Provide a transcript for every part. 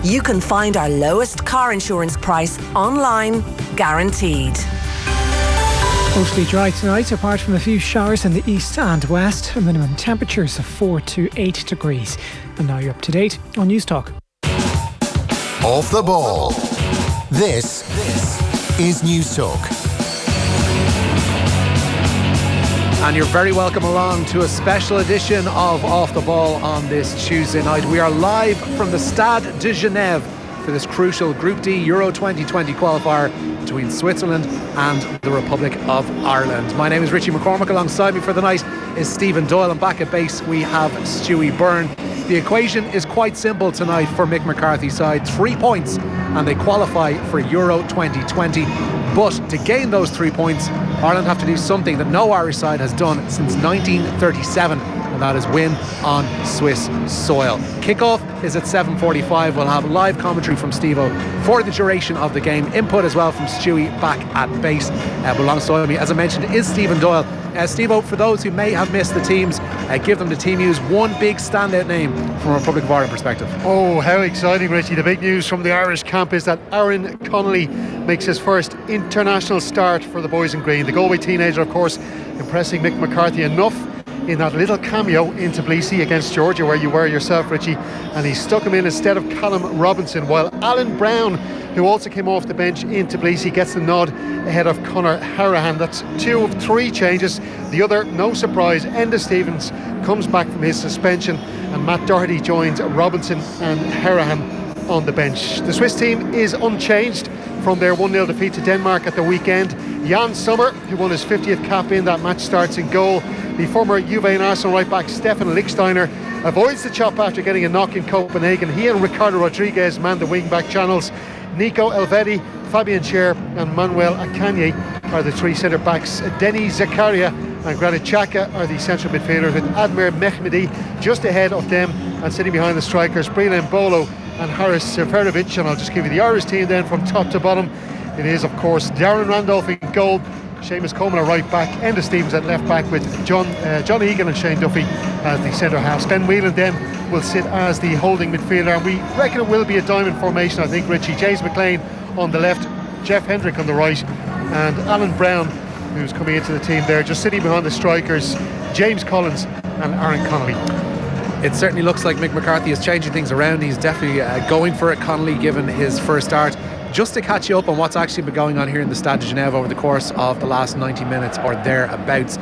you can find our lowest car insurance price online, guaranteed. Mostly dry tonight, apart from a few showers in the east and west. Minimum temperatures of 4 to 8 degrees. And now you're up to date on News Talk. Off the ball. This is News Talk. And you're very welcome along to a special edition of Off the Ball on this Tuesday night. We are live from the Stade de Genève for this crucial Group D Euro 2020 qualifier between Switzerland and the Republic of Ireland. My name is Richie McCormack. Alongside me for the night is Stephen Doyle, and back at base we have Stewie Byrne. The equation is quite simple tonight for Mick McCarthy's side. 3 points and they qualify for Euro 2020. But to gain those 3 points, Ireland have to do something that no Irish side has done since 1937, and that is win on Swiss soil. Kickoff is at 7:45. We'll have live commentary from Steve-O for the duration of the game. Input as well from Stewie back at base. But alongside me, as I mentioned, is Stephen Doyle. Steve-O, for those who may have missed the teams, give them the team news. One big standout name from a Republic of Ireland perspective. Oh, how exciting, Richie. The big news from the Irish camp is that Aaron Connolly makes his first international start for the boys in green. The Galway teenager, of course, impressing Mick McCarthy enough in that little cameo in Tbilisi against Georgia, where you were yourself, Richie, and he stuck him in instead of Callum Robinson, while Alan Brown, who also came off the bench in Tbilisi, gets the nod ahead of Conor Harahan. That's 2 of 3 changes. The other, no surprise, Enda Stevens comes back from his suspension, and Matt Doherty joins Robinson and Harahan on the bench. The Swiss team is unchanged from their 1-0 defeat to Denmark at the weekend. Jan Sommer, who won his 50th cap in that match, starts in goal. The former Juve and Arsenal right-back Stefan Lichtsteiner avoids the chop after getting a knock in Copenhagen. He and Ricardo Rodriguez man the wing-back channels. Nico Elvedi, Fabian Schär and Manuel Akanji are the 3 centre-backs. Denis Zakaria and Granit Xhaka are the central midfielders, with Admir Mehmedi just ahead of them, and sitting behind the strikers Brelan Bolo and Haris Seferovic. And I'll just give you the Irish team then from top to bottom. It is, of course, Darren Randolph in goal, Seamus Coleman at right back, Enda Stevens at left back, with John Egan and Shane Duffy as the centre halves. Glenn Whelan then will sit as the holding midfielder, and we reckon it will be a diamond formation. I think, Richie, James McLean on the left, Jeff Hendrick on the right, and Alan Brown, who's coming into the team there, just sitting behind the strikers, James Collins and Aaron Connolly. It certainly looks like Mick McCarthy is changing things around. He's definitely going for it. Connolly given his first start. Just to catch you up on what's actually been going on here in the Stade de Genève over the course of the last 90 minutes or thereabouts.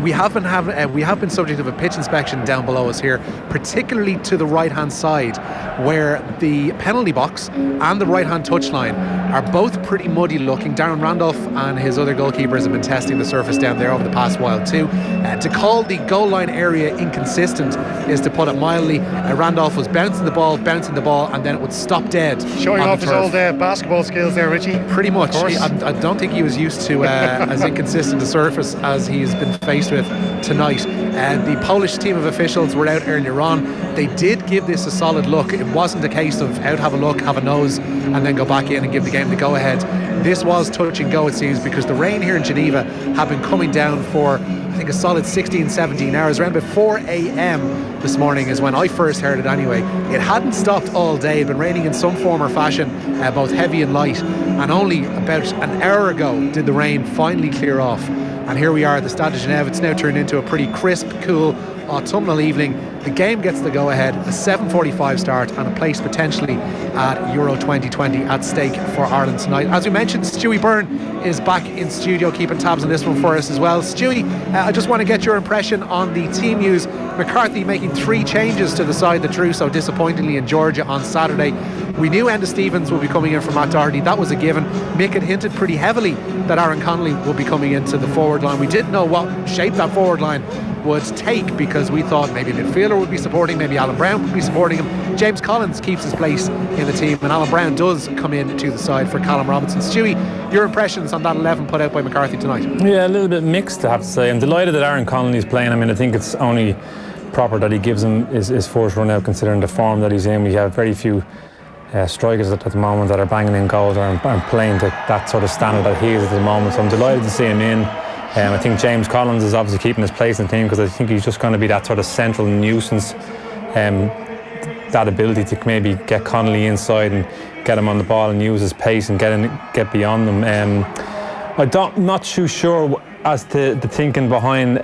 We have been subject of a pitch inspection down below us here, particularly to the right-hand side, where the penalty box and the right-hand touchline are both pretty muddy looking. Darren Randolph and his other goalkeepers have been testing the surface down there over the past while too. To call the goal line area inconsistent is to put it mildly. Randolph was bouncing the ball, and then it would stop dead. Showing off his old basketball skills there, Richie. Pretty much. I don't think he was used to as inconsistent a surface as he's been faced with tonight. The Polish team of officials were out earlier on. They did give this a solid look. It wasn't a case of out, have a look, have a nose, and then go back in and give the game the go-ahead. This was touch and go, it seems, because the rain here in Geneva had been coming down for, I think, a solid 16-17 hours. Around about 4 a.m. this morning is when I first heard it anyway. It hadn't stopped all day. It had been raining in some form or fashion, both heavy and light, and only about an hour ago did the rain finally clear off. And here we are at the Stade de Genève. It's now turned into a pretty crisp, cool autumnal evening. The game gets the go-ahead, a 7:45 start, and a place potentially at Euro 2020 at stake for Ireland tonight. As we mentioned, Stewie Byrne is back in studio, keeping tabs on this one for us as well. Stewie, I just want to get your impression on the team news. McCarthy making 3 changes to the side that drew so disappointingly in Georgia on Saturday. We knew Enda Stevens would be coming in for Matt Doherty. That was a given. Mick had hinted pretty heavily that Aaron Connolly would be coming into the forward line. We didn't know what shape that forward line would take, because we thought maybe a midfielder would be supporting, maybe Alan Brown would be supporting him. James Collins keeps his place in the team, and Alan Brown does come in to the side for Callum Robinson. Stewie, your impressions on that 11 put out by McCarthy tonight? Yeah, a little bit mixed, I have to say. I'm delighted that Aaron Connolly's playing. I mean, I think it's only proper that he gives him his first run out, considering the form that he's in. We have very few strikers at the moment that are banging in goals or playing to that sort of standard that he is at the moment. So I'm delighted to see him in. I think James Collins is obviously keeping his place in the team, because I think he's just going to be that sort of central nuisance. that ability to maybe get Connolly inside and get him on the ball and use his pace and get beyond them. I'm not too sure as to the thinking behind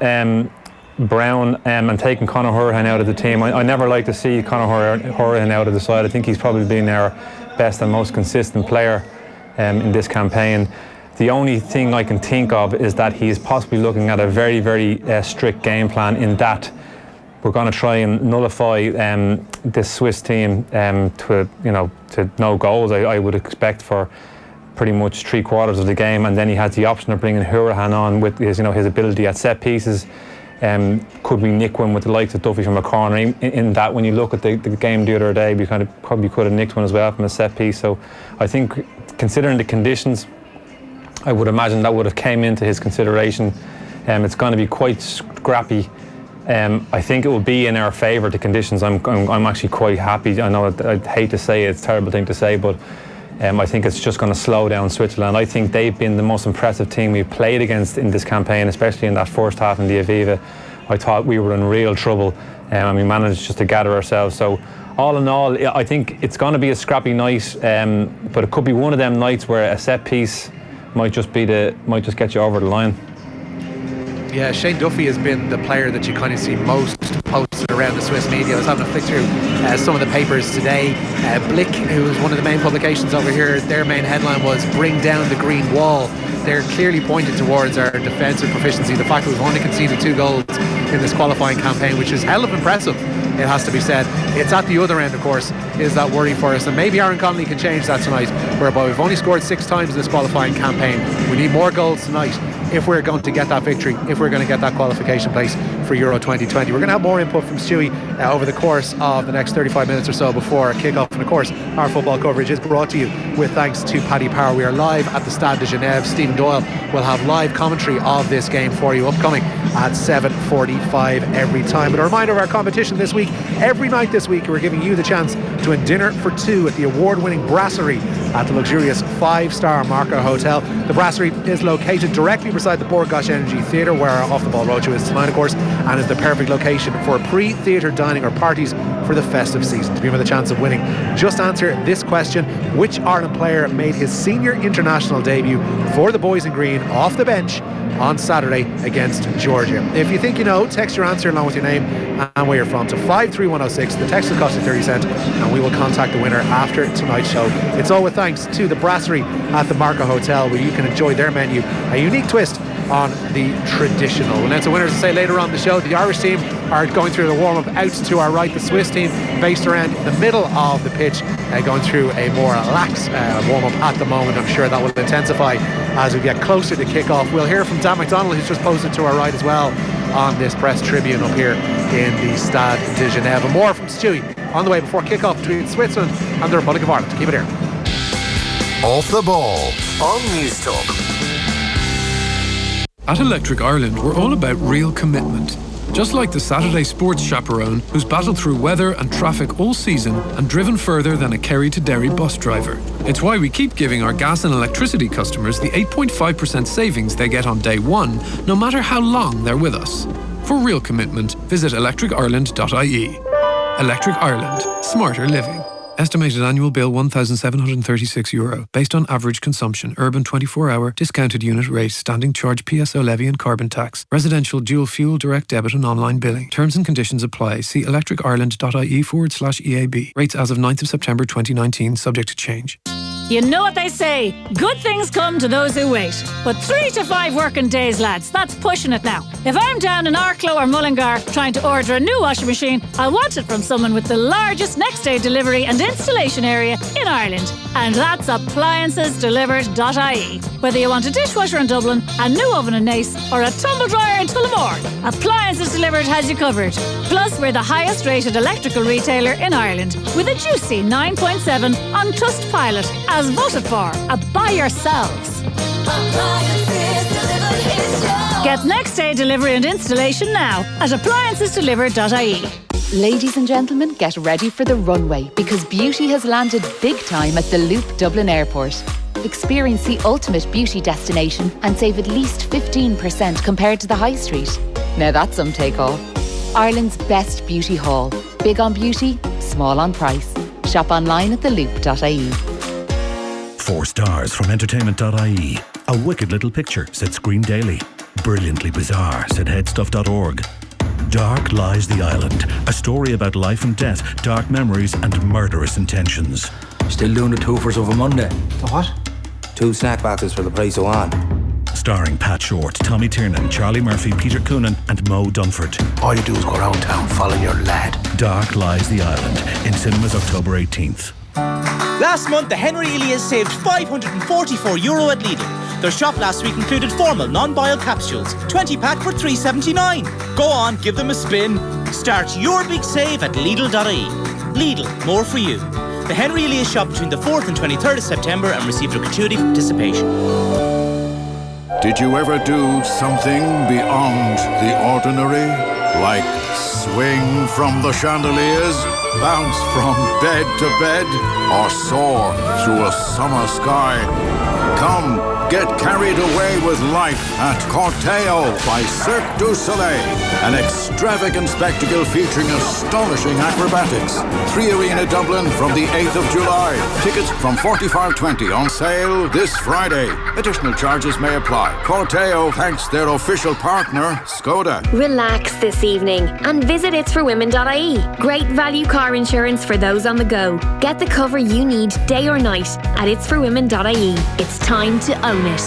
Brown and taking Conor Hourihane out of the team. I never like to see Conor Hourihane out of the side. I think he's probably been our best and most consistent player in this campaign. The only thing I can think of is that he's possibly looking at a very, very strict game plan, in that we're going to try and nullify this Swiss team to no goals. I would expect for pretty much 3/4 of the game, and then he has the option of bringing Hourihane on with his ability at set pieces. Could we nick one with the likes of Duffy from a corner? In that, when you look at the game the other day, we probably could have nicked one as well from a set piece. So I think, considering the conditions, I would imagine that would have came into his consideration. It's going to be quite scrappy. I think it will be in our favour, the conditions. I'm actually quite happy. I know I'd hate to say it, it's a terrible thing to say, but I think it's just going to slow down Switzerland. I think they've been the most impressive team we've played against in this campaign, especially in that first half in the Aviva. I thought we were in real trouble, and we managed just to gather ourselves. So all in all, I think it's going to be a scrappy night, but it could be one of them nights where a set piece might just get you over the line. Yeah, Shane Duffy has been the player that you kind of see most posted around the Swiss media. I was having a flick through some of the papers today. Blick, who was one of the main publications over here, their main headline was "Bring Down the Green Wall." They're clearly pointed towards our defensive proficiency, the fact that we've only conceded 2 goals in this qualifying campaign, which is hell of impressive, it has to be said. It's at the other end, of course, is that worry for us, and maybe Aaron Connolly can change that tonight, whereby we've only scored 6 times in this qualifying campaign. We need more goals tonight if we're going to get that victory, if we're going to get that qualification place for Euro 2020. We're going to have more input from Stewie over the course of the next 35 minutes or so before kick-off. And of course, our football coverage is brought to you with thanks to Paddy Power. We are live at the Stade de Genève. Stephen Doyle will have live commentary of this game for you, upcoming at 7:45 every time. But a reminder of our competition this week: every night this week we're giving you the chance to win dinner for 2 at the award-winning Brasserie at the luxurious 5-star Marco Hotel. The Brasserie is located directly beside the Borgosh Energy Theatre, where our Off the Ball Roadshow is tonight, of course, and is the perfect location for pre-theatre dining or parties for the festive season. To be with a chance of winning, just answer this question: which Ireland player made his senior international debut for the boys in green off the bench on Saturday against Georgia? If you think you know, text your answer along with your name and where you're from to 53106. The text will cost you 30 cents, and we will contact the winner after tonight's show. It's all with thanks to the Brasserie at the Marco Hotel, where you can enjoy their menu, a unique twist on the traditional. We'll announce the winners to say later on the show. The Irish team are going through the warm-up out to our right. The Swiss team based around the middle of the pitch, going through a more lax warm-up at the moment. I'm sure that will intensify as we get closer to kick-off. We'll hear from Dan McDonald, who's just posted to our right as well on this press tribune up here in the Stade de Genève. And more from Stewie on the way before kick-off between Switzerland and the Republic of Ireland. Keep it here. Off the Ball on News Talk. At Electric Ireland, we're all about real commitment. Just like the Saturday sports chaperone who's battled through weather and traffic all season and driven further than a Kerry to Derry bus driver. It's why we keep giving our gas and electricity customers the 8.5% savings they get on day one, no matter how long they're with us. For real commitment, visit electricireland.ie. Electric Ireland. Smarter living. Estimated annual bill €1,736, based on average consumption. Urban 24-hour, discounted unit rate, standing charge, PSO levy and carbon tax. Residential dual fuel, direct debit and online billing. Terms and conditions apply. See electricireland.ie/EAB. Rates as of 9th of September 2019, subject to change. You know what they say, good things come to those who wait. But 3 to 5 working days, lads, that's pushing it now. If I'm down in Arklow or Mullingar trying to order a new washing machine, I want it from someone with the largest next day delivery and installation area in Ireland. And that's appliancesdelivered.ie. Whether you want a dishwasher in Dublin, a new oven in Nace, or a tumble dryer in Tullamore, Appliances Delivered has you covered. Plus, we're the highest rated electrical retailer in Ireland, with a juicy 9.7 on Trustpilot, as voted for a buy yourselves. Get next day delivery and installation now at appliancesdelivered.ie. Ladies and gentlemen, get ready for the runway, because beauty has landed big time at the Loop Dublin Airport. Experience the ultimate beauty destination and save at least 15% compared to the high street. Now that's some takeoff. Ireland's best beauty hall, Big on beauty, small on price. Shop online at theloop.ie. 4 stars from entertainment.ie. A wicked little picture, said Screen Daily. Brilliantly bizarre, said headstuff.org. Dark lies the island. A story about life and death, dark memories and murderous intentions. Still doing the twofers of a Monday. The what? 2 snack boxes for the price of 1. Starring Pat Short, Tommy Tiernan, Charlie Murphy, Peter Coonan and Mo Dunford. All you do is go around town following your lad. Dark Lies the Island, in cinemas October 18th. Last month, the Henry Elias saved €544 at Lidl. Their shop last week included formal non-bile capsules, 20-pack for $3.79. Go on, give them a spin. Start your big save at Lidl.ie. Lidl, more for you. The Henry Elias shop between the 4th and 23rd of September and receive your gratuity for participation. Did you ever do something beyond the ordinary? Like swing from the chandeliers, bounce from bed to bed, or soar through a summer sky? Come, get carried away with life at Corteo by Cirque du Soleil. An extravagant spectacle featuring astonishing acrobatics. 3 Arena Dublin from the 8th of July. Tickets from $45.20 on sale this Friday. Additional charges may apply. Corteo thanks their official partner, Skoda. Relax this evening and visit itsforwomen.ie. Great value car insurance for those on the go. Get the cover you need day or night at itsforwomen.ie. It's time to own it.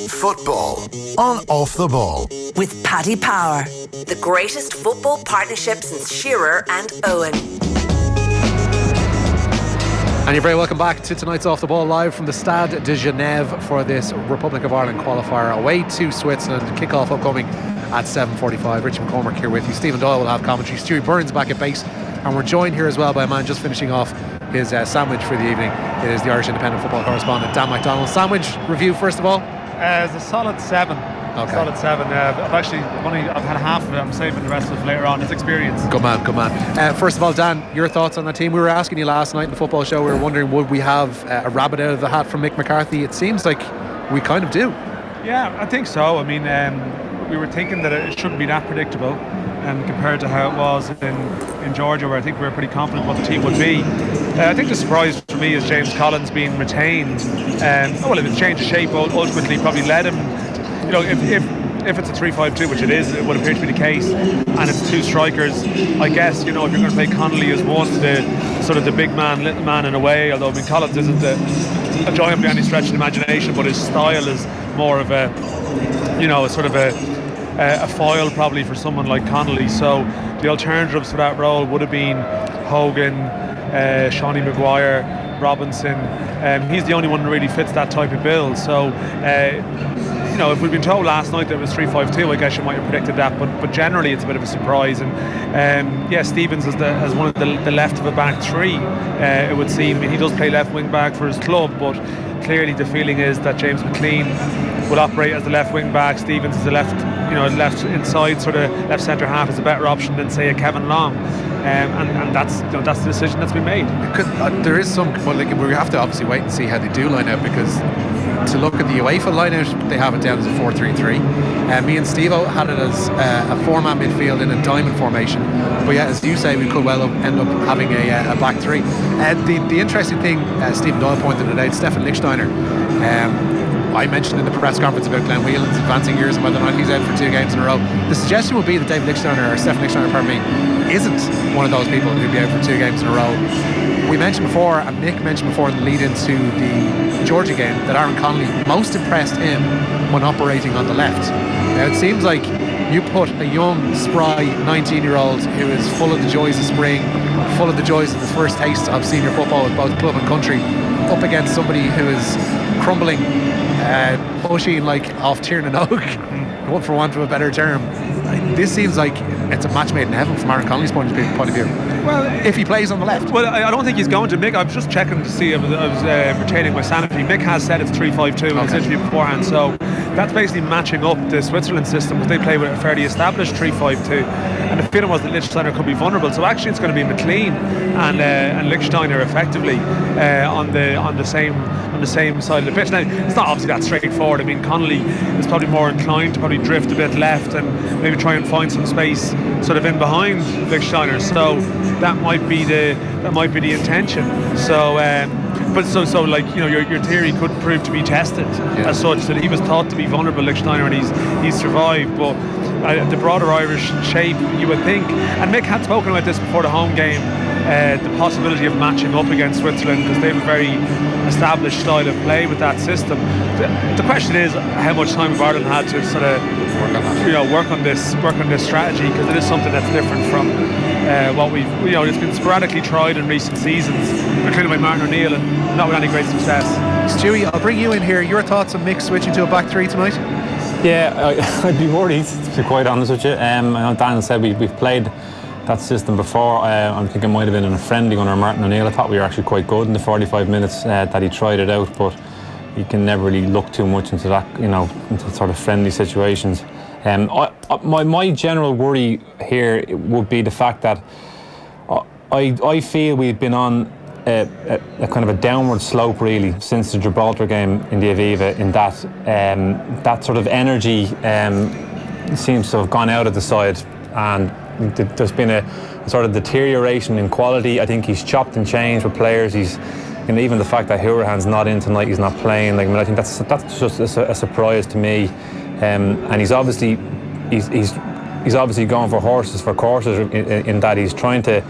Football on Off the Ball with Paddy Power, the greatest football partnership since Shearer and Owen. And you're very welcome back to tonight's Off the Ball live from the Stade de Genève for this Republic of Ireland qualifier away to Switzerland. Kickoff upcoming at 7:45. Richie McCormack here with you. Stephen Doyle will have commentary. Stewie Burns back at base, and we're joined here as well by a man just finishing off his sandwich for the evening. It is the Irish Independent football correspondent Dan MacDonald. Sandwich review first of all. It's a solid 7. Okay. Solid 7. I've had half of it. I'm saving the rest of it later on. It's experience. Good man. First of all, Dan, your thoughts on that team? We were asking you last night in the football show. We were wondering, would we have a rabbit out of the hat from Mick McCarthy? It seems like we kind of do. Yeah, I think so. I mean, we were thinking that it shouldn't be that predictable, compared to how it was in Georgia, where I think we were pretty confident what the team would be. I think the surprise for me is James Collins being retained. If it's changed the shape, ultimately probably led him. You know, if it's a 3-5-2, which it is, it would appear to be the case, and it's 2 strikers. I guess, you know, if you're going to play Connolly as one, the sort of the big man, little man in a way. Although I mean, Collins isn't a giant by any stretch of the imagination, but his style is more of a, you know, a sort of a foil probably for someone like Connolly. So the alternatives for that role would have been Hogan, Shawnee Maguire, Robinson. He's the only one who really fits that type of bill. So you know, if we'd been told last night that it was 3-5-2, I guess you might have predicted that, but generally it's a bit of a surprise. And Stevens as one of the left of a back 3, it would seem. He does play left wing back for his club, but clearly the feeling is that James McLean will operate as the left wing back. Stevens is the left inside, sort of left centre half, is a better option than say a Kevin Long. And that's the decision that's been made. There is some, well, like, we have to obviously wait and see how they do line out, because to look at the UEFA line out, they have it down as a 4-3-3. Me and Steve-O had it as a 4-man midfield in a diamond formation, but yeah, as you say, we could well end up having a back 3. The interesting thing, Stephen Doyle pointed it out, Stefan Lichtsteiner, I mentioned in the press conference about Glenn Whelan's advancing years and whether or not he's out for 2 games in a row. The suggestion would be that Stefan Lichtsteiner, isn't one of those people who'd be out for 2 games in a row. We mentioned before, and Mick mentioned before in the lead into the Georgia game, that Aaron Connolly most impressed him when operating on the left. Now it seems like you put a young, spry 19-year-old who is full of the joys of spring, full of the joys of the first taste of senior football with both club and country, up against somebody who is crumbling, pushing like off Tiernan Oak, for want of a better term. This seems like it's a match made in heaven from Aaron Connolly's point of view. Well, if he plays on the left. Well, I don't think he's going to. Mick, I was just checking to see if I was retaining my sanity. Mick has said it's 3-5-2 in his interview beforehand, so that's basically matching up the Switzerland system, because they play with a fairly established 3-5-2, and the feeling was that Liechtensteiner could be vulnerable. So actually it's going to be McLean and Liechtensteiner effectively on the same side of the pitch. Now it's not obviously that straightforward. I mean, Connolly is probably more inclined to probably drift a bit left and maybe try and find some space sort of in behind Liechtensteiner. So that might be the intention. So but so like, you know, your theory could prove to be tested as such, that he was thought to be vulnerable, Liechtensteiner, and he's survived. But the broader Irish shape, you would think, and Mick had spoken about this before the home game, the possibility of matching up against Switzerland, because they have a very established style of play with that system. The question is how much time have Ireland had to sort of work on this strategy, because it is something that's different from what we've, it's been sporadically tried in recent seasons, including by Martin O'Neill, and not with any great success. Stewie, I'll bring you in here. Your thoughts on Mick switching to a back three tonight? Yeah, I'd be worried, to be quite honest with you. I know Daniel said we've played that system before. I think it might have been in a friendly under Martin O'Neill. I thought we were actually quite good in the 45 minutes that he tried it out, but you can never really look too much into that, into sort of friendly situations. My general worry here would be the fact that I feel we've been on a kind of a downward slope really since the Gibraltar game in the Aviva, in that that sort of energy seems to have gone out of the side, and there's been a sort of deterioration in quality. I think he's chopped and changed with players. He's, even the fact that Hurahan's not in tonight, he's not playing. I think that's just a surprise to me. And he's obviously going for horses for courses, in that he's trying to,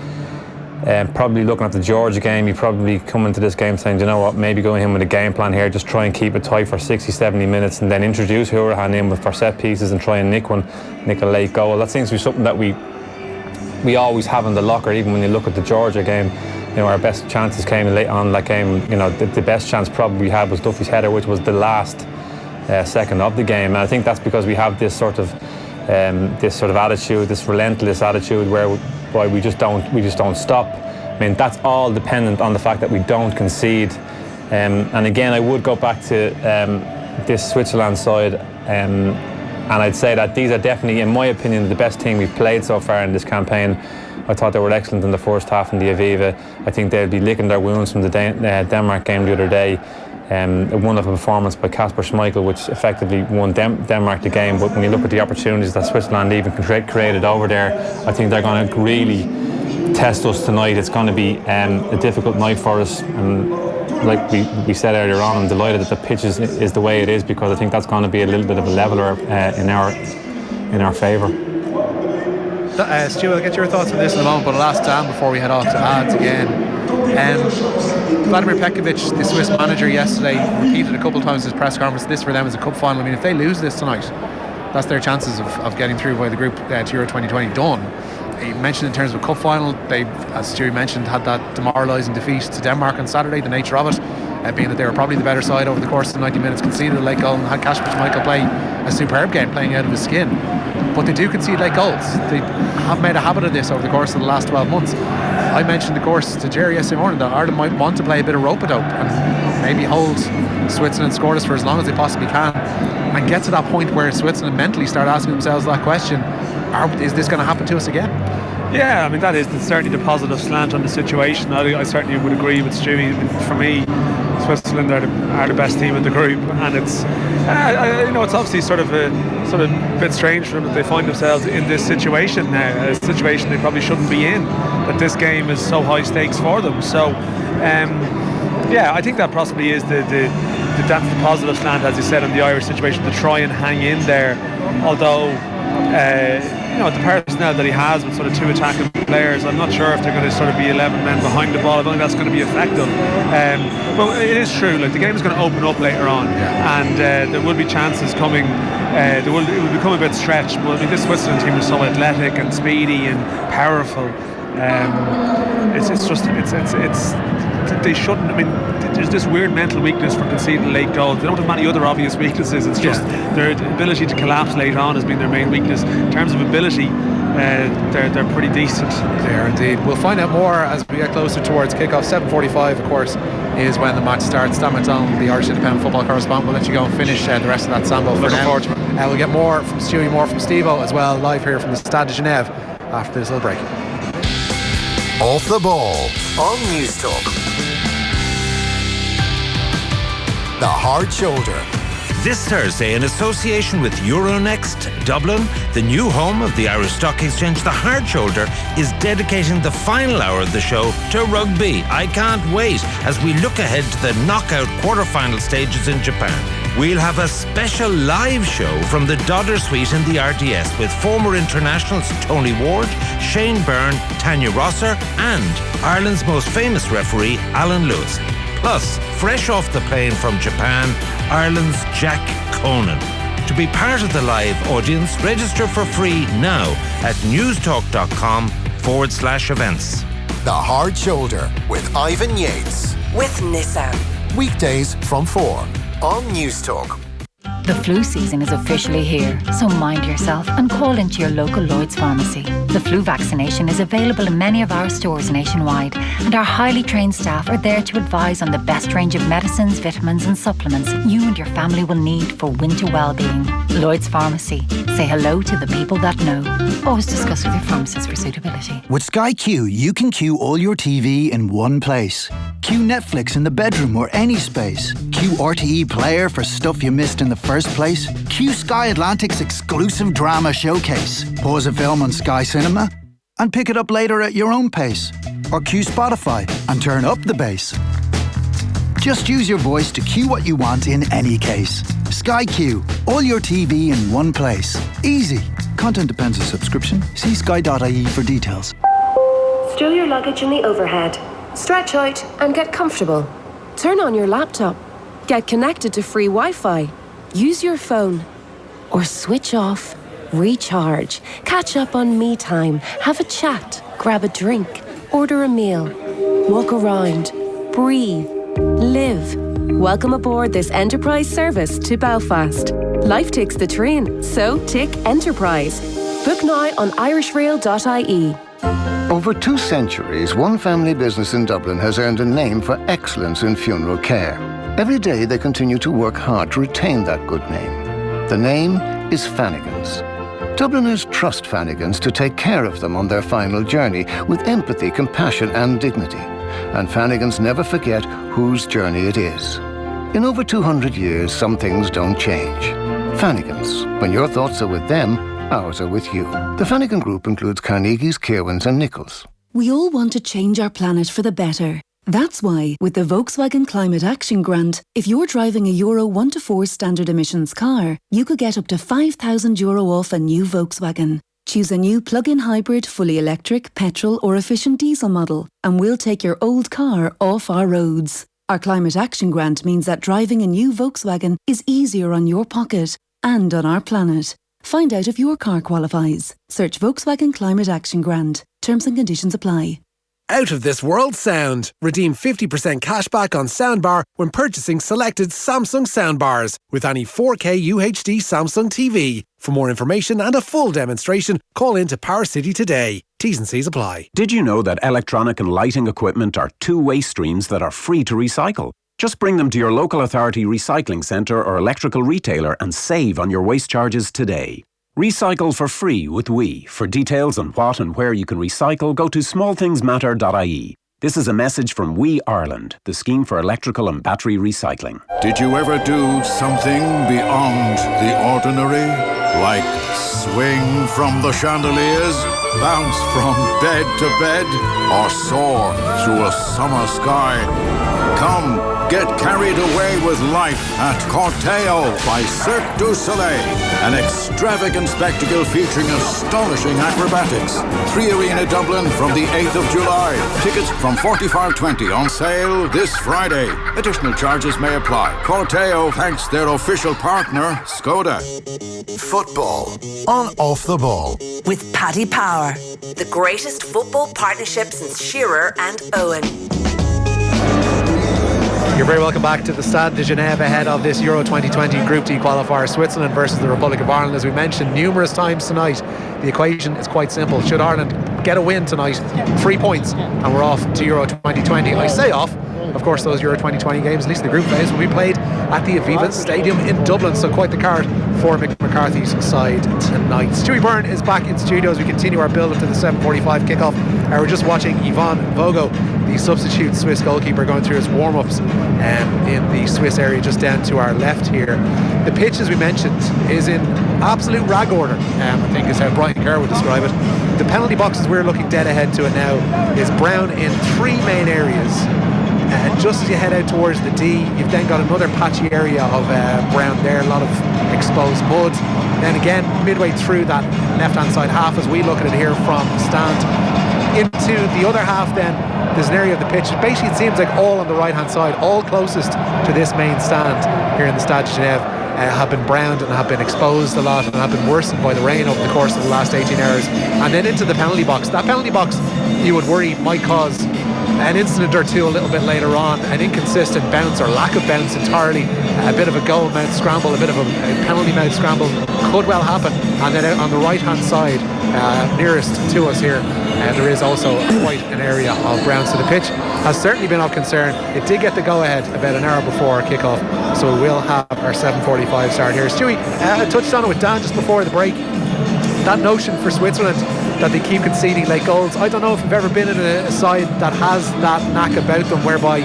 probably looking at the Georgia game, he probably come into this game saying, you know what, maybe going in with a game plan here, just try and keep it tight for 60-70 minutes, and then introduce Hurahan in for set pieces and try and nick a late goal. That seems to be something that we always have in the locker. Even when you look at the Georgia game, our best chances came late on that game. The best chance probably we had was Duffy's header, which was the last second of the game. And I think that's because we have this sort of attitude, this relentless attitude, whereby we just don't stop. I mean, that's all dependent on the fact that we don't concede. And again, I would go back to this Switzerland side, and I'd say that these are definitely, in my opinion, the best team we've played so far in this campaign. I thought they were excellent in the first half in the Aviva. I think they'll be licking their wounds from the Denmark game the other day. A wonderful performance by Kasper Schmeichel, which effectively won Denmark the game. But when you look at the opportunities that Switzerland even created over there, I think they're going to really test us tonight. It's going to be a difficult night for us. And like we said earlier on, I'm delighted that the pitch is the way it is, because I think that's going to be a little bit of a leveler in our favour. Stu, I'll get your thoughts on this in a moment, but I'll ask Dan before we head off to ads again. Vladimir Petkovic, the Swiss manager, yesterday repeated a couple of times in his press conference, this for them is a cup final. I mean, if they lose this tonight, that's their chances of getting through by the group to Euro 2020 done. He mentioned in terms of a cup final, they, as Stewie mentioned, had that demoralising defeat to Denmark on Saturday. The nature of it being that they were probably the better side over the course of the 90 minutes, conceded a late goal, and had Kasper Schmeichel play a superb game, playing out of his skin. But they do concede late goals. They have made a habit of this over the course of the last 12 months. I mentioned, of course, to Jerry yesterday morning that Ireland might want to play a bit of rope-a-dope and maybe hold Switzerland scoreless for as long as they possibly can, and get to that point where Switzerland mentally start asking themselves that question: is this going to happen to us again? Yeah, I mean, that is certainly the positive slant on the situation. I certainly would agree with Stewie. For me, Switzerland are the best team in the group, and it's it's obviously sort of a bit strange for them that they find themselves in this situation now, a situation they probably shouldn't be in, that this game is so high stakes for them. So I think that possibly is that's the positive slant, as you said, in the Irish situation, to try and hang in there. Although the personnel that he has with sort of two attacking players, I'm not sure if they're going to sort of be 11 men behind the ball. I don't think that's going to be effective. But it is true, like, the game is going to open up later on, and there will be chances coming. It will become a bit stretched, but I mean, this Switzerland team is so athletic and speedy and powerful. They shouldn't. I mean, there's this weird mental weakness for conceding late goals. They don't have many other obvious weaknesses. It's just their ability to collapse late on has been their main weakness. In terms of ability, they're pretty decent. They are indeed. We'll find out more as we get closer towards kickoff. 7:45, of course, is when the match starts. Dan McDonald, the Irish Independent football correspondent, will let you go and finish the rest of that sample for now. Looking forward to it. We'll get more from Stewie, more from Steve-O as well, live here from the Stade de Genève after this little break. Off the Ball on News Talk. The Hard Shoulder. This Thursday, in association with Euronext Dublin, the new home of the Irish Stock Exchange, the Hard Shoulder is dedicating the final hour of the show to rugby. I can't wait as we look ahead to the knockout quarter-final stages in Japan. We'll have a special live show from the Dodder Suite in the RDS with former internationals Tony Ward, Shane Byrne, Tanya Rosser and Ireland's most famous referee, Alan Lewis. Plus, fresh off the plane from Japan, Ireland's Jack Conan. To be part of the live audience, register for free now at newstalk.com/events. The Hard Shoulder with Ivan Yates. With Nissan. Weekdays from 4 on News Talk. The flu season is officially here, so mind yourself and call into your local Lloyd's pharmacy. The flu vaccination is available in many of our stores nationwide, and our highly trained staff are there to advise on the best range of medicines, vitamins and supplements you and your family will need for winter well-being. Lloyd's Pharmacy. Say hello to the people that know. Always discuss with your pharmacist for suitability. With Sky Q, you can queue all your TV in one place. Queue Netflix in the bedroom or any space. Queue RTE Player for stuff you missed in the first place. Queue Sky Atlantic's exclusive drama showcase. Pause a film on Sky Cinema and pick it up later at your own pace. Or queue Spotify and turn up the bass. Just use your voice to queue what you want in any case. Sky Q, all your TV in one place. Easy. Content depends on subscription. See sky.ie for details. Stow your luggage in the overhead. Stretch out and get comfortable. Turn on your laptop. Get connected to free Wi-Fi. Use your phone. Or switch off. Recharge. Catch up on me time. Have a chat. Grab a drink. Order a meal. Walk around. Breathe. Live. Welcome aboard this Enterprise service to Belfast. Life takes the train, so take Enterprise. Book now on irishrail.ie. Over 2 centuries, one family business in Dublin has earned a name for excellence in funeral care. Every day they continue to work hard to retain that good name. The name is Fannigans. Dubliners trust Fannigans to take care of them on their final journey with empathy, compassion and dignity. And Fannigans never forget whose journey it is. In over 200 years, some things don't change. Fannigans, when your thoughts are with them, ours are with you. The Fannigan Group includes Carnegie's, Kirwins and Nichols. We all want to change our planet for the better. That's why, with the Volkswagen Climate Action Grant, if you're driving a Euro 1 to 4 standard emissions car, you could get up to €5,000 off a new Volkswagen. Choose a new plug-in hybrid, fully electric, petrol or efficient diesel model, and we'll take your old car off our roads. Our Climate Action Grant means that driving a new Volkswagen is easier on your pocket and on our planet. Find out if your car qualifies. Search Volkswagen Climate Action Grant. Terms and conditions apply. Out of this world sound. Redeem 50% cashback on soundbar when purchasing selected Samsung soundbars with any 4K UHD Samsung TV. For more information and a full demonstration, call in to Power City today. T's and C's apply. Did you know that electronic and lighting equipment are 2 waste streams that are free to recycle? Just bring them to your local authority recycling centre or electrical retailer and save on your waste charges today. Recycle for free with We. For details on what and where you can recycle, go to smallthingsmatter.ie. This is a message from We Ireland, the scheme for electrical and battery recycling. Did you ever do something beyond the ordinary? Like swing from the chandeliers, bounce from bed to bed, or soar through a summer sky? Come, get carried away with life at Corteo by Cirque du Soleil. An extravagant spectacle featuring astonishing acrobatics. 3 Arena Dublin from the 8th of July. Tickets from $45.20 on sale this Friday. Additional charges may apply. Corteo thanks their official partner, Skoda. Football on Off the Ball. With Paddy Power. The greatest football partnership since Shearer and Owen. You're very welcome back to the Stade de Genève ahead of this Euro 2020 Group D qualifier, Switzerland versus the Republic of Ireland. As we mentioned numerous times tonight, the equation is quite simple. Should Ireland get a win tonight, 3 points, and we're off to Euro 2020. I say off. Of course, those Euro 2020 games, at least the group phase, will be played at the Aviva Stadium in Dublin. So quite the card for Mick McCarthy's side tonight. Stewie Byrne is back in studio as we continue our build up to the 7:45 kickoff. We're just watching Yvonne Vogo, the substitute Swiss goalkeeper, going through his warm-ups in the Swiss area just down to our left here. The pitch, as we mentioned, is in absolute rag order, I think is how Brian Kerr would describe it. The penalty boxes we're looking dead ahead to it now is brown in 3 main areas. Just as you head out towards the D, you've then got another patchy area of brown there, a lot of exposed mud. Then again, midway through that left-hand side half, as we look at it here from the stand, into the other half then, there's an area of the pitch. Basically, it seems like all on the right-hand side, all closest to this main stand here in the Stade de Genève, have been browned and have been exposed a lot and have been worsened by the rain over the course of the last 18 hours. And then into the penalty box. That penalty box, you would worry, might cause an incident or two a little bit later on, an inconsistent bounce or lack of bounce entirely, a bit of a goal mouth scramble, a bit of a penalty mouth scramble could well happen. And then out on the right hand side, nearest to us here, there is also quite an area of brown. So the pitch has certainly been of concern. It did get the go ahead about an hour before kickoff, so we will have our 7:45 start here. Stewie, I touched on it with Dan just before the break, that notion for Switzerland that they keep conceding late goals. I don't know if you've ever been in a side that has that knack about them, whereby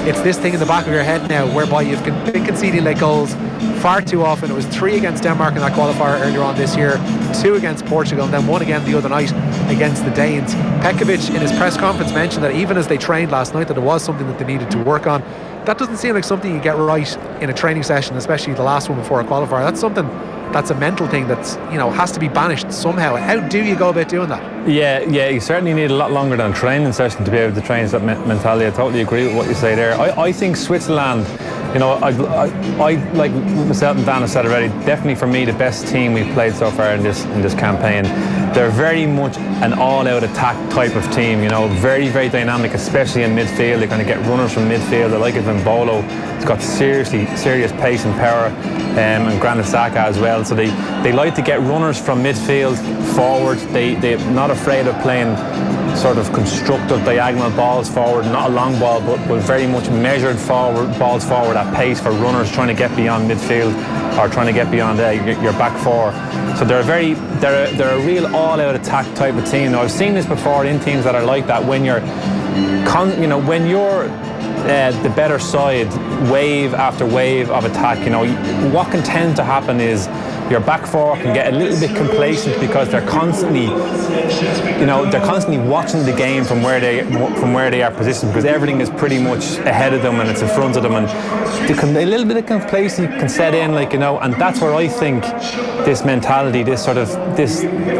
it's this thing in the back of your head now, whereby you've been conceding late goals far too often. It was 3 against Denmark in that qualifier earlier on this year, 2 against Portugal, and then 1 again the other night against the Danes. Petkovic in his press conference mentioned that even as they trained last night, that it was something that they needed to work on. That doesn't seem like something you get right in a training session, especially the last one before a qualifier. That's something that's a mental thing that's, has to be banished somehow. How do you go about doing that? Yeah, you certainly need a lot longer than a training session to be able to train that mentality. I totally agree with what you say there. I think Switzerland, I like myself and Dan have said already, definitely for me the best team we've played so far in this campaign. They're very much an all-out attack type of team, very, very dynamic, especially in midfield. They're going to get runners from midfield. I like it when Bolo. It's got serious pace and power, and Granit Xhaka as well. So they like to get runners from midfield forward. They're not afraid of playing sort of constructive diagonal balls forward, not a long ball, but very much measured balls forward at pace for runners trying to get beyond midfield or trying to get beyond your back four. So they're a real all-out attack type of team. Now, I've seen this before in teams that are like that. When you're the better side, wave after wave of attack, what can tend to happen is your back four can get a little bit complacent because they're constantly watching the game from where they are positioned, because everything is pretty much ahead of them and it's in front of them, and a little bit of complacency can set in, and that's where I think this mentality, this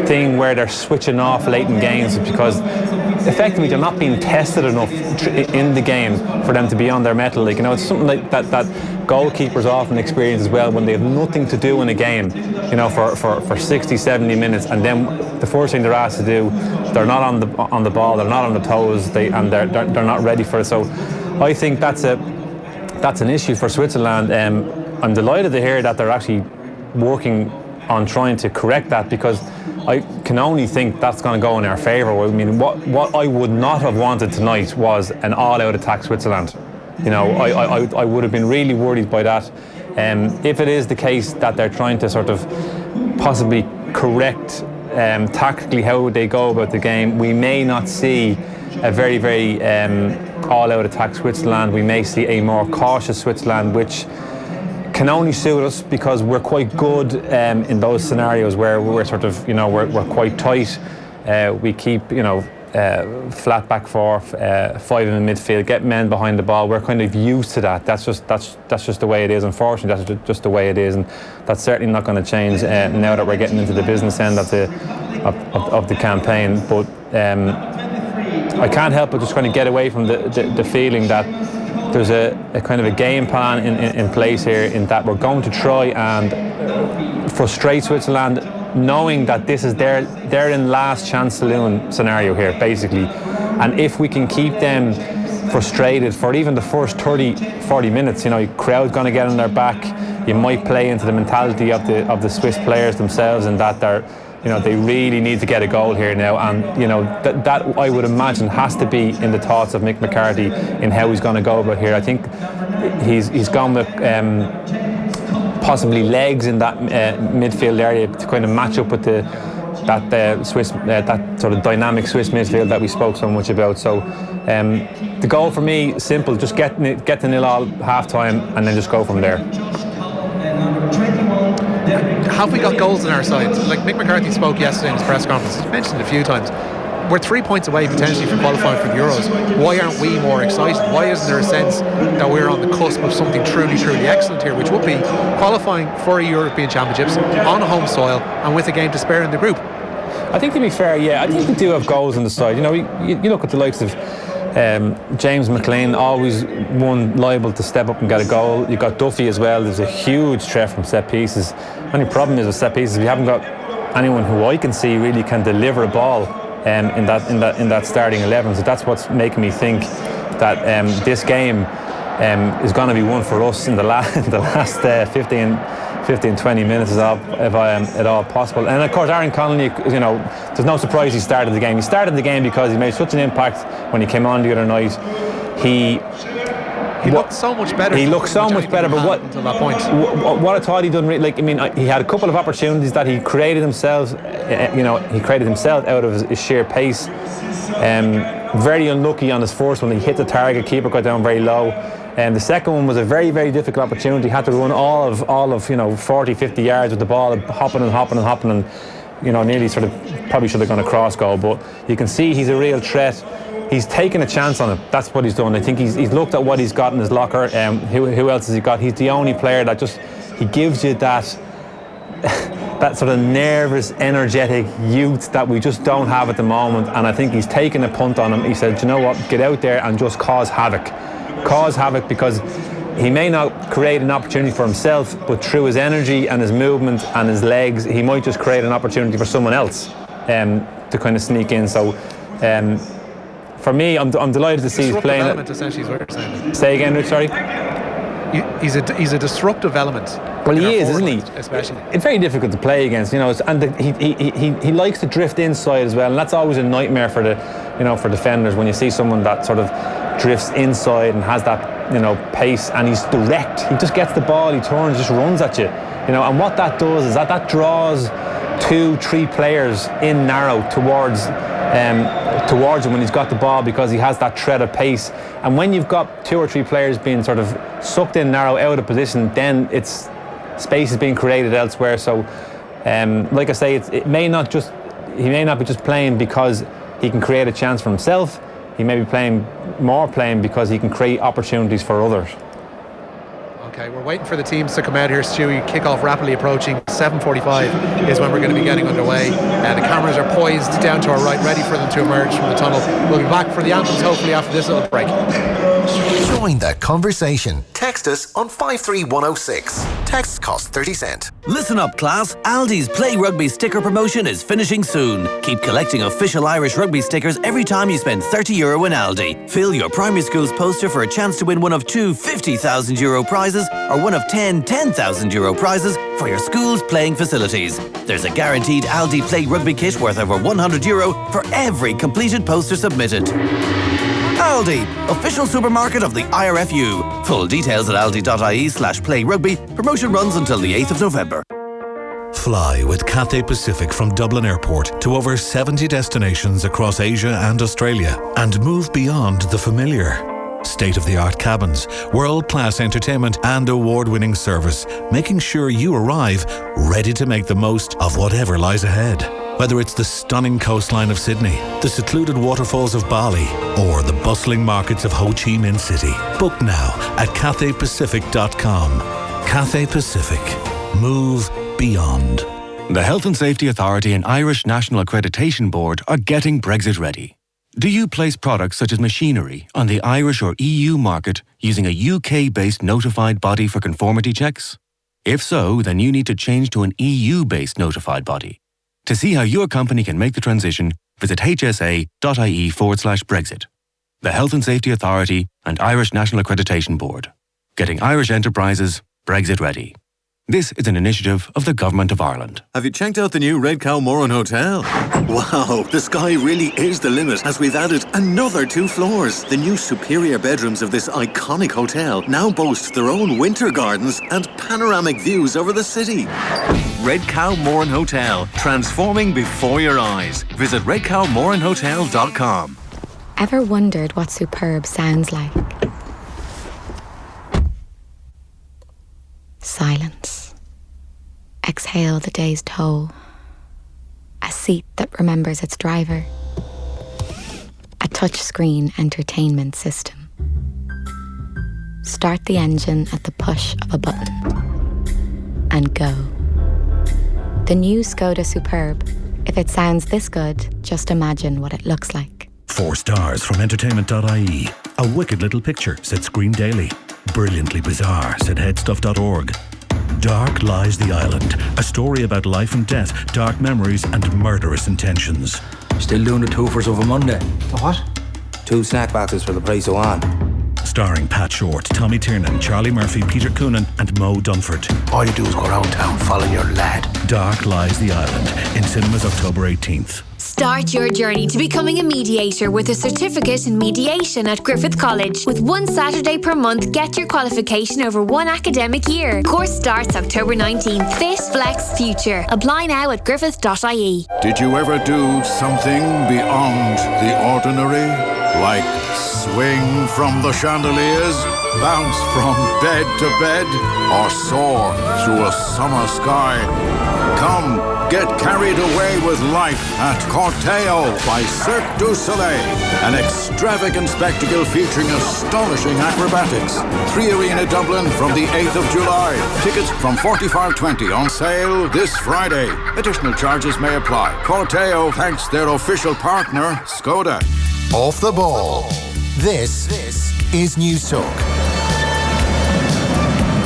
thing where they're switching off late in games, because effectively they're not being tested enough in the game for them to be on their mettle. It's something like that goalkeepers often experience as well when they have nothing to do in a game, for 60, 70 minutes, and then the first thing they're asked to do, they're not on the ball, they're not on the toes, they're not ready for it. So I think that's an issue for Switzerland. I'm delighted to hear that they're actually working on trying to correct that, because I can only think that's going to go in our favour. I mean, what I would not have wanted tonight was an all-out attack Switzerland. I would have been really worried by that. If it is the case that they're trying to sort of possibly correct tactically how they go about the game, we may not see a very, very all-out attack Switzerland. We may see a more cautious Switzerland, which can only suit us because we're quite good in those scenarios where we're sort of, we're quite tight. We keep, flat back four, 5 in the midfield, get men behind the ball. We're kind of used to that. That's just the way it is. Unfortunately, that's just the way it is, and that's certainly not going to change now that we're getting into the business end of the campaign. But I can't help but just kind of get away from the feeling that there's a kind of a game plan in place here, in that we're going to try and frustrate Switzerland, knowing that this is their in last chance saloon scenario here, basically. And if we can keep them frustrated for even the first 30-40 minutes. You know, crowd's going to get on their back. You might play into the mentality of the Swiss players themselves, and that they really need to get a goal here now. And that I would imagine has to be in the thoughts of Mick McCarthy in how he's going to go about here. I think he's gone with possibly legs in that midfield area to kind of match up with that sort of dynamic Swiss midfield that we spoke so much about. So the goal for me, simple, just get to 0-0 half time and then just go from there. Have we got goals on our side? Like Mick McCarthy spoke yesterday in his press conference, he mentioned it a few times. We're 3 points away potentially from qualifying for the Euros. Why aren't we more excited? Why isn't there a sense that we're on the cusp of something truly, truly excellent here, which would be qualifying for a European Championships on home soil and with a game to spare in the group? I think, to be fair, I think we do have goals on the side. You look at the likes of James McLean, always one liable to step up and get a goal. You've got Duffy as well. There's a huge threat from set pieces. The only problem is with set pieces, we haven't got anyone who I can see really can deliver a ball in that starting 11. So that's what's making me think that this game is going to be one for us in the last 15-20 minutes, if at all possible. And of course, Aaron Connolly, there's no surprise he started the game. He started the game because he made such an impact when he came on the other night. He looked so much better. He looked so much better, but until that point, what I thought he done, he had a couple of opportunities that he created himself. He created himself out of his sheer pace. Very unlucky on his first one. He hit the target, keeper got down very low. And the second one was a very, very difficult opportunity. He had to run all of 40-50 yards with the ball, hopping, and nearly sort of probably should have gone a cross goal. But you can see he's a real threat. He's taken a chance on it. That's what he's done. I think he's looked at what he's got in his locker. Who else has he got? He's the only player that he gives you that sort of nervous, energetic youth that we just don't have at the moment. And I think he's taken a punt on him. He said, you know what, get out there and just cause havoc. Cause havoc, because he may not create an opportunity for himself, but through his energy and his movement and his legs, he might just create an opportunity for someone else to kind of sneak in. So for me, I'm delighted to see he's playing. Element, essentially, is what you're saying. Say again, Rich, sorry? He's a disruptive element. Well, he is, isn't he? Especially. It's very difficult to play against, and he likes to drift inside as well, and that's always a nightmare for for defenders when you see someone that sort of drifts inside and has that pace, and he's direct. He just gets the ball, he turns, just runs at you, and what that does is that draws 2-3 players in narrow towards him when he's got the ball, because he has that threat of pace. And when you've got 2 or 3 players being sort of sucked in narrow out of position, then space is being created elsewhere. So like I say, he may not be just playing because he can create a chance for himself. He may be playing because he can create opportunities for others. Okay, we're waiting for the teams to come out here, Stewie. Kickoff rapidly approaching. 7:45 is when we're going to be getting underway. The cameras are poised down to our right, ready for them to emerge from the tunnel. We'll be back for the anthems hopefully after this little break. Join that conversation. Text us on 53106. Texts cost 30 cents. Listen up, class. Aldi's Play Rugby sticker promotion is finishing soon. Keep collecting official Irish rugby stickers every time you spend €30 in Aldi. Fill your primary school's poster for a chance to win one of 2 €50,000 prizes or one of 10 €10,000 prizes for your school's playing facilities. There's a guaranteed Aldi Play Rugby kit worth over €100 for every completed poster submitted. Aldi, official supermarket of the IRFU. Full details at aldi.ie/playrugby. Promotion runs until the 8th of November. Fly with Cathay Pacific from Dublin Airport to over 70 destinations across Asia and Australia, and move beyond the familiar. State-of-the-art cabins, world-class entertainment and award-winning service, making sure you arrive ready to make the most of whatever lies ahead. Whether it's the stunning coastline of Sydney, the secluded waterfalls of Bali, or the bustling markets of Ho Chi Minh City. Book now at cathaypacific.com. Cathay Pacific. Move beyond. The Health and Safety Authority and Irish National Accreditation Board are getting Brexit ready. Do you place products such as machinery on the Irish or EU market using a UK-based notified body for conformity checks? If so, then you need to change to an EU-based notified body. To see how your company can make the transition, visit hsa.ie/Brexit. the Health and Safety Authority and Irish National Accreditation Board. Getting Irish enterprises Brexit ready. This is an initiative of the Government of Ireland. Have you checked out the new Red Cow Moran Hotel? Wow, the sky really is the limit as we've added another 2 floors. The new superior bedrooms of this iconic hotel now boast their own winter gardens and panoramic views over the city. Red Cow Moran Hotel, transforming before your eyes. Visit redcowmoranhotel.com. Ever wondered what superb sounds like? Silence. Exhale the day's toll. A seat that remembers its driver. A touchscreen entertainment system. Start the engine at the push of a button. And go. The new Skoda Superb. If it sounds this good, just imagine what it looks like. 4 stars from entertainment.ie. A wicked little picture, said Screen Daily. Brilliantly bizarre, said headstuff.org. Dark lies the island. A story about life and death, dark memories and murderous intentions. Still doing the twofers of a Monday. The what? 2 snack boxes for the price of 1. Starring Pat Short, Tommy Tiernan, Charlie Murphy, Peter Coonan and Mo Dunford. All you do is go around town following your lad. Dark Lies the Island. In cinemas October 18th. Start your journey to becoming a mediator with a certificate in mediation at Griffith College. With 1 Saturday per month, get your qualification over 1 academic year. Course starts October 19th. Fit, Flex, Future. Apply now at griffith.ie. Did you ever do something beyond the ordinary? Like swing from the chandeliers, bounce from bed to bed, or soar through a summer sky? Come, get carried away with life at Corteo by Cirque du Soleil. An extravagant spectacle featuring astonishing acrobatics. 3 Arena Dublin from the 8th of July. Tickets from $45.20 on sale this Friday. Additional charges may apply. Corteo thanks their official partner, Skoda. Off the ball. This is News Talk.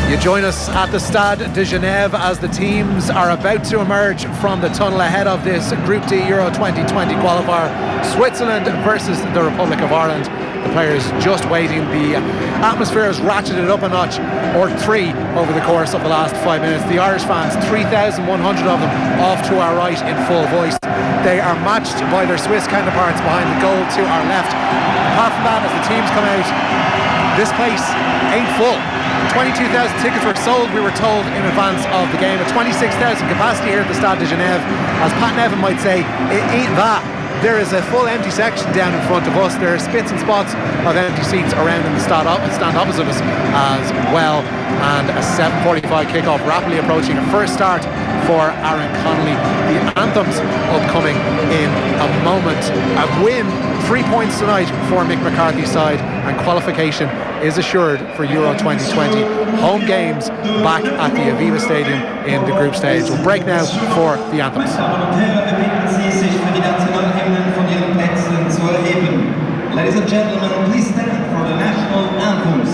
You join us at the Stade de Genève as the teams are about to emerge from the tunnel ahead of this Group D Euro 2020 qualifier. Switzerland versus the Republic of Ireland. The players just waiting. The atmosphere has ratcheted up a notch or 3 over the course of the last 5 minutes. The Irish fans, 3,100 of them, off to our right in full voice. They are matched by their Swiss counterparts behind the goal to our left. Apart from that, as the teams come out, this place ain't full. 22,000 tickets were sold, we were told, in advance of the game. A 26,000 capacity here at the Stade de Genève. As Pat Nevin might say, it ain't that. There is a full empty section down in front of us. There are spits and spots of empty seats around in the stand opposite us as well. And a 7:45 kickoff rapidly approaching. A first start for Aaron Connolly. The anthems upcoming in a moment. A win, 3 points tonight for Mick McCarthy's side, and qualification is assured for Euro 2020. Home games back at the Aviva Stadium in the group stage. We'll break now for the anthems. Ladies and gentlemen, please stand for the national anthems.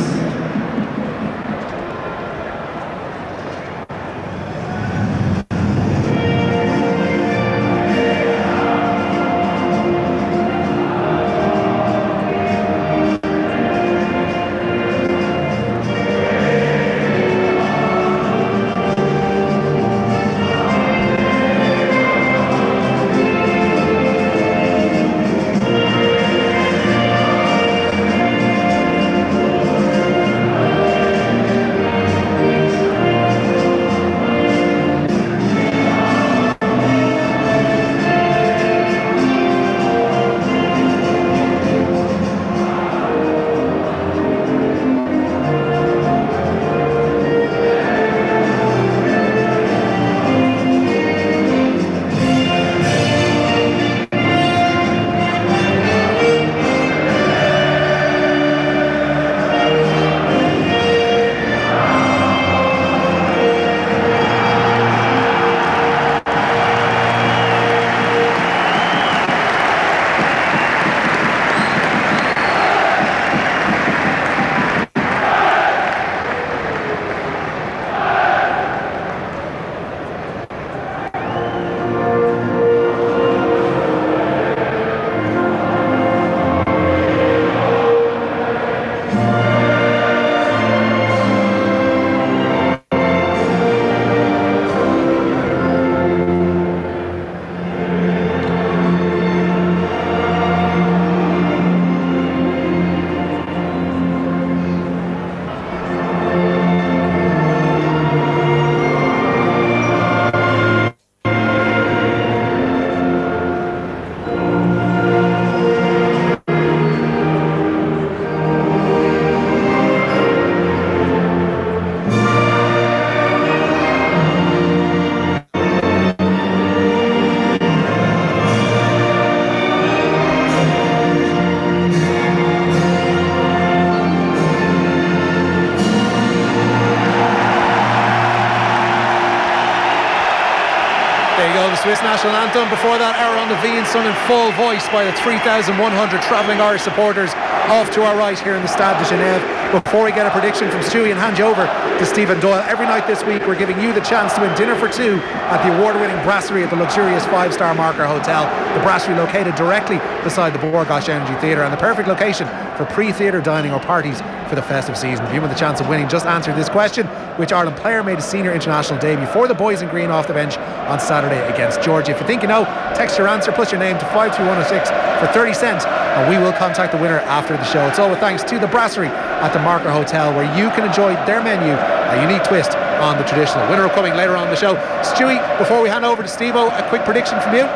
go, the Swiss national anthem. Before that, Hour on the Veen, sung in full voice by the 3,100 travelling Irish supporters off to our right here in the Stade de Genève. Before we get a prediction from Stewie and hand you over to Stephen Doyle, every night this week we're giving you the chance to win dinner for two at the award-winning brasserie at the luxurious 5-star Marker Hotel. The brasserie located directly beside the Borgosh Energy Theatre, and the perfect location for pre-theatre dining or parties for the festive season. If you want the chance of winning, just answer this question: which Ireland player made a senior international debut for the boys in green off the bench on Saturday against Georgia? If you think you know, text your answer plus your name to 53106 for 30 cents, and we will contact the winner after the show. It's all with thanks to the brasserie at the Marker Hotel, where you can enjoy their menu, a unique twist on the traditional. Winner coming later on in the show. Stewie, before we hand over to Steve-O, a quick prediction from you?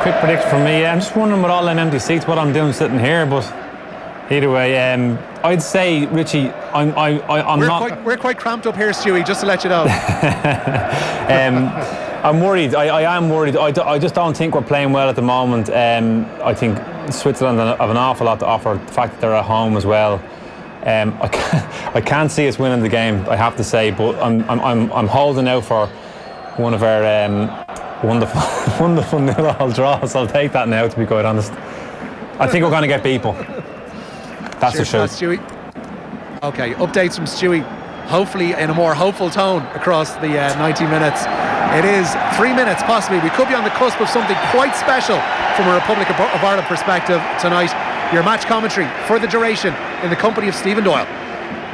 Quick prediction from me. I'm just wondering with all them empty seats what I'm doing sitting here, but either way, I'd say, Richie, We're quite cramped up here, Stewie, just to let you know. I'm worried. I am worried. I just don't think we're playing well at the moment. I think Switzerland have an awful lot to offer. The fact that they're at home as well. I can't see us winning the game, I have to say, but I'm holding out for one of our wonderful nil-all draws. I'll take that now, to be quite honest. I think we're going to get people. That's for sure. Stewie. Okay, updates from Stewie, hopefully in a more hopeful tone across the 90 minutes. It is 3 minutes possibly. We could be on the cusp of something quite special from a Republic of Ireland perspective tonight. Your match commentary for the duration in the company of Stephen Doyle.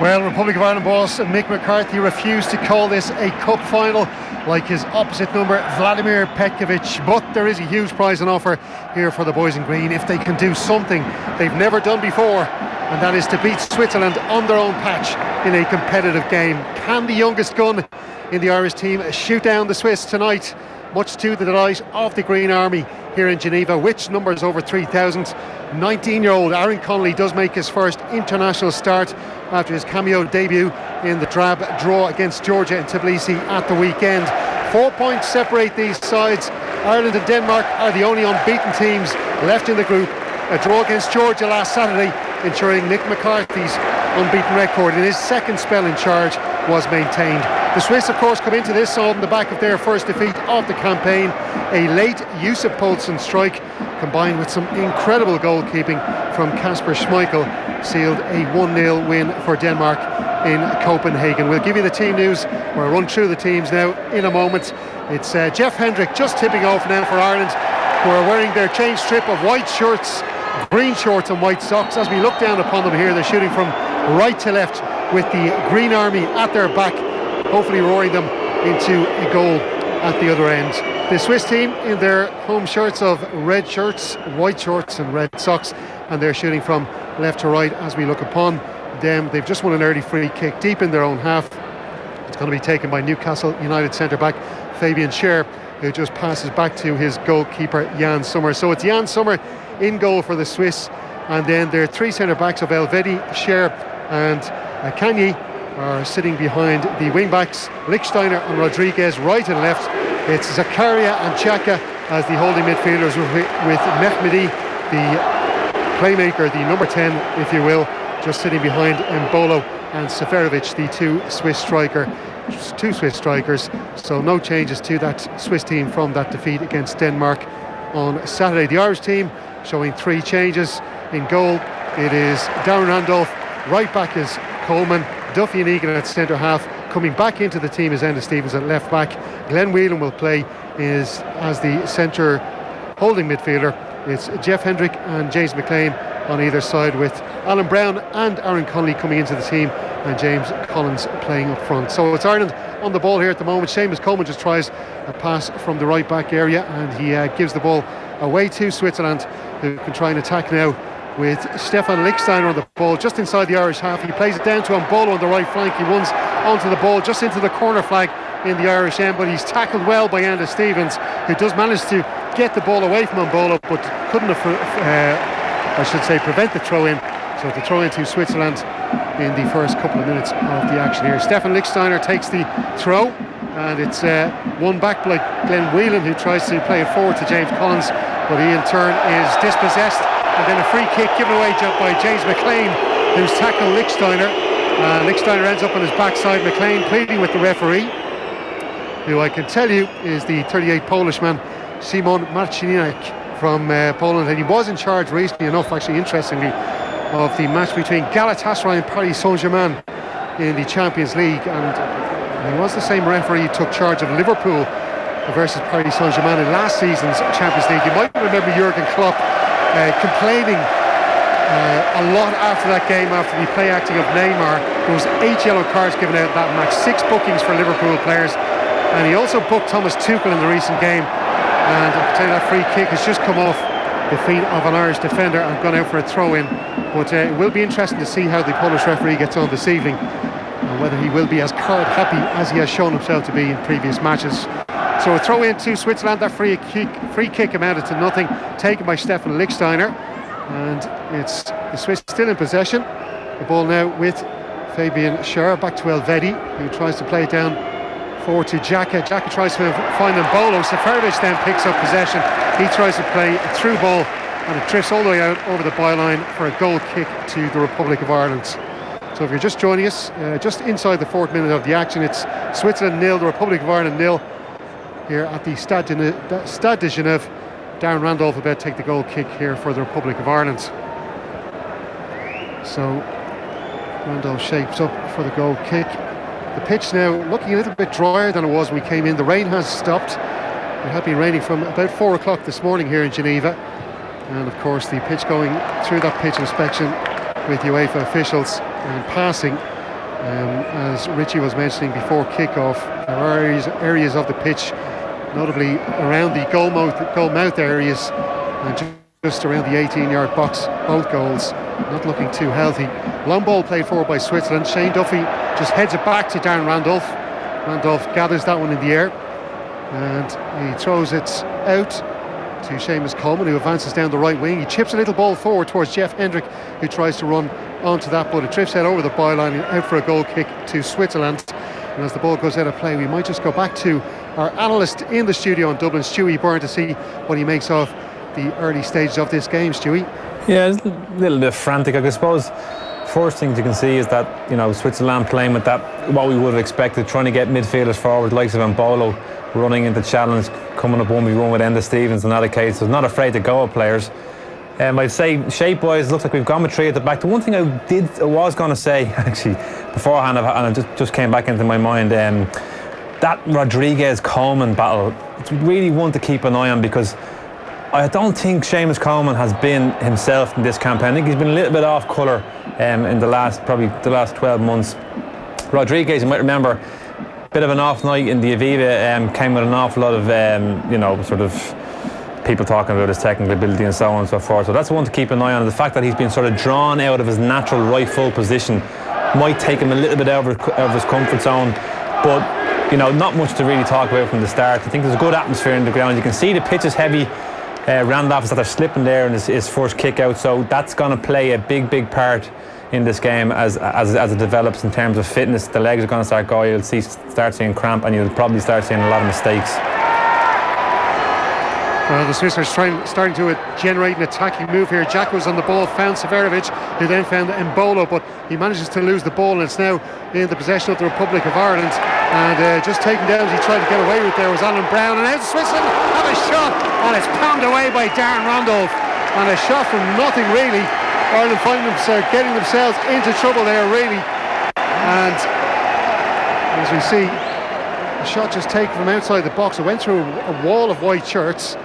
Well, Republic of Ireland boss Mick McCarthy refused to call this a cup final like his opposite number Vladimir Petkovic, but there is a huge prize on offer here for the boys in green if they can do something they've never done before, and that is to beat Switzerland on their own patch in a competitive game. Can the youngest gun in the Irish team shoot down the Swiss tonight, much to the delight of the Green Army here in Geneva, which numbers over 3,000. 19-year-old Aaron Connolly does make his first international start after his cameo debut in the drab draw against Georgia in Tbilisi at the weekend. 4 points separate these sides. Ireland and Denmark are the only unbeaten teams left in the group. A draw against Georgia last Saturday ensuring Mick McCarthy's unbeaten record in his second spell in charge was maintained. The Swiss, of course, come into this on the back of their first defeat of the campaign. A late Yusuf Poulsen strike combined with some incredible goalkeeping from Kasper Schmeichel sealed a 1-0 win for Denmark in Copenhagen. We'll give you the team news. We'll run through the teams now in a moment. It's Jeff Hendrick just tipping off now for Ireland, who are wearing their change strip of white shirts, green shorts and white socks. As we look down upon them here, they're shooting from right to left with the Green Army at their back, hopefully roaring them into a goal at the other end. The Swiss team in their home shirts of red shirts, white shorts and red socks, and they're shooting from left to right as we look upon them. They've just won an early free kick deep in their own half. It's going to be taken by Newcastle United centre-back Fabian Schär, who just passes back to his goalkeeper Jan Sommer. So it's Jan Sommer in goal for the Swiss, and then their three centre-backs of Elvedi, Schär and Kanye are sitting behind the wing-backs, Lichtsteiner and Rodriguez right and left. It's Zakaria and Xhaka as the holding midfielders with Mehmedi, the playmaker, the number 10 if you will, just sitting behind Mbolo and Seferovic, the two Swiss strikers. So no changes to that Swiss team from that defeat against Denmark on Saturday. The Irish team showing three changes. In goal it is Darren Randolph, right back is Coleman, Duffy and Egan at centre half. Coming back into the team is Enda Stevens at left back. Glenn Whelan will play as the centre holding midfielder. It's Jeff Hendrick and James McLean on either side, with Alan Brown and Aaron Connolly coming into the team and James Collins playing up front. So it's Ireland on the ball here at the moment. Seamus Coleman just tries a pass from the right back area, and he gives the ball away to Switzerland, who can try and attack now with Stefan Lichtsteiner on the ball just inside the Irish half. He plays it down to Mbolo on the right flank. He runs onto the ball just into the corner flag in the Irish end, but he's tackled well by Enda Stevens, who does manage to get the ball away from Mbolo, but couldn't prevent the throw-in. So the throw-in to Switzerland in the first couple of minutes of the action here. Stefan Lichtsteiner takes the throw, and it's won back by Glenn Whelan, who tries to play it forward to James Collins, but he in turn is dispossessed, and then a free kick given away by James McLean, who's tackled Lichtsteiner. Lichtsteiner ends up on his backside. McLean pleading with the referee, who I can tell you is the 38 Polish man, Szymon Marciniak from Poland, and he was in charge recently enough, actually interestingly, of the match between Galatasaray and Paris Saint-Germain in the Champions League, and he was the same referee who took charge of Liverpool versus Paris Saint-Germain in last season's Champions League. You might remember Jurgen Klopp complaining a lot after that game, after the play acting of Neymar. There was 8 yellow cards given out that match, 6 bookings for Liverpool players, and he also booked Thomas Tuchel in the recent game. And I can tell you that free kick has just come off the feet of an Irish defender and gone out for a throw-in. But it will be interesting to see how the Polish referee gets on this evening, and whether he will be as card happy as he has shown himself to be in previous matches. So a throw-in to Switzerland. That free kick amounted to nothing, taken by Stefan Lichtsteiner, and it's the Swiss still in possession. The ball now with Fabian Schär, back to Elvedi, who tries to play it down forward to Xhaka. Xhaka tries to find Mbolo. Seferovic then picks up possession. He tries to play a through ball, and it drifts all the way out over the byline for a goal kick to the Republic of Ireland. So if you're just joining us, just inside the 4th minute of the action, it's Switzerland 0, the Republic of Ireland 0, here at the Stade de Genève. Darren Randolph about to take the goal kick here for the Republic of Ireland. So Randolph shapes up for the goal kick. The pitch now looking a little bit drier than it was when we came in. The rain has stopped. It had been raining from about 4 o'clock this morning here in Geneva, and of course the pitch going through that pitch inspection with UEFA officials and passing, as Richie was mentioning before kickoff. There are areas of the pitch, notably around the goal mouth areas and just around the 18-yard box, both goals not looking too healthy. Long ball played forward by Switzerland. Shane Duffy just heads it back to Darren Randolph. Randolph gathers that one in the air, and he throws it out to Seamus Coleman, who advances down the right wing. He chips a little ball forward towards Jeff Hendrick, who tries to run onto that, but it drifts out over the byline and out for a goal kick to Switzerland. And as the ball goes out of play, we might just go back to our analyst in the studio in Dublin, Stewie Byrne, to see what he makes of the early stages of this game. Stewie? Yeah, it's a little bit frantic. I suppose first thing you can see is that, you know, Switzerland playing with that, what we would have expected, trying to get midfielders forward, likes of Mbolo running into challenge, coming up 1v1 with Enda Stevens in that case, so not afraid to go at players. I'd say shape-wise, looks like we've gone with 3 at the back. The one thing I was going to say actually beforehand, and it just came back into my mind, that Rodriguez-Coleman battle, it's really one to keep an eye on, because I don't think Seamus Coleman has been himself in this campaign. I think he's been a little bit off colour in the last 12 months. Rodriguez, you might remember, bit of an off night in the Aviva, came with an awful lot of sort of people talking about his technical ability and so on and so forth. So that's one to keep an eye on. The fact that he's been sort of drawn out of his natural right full position might take him a little bit out of his comfort zone, but not much to really talk about from the start. I think there's a good atmosphere in the ground. You can see the pitch is heavy. Randolph is that they're slipping there in his first kick out, so that's going to play a big part in this game as it develops in terms of fitness. The legs are going to start going, you'll start seeing cramp, and you'll probably start seeing a lot of mistakes. Well, the Swiss are starting to generate an attacking move here. Jack was on the ball, found Seferovic, who then found Mbolo, but he manages to lose the ball, and it's now in the possession of the Republic of Ireland. And just taken down as he tried to get away with there was Alan Brown, and now Switzerland have a shot, and it's pounded away by Darren Randolph, and a shot from nothing really. Ireland find themselves getting themselves into trouble there really, and as we see, the shot just taken from outside the box. It went through a wall of white shirts,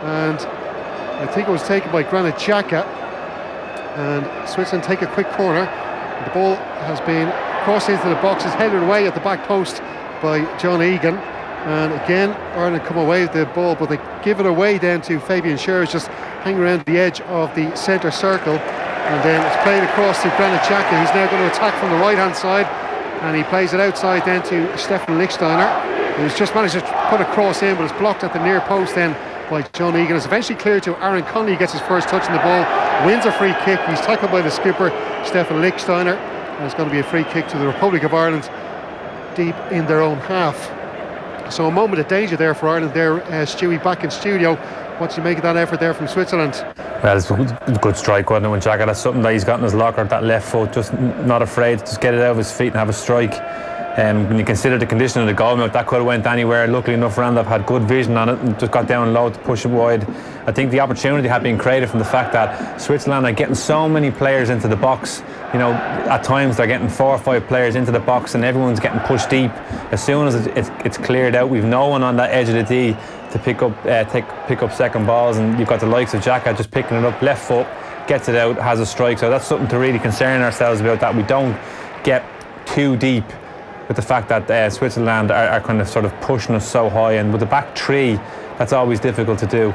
and I think it was taken by Granit Xhaka, and Switzerland take a quick corner. The ball has been crossed into the box, is headed away at the back post by John Egan, and again Ireland come away with the ball, but they give it away then to Fabian Schär, just hanging around the edge of the centre circle, and then it's played across to Granit Xhaka, who's now going to attack from the right hand side, and he plays it outside then to Stefan Lichtsteiner, who's just managed to put a cross in, but it's blocked at the near post then by John Egan. It's eventually cleared to Aaron Connolly, gets his first touch on the ball, wins a free kick. He's tackled by the skipper Stefan Lichtsteiner, and it's going to be a free kick to the Republic of Ireland deep in their own half. So a moment of danger there for Ireland there. Stewie, back in studio, what do you make of that effort there from Switzerland? Well, it's a good strike, wasn't it, when Xhaka, that's something that he's got in his locker, that left foot, just not afraid to just get it out of his feet and have a strike. When you consider the condition of the goalmouth, that could have went anywhere. Luckily enough, Randolph had good vision on it and just got down low to push it wide. I think the opportunity had been created from the fact that Switzerland are getting so many players into the box. You know, at times they're getting 4 or 5 players into the box and everyone's getting pushed deep. As soon as it's cleared out, we've no one on that edge of the D to pick up second balls, and you've got the likes of Xhaka just picking it up, left foot, gets it out, has a strike. So that's something to really concern ourselves about, that we don't get too deep with the fact that Switzerland are kind of sort of pushing us so high, and with the back three, that's always difficult to do.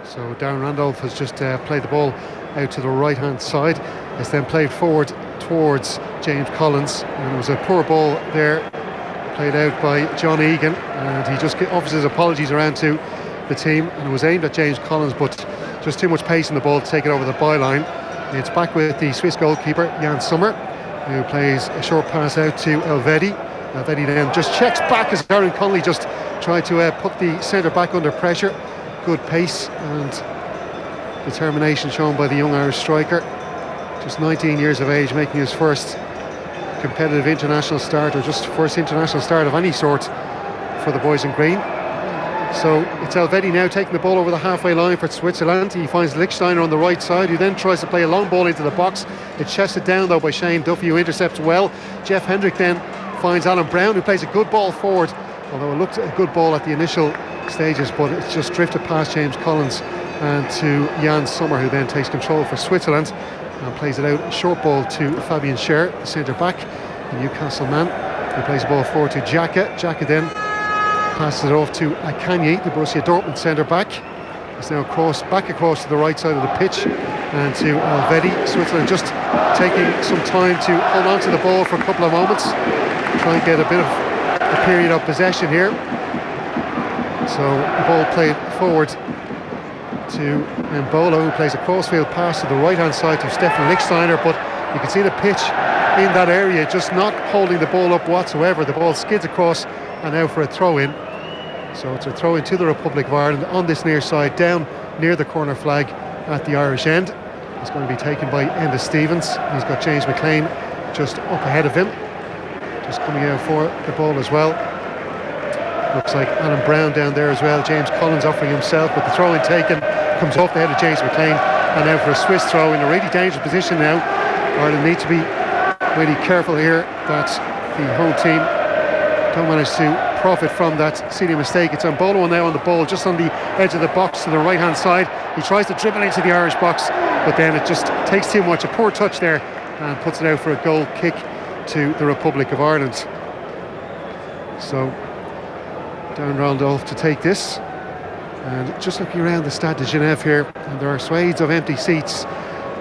So Darren Randolph has just played the ball out to the right hand side. It's then played forward towards James Collins, and it was a poor ball there played out by John Egan, and he just offers his apologies around to the team, and it was aimed at James Collins, but just too much pace in the ball to take it over the byline. It's back with the Swiss goalkeeper Jan Sommer, who plays a short pass out to Elvedi. Elvedi then just checks back as Aaron Connolly just tried to put the centre back under pressure. Good pace and determination shown by the young Irish striker. Just 19 years of age, making his first competitive international start, or just first international start of any sort for the boys in green. So it's Elvedi now taking the ball over the halfway line for Switzerland. He finds Lichtsteiner on the right side, who then tries to play a long ball into the box. It's chested down though by Shane Duffy, who intercepts well. Jeff Hendrick then finds Alan Brown, who plays a good ball forward, although it looked a good ball at the initial stages, but it's just drifted past James Collins and to Jan Sommer, who then takes control for Switzerland and plays it out. A short ball to Fabian Scher, the centre back, the Newcastle man. He plays the ball forward to Xhaka. Xhaka then passes it off to Akanji, the Borussia Dortmund centre back. He's now back across to the right side of the pitch and to Elvedi. Switzerland just taking some time to hold on to the ball for a couple of moments, try and get a bit of a period of possession here. So the ball played forward to Mbolo, who plays a crossfield pass to the right hand side to Stefan Lichtsteiner, but you can see the pitch in that area just not holding the ball up whatsoever. The ball skids across and out for a throw-in. So it's a throw-in to the Republic of Ireland on this near side, down near the corner flag at the Irish end. It's going to be taken by Enda Stevens. He's got James McLean just up ahead of him, just coming out for the ball as well. Looks like Alan Brown down there as well. James Collins offering himself, but the throw-in taken, comes off the head of James McLean, and now for a Swiss throw in a really dangerous position now. Ireland need to be really careful here that the home team don't manage to profit from that silly mistake. It's Mbolo now on the ball, just on the edge of the box to the right hand side. He tries to dribble into the Irish box, but then it just takes too much. A poor touch there, and puts it out for a goal kick to the Republic of Ireland. So Darren Randolph to take this, and just looking around the Stade de Genève here, and there are swathes of empty seats.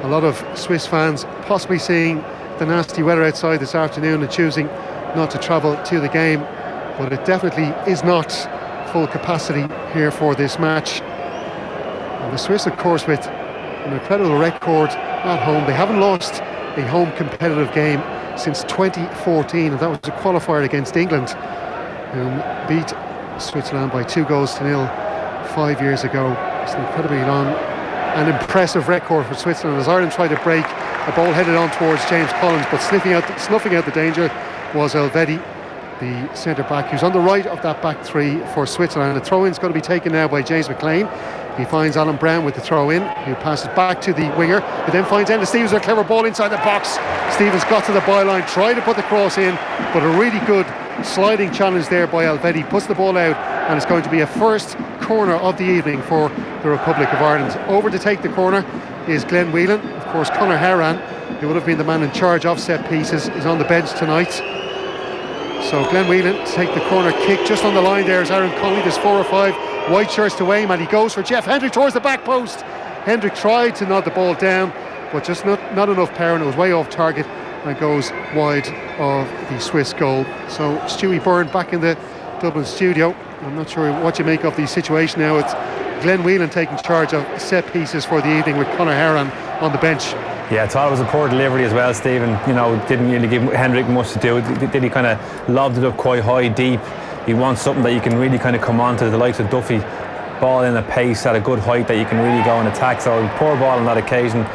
A lot of Swiss fans possibly seeing the nasty weather outside this afternoon and choosing not to travel to the game, but it definitely is not full capacity here for this match. And the Swiss, of course, with an incredible record at home. They haven't lost a home competitive game since 2014, and that was a qualifier against England, who beat Switzerland by 2-0 5 years ago. It's an incredibly long and impressive record for Switzerland, as Ireland tried to break. A ball headed on towards James Collins, but snuffing out the danger was Elvedi, the centre back, who's on the right of that back three for Switzerland. The throw-in's going to be taken now by James McLean. He finds Alan Brown with the throw-in, who passes back to the winger, who then finds Enda Stevens with a clever ball inside the box. Stevens got to the byline, tried to put the cross in, but a really good sliding challenge there by Elvedi, puts the ball out, and it's going to be a first corner of the evening for the Republic of Ireland. Over to take the corner is Glenn Whelan. Of course, Conor Haran, who would have been the man in charge of set pieces, is on the bench tonight. So Glenn Whelan to take the corner kick. Just on the line there is Aaron Connolly. There's 4 or 5 white shirts to aim, and he goes for Jeff Hendrick towards the back post. Hendrick tried to nod the ball down, but just not enough power, and it was way off target and goes wide of the Swiss goal. So Stewie Byrne back in the Dublin studio. I'm not sure what you make of the situation now. It's Glenn Whelan taking charge of set pieces for the evening, with Conor Haran on the bench. Yeah, I thought it was a poor delivery as well, Stephen. You know, didn't really give Hendrick much to do. Did he kind of lobbed it up quite high, deep? He wants something that you can really kind of come on to, the likes of Duffy. Ball in a pace at a good height that you can really go and attack. So poor ball on that occasion.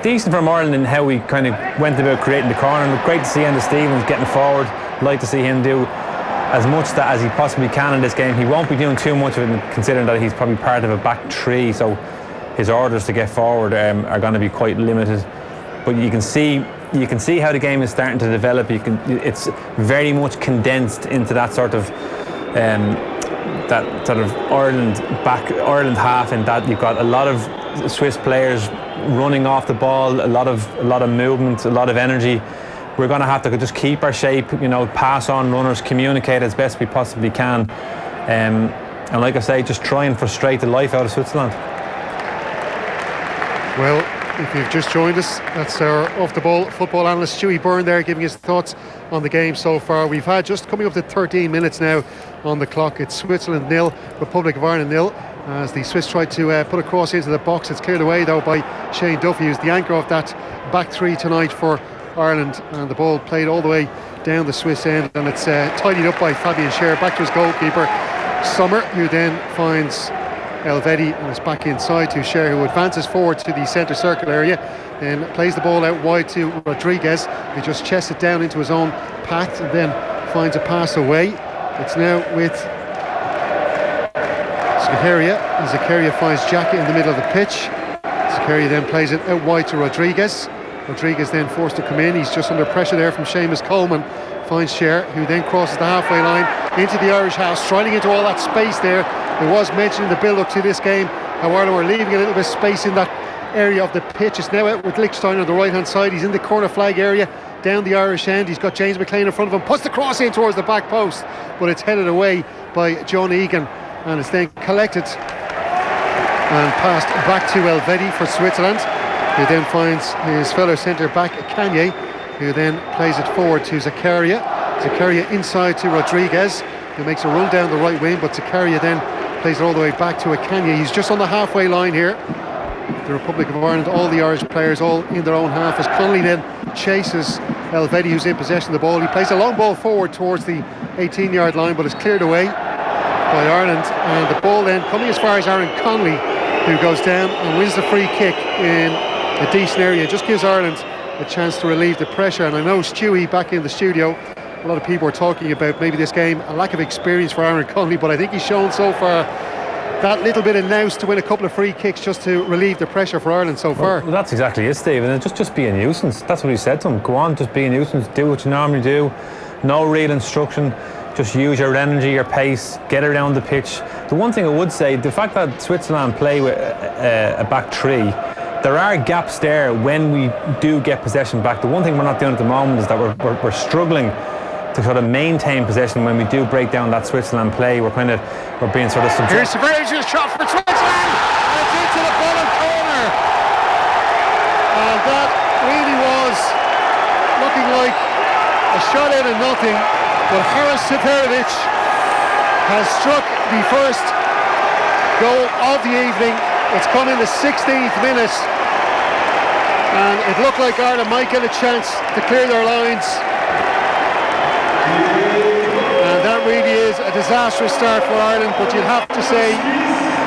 Decent from Ireland in how we kind of went about creating the corner. Great to see Enda Stevens getting forward. Like to see him do as much as he possibly can in this game. He won't be doing too much of it, considering that he's probably part of a back three, so his orders to get forward are going to be quite limited. But you can see how the game is starting to develop. It's very much condensed into that sort of Ireland half, in that you've got a lot of Swiss players running off the ball, a lot of movement, a lot of energy. We're going to have to just keep our shape, pass on runners, communicate as best we possibly can, and like I say, just try and frustrate the life out of Switzerland. Well, if you've just joined us, that's our off-the-ball football analyst Stewie Byrne there, giving his thoughts on the game so far. We've had just coming up to 13 minutes now on the clock. It's Switzerland 0, Republic of Ireland 0. As the Swiss tried to put a cross into the box. It's cleared away though by Shane Duffy, who's the anchor of that back three tonight for Ireland, and the ball played all the way down the Swiss end, and it's tidied up by Fabian Scher. Back to his goalkeeper Sommer, who then finds Elvedi and is back inside to Scher, who advances forward to the centre circle area, then plays the ball out wide to Rodriguez, who just chests it down into his own path and then finds a pass away. It's now with Zakaria, and Zakaria finds Xhaka in the middle of the pitch. Zakaria then plays it out wide to Rodriguez. Rodriguez then forced to come in. He's just under pressure there from Seamus Coleman. Finds Scher, who then crosses the halfway line into the Irish half, striding into all that space there. It was mentioned in the build-up to this game how Ireland were leaving a little bit of space in that area of the pitch. It's now out with Lichtsteiner on the right-hand side. He's in the corner flag area down the Irish end. He's got James McLean in front of him. Puts the cross in towards the back post, but it's headed away by John Egan, and it's then collected and passed back to Elvedi for Switzerland, who then finds his fellow centre back Kanye, who then plays it forward to Zakaria. Zakaria inside to Rodriguez, who makes a run down the right wing, but Zakaria then plays it all the way back to Kanye. He's just on the halfway line here. The Republic of Ireland, all the Irish players all in their own half, as Connolly then chases Elvedi, who's in possession of the ball. He plays a long ball forward towards the 18-yard line, but it's cleared away by Ireland, and the ball then coming as far as Aaron Connolly, who goes down and wins the free kick in a decent area. It just gives Ireland a chance to relieve the pressure. And I know Stewie back in the studio, a lot of people are talking about maybe this game a lack of experience for Aaron Connolly, but I think he's shown so far that little bit of nous to win a couple of free kicks just to relieve the pressure for Ireland so far. Well, that's exactly it, Steve, and just be a nuisance. That's what he said to him. Go on, just be a nuisance, do what you normally do, no real instruction, just use your energy, your pace, get around the pitch. The one thing I would say, the fact that Switzerland play with a back three, there are gaps there when we do get possession back. The one thing we're not doing at the moment is that we're struggling to sort of maintain possession when we do break down that Switzerland play. We're being sort of subject. Here's a very good shot for Switzerland, and it's into the bottom corner, and that really was looking like a shot out of nothing, but Haris Seferovic has struck the first goal of the evening. It's come in the 16th minute, and it looked like Ireland might get a chance to clear their lines. And that really is a disastrous start for Ireland, but you'd have to say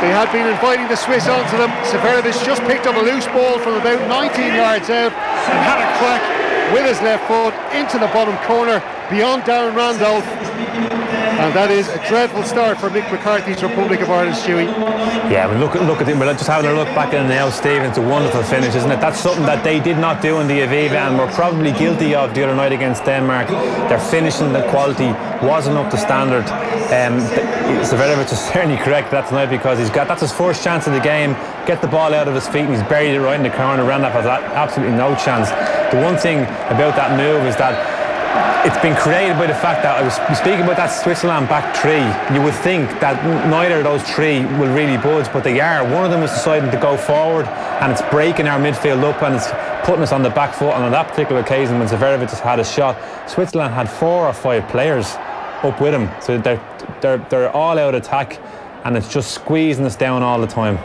they had been inviting the Swiss onto them. Seferovic just picked up a loose ball from about 19 yards out and had a crack with his left foot into the bottom corner beyond Darren Randolph. And that is a dreadful start for Mick McCarthy's Republic of Ireland, Stewie. Yeah, but look at him. We're just having a look back at it now, Steve. It's a wonderful finish, isn't it? That's something that they did not do in the Aviva, and were probably guilty of the other night against Denmark. Their finishing, the quality wasn't up to standard. Seferovic is certainly correct that tonight, because that's his first chance of the game. Get the ball out of his feet, and he's buried it right in the corner. Randolph has absolutely no chance. The one thing about that move is that it's been created by the fact that I was speaking about that Switzerland back three. You would think that neither of those three will really budge, but they are. One of them is deciding to go forward, and it's breaking our midfield up, and it's putting us on the back foot. And on that particular occasion, when Seferovic has had a shot, Switzerland had 4 or 5 players up with him, so they're all out attack, and it's just squeezing us down all the time.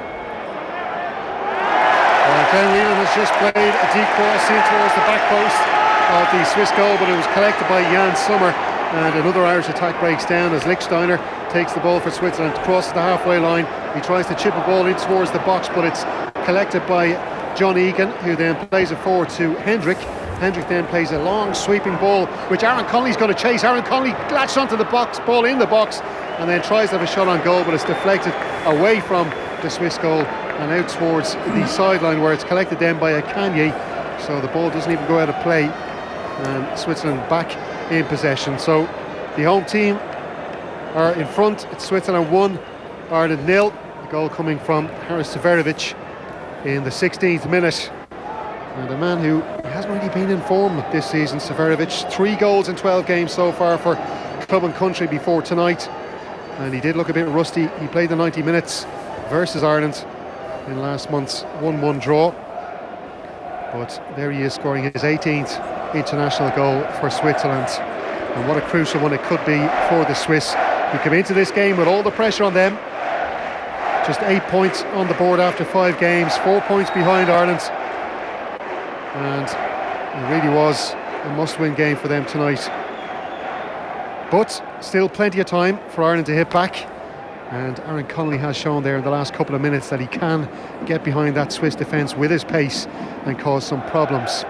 Glenn Whelan has just played a deep cross in towards the back post of the Swiss goal, but it was collected by Jan Sommer, and another Irish attack breaks down as Lichtsteiner takes the ball for Switzerland, crosses the halfway line. He tries to chip a ball in towards the box, but it's collected by John Egan, who then plays it forward to Hendrick. Hendrick then plays a long sweeping ball, which Aaron Connolly's going to chase. Aaron Connolly latched onto the box, ball in the box, and then tries to have a shot on goal, but it's deflected away from the Swiss goal and out towards the sideline, where it's collected then by Akanye. So the ball doesn't even go out of play, and Switzerland back in possession. So the home team are in front. It's Switzerland 1, Ireland 0. The goal coming from Haris Severovic in the 16th minute. And a man who hasn't really been in form this season, Severovic. 3 goals in 12 games so far for club and country before tonight. And he did look a bit rusty. He played the 90 minutes versus Ireland in last month's 1-1 draw. But there he is, scoring his 18th international goal for Switzerland. And what a crucial one it could be for the Swiss, who come into this game with all the pressure on them. Just 8 points on the board after 5 games, 4 points behind Ireland. And it really was a must-win game for them tonight. But still plenty of time for Ireland to hit back. And Aaron Connolly has shown there in the last couple of minutes that he can get behind that Swiss defence with his pace and cause some problems.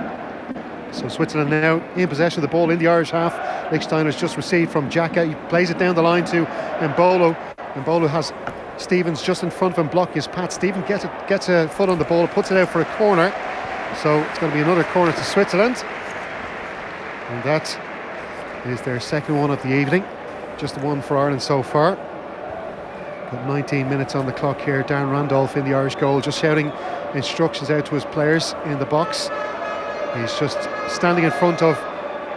So Switzerland now in possession of the ball in the Irish half. Lichtsteiner's just received from Xhaka. He plays it down the line to Mbolo. Mbolo has Stevens just in front of him, block his path. Stevens gets a foot on the ball, puts it out for a corner. So it's going to be another corner to Switzerland. And that is their second one of the evening. Just the one for Ireland so far. Got 19 minutes on the clock here. Darren Randolph in the Irish goal, just shouting instructions out to his players in the box. He's just standing in front of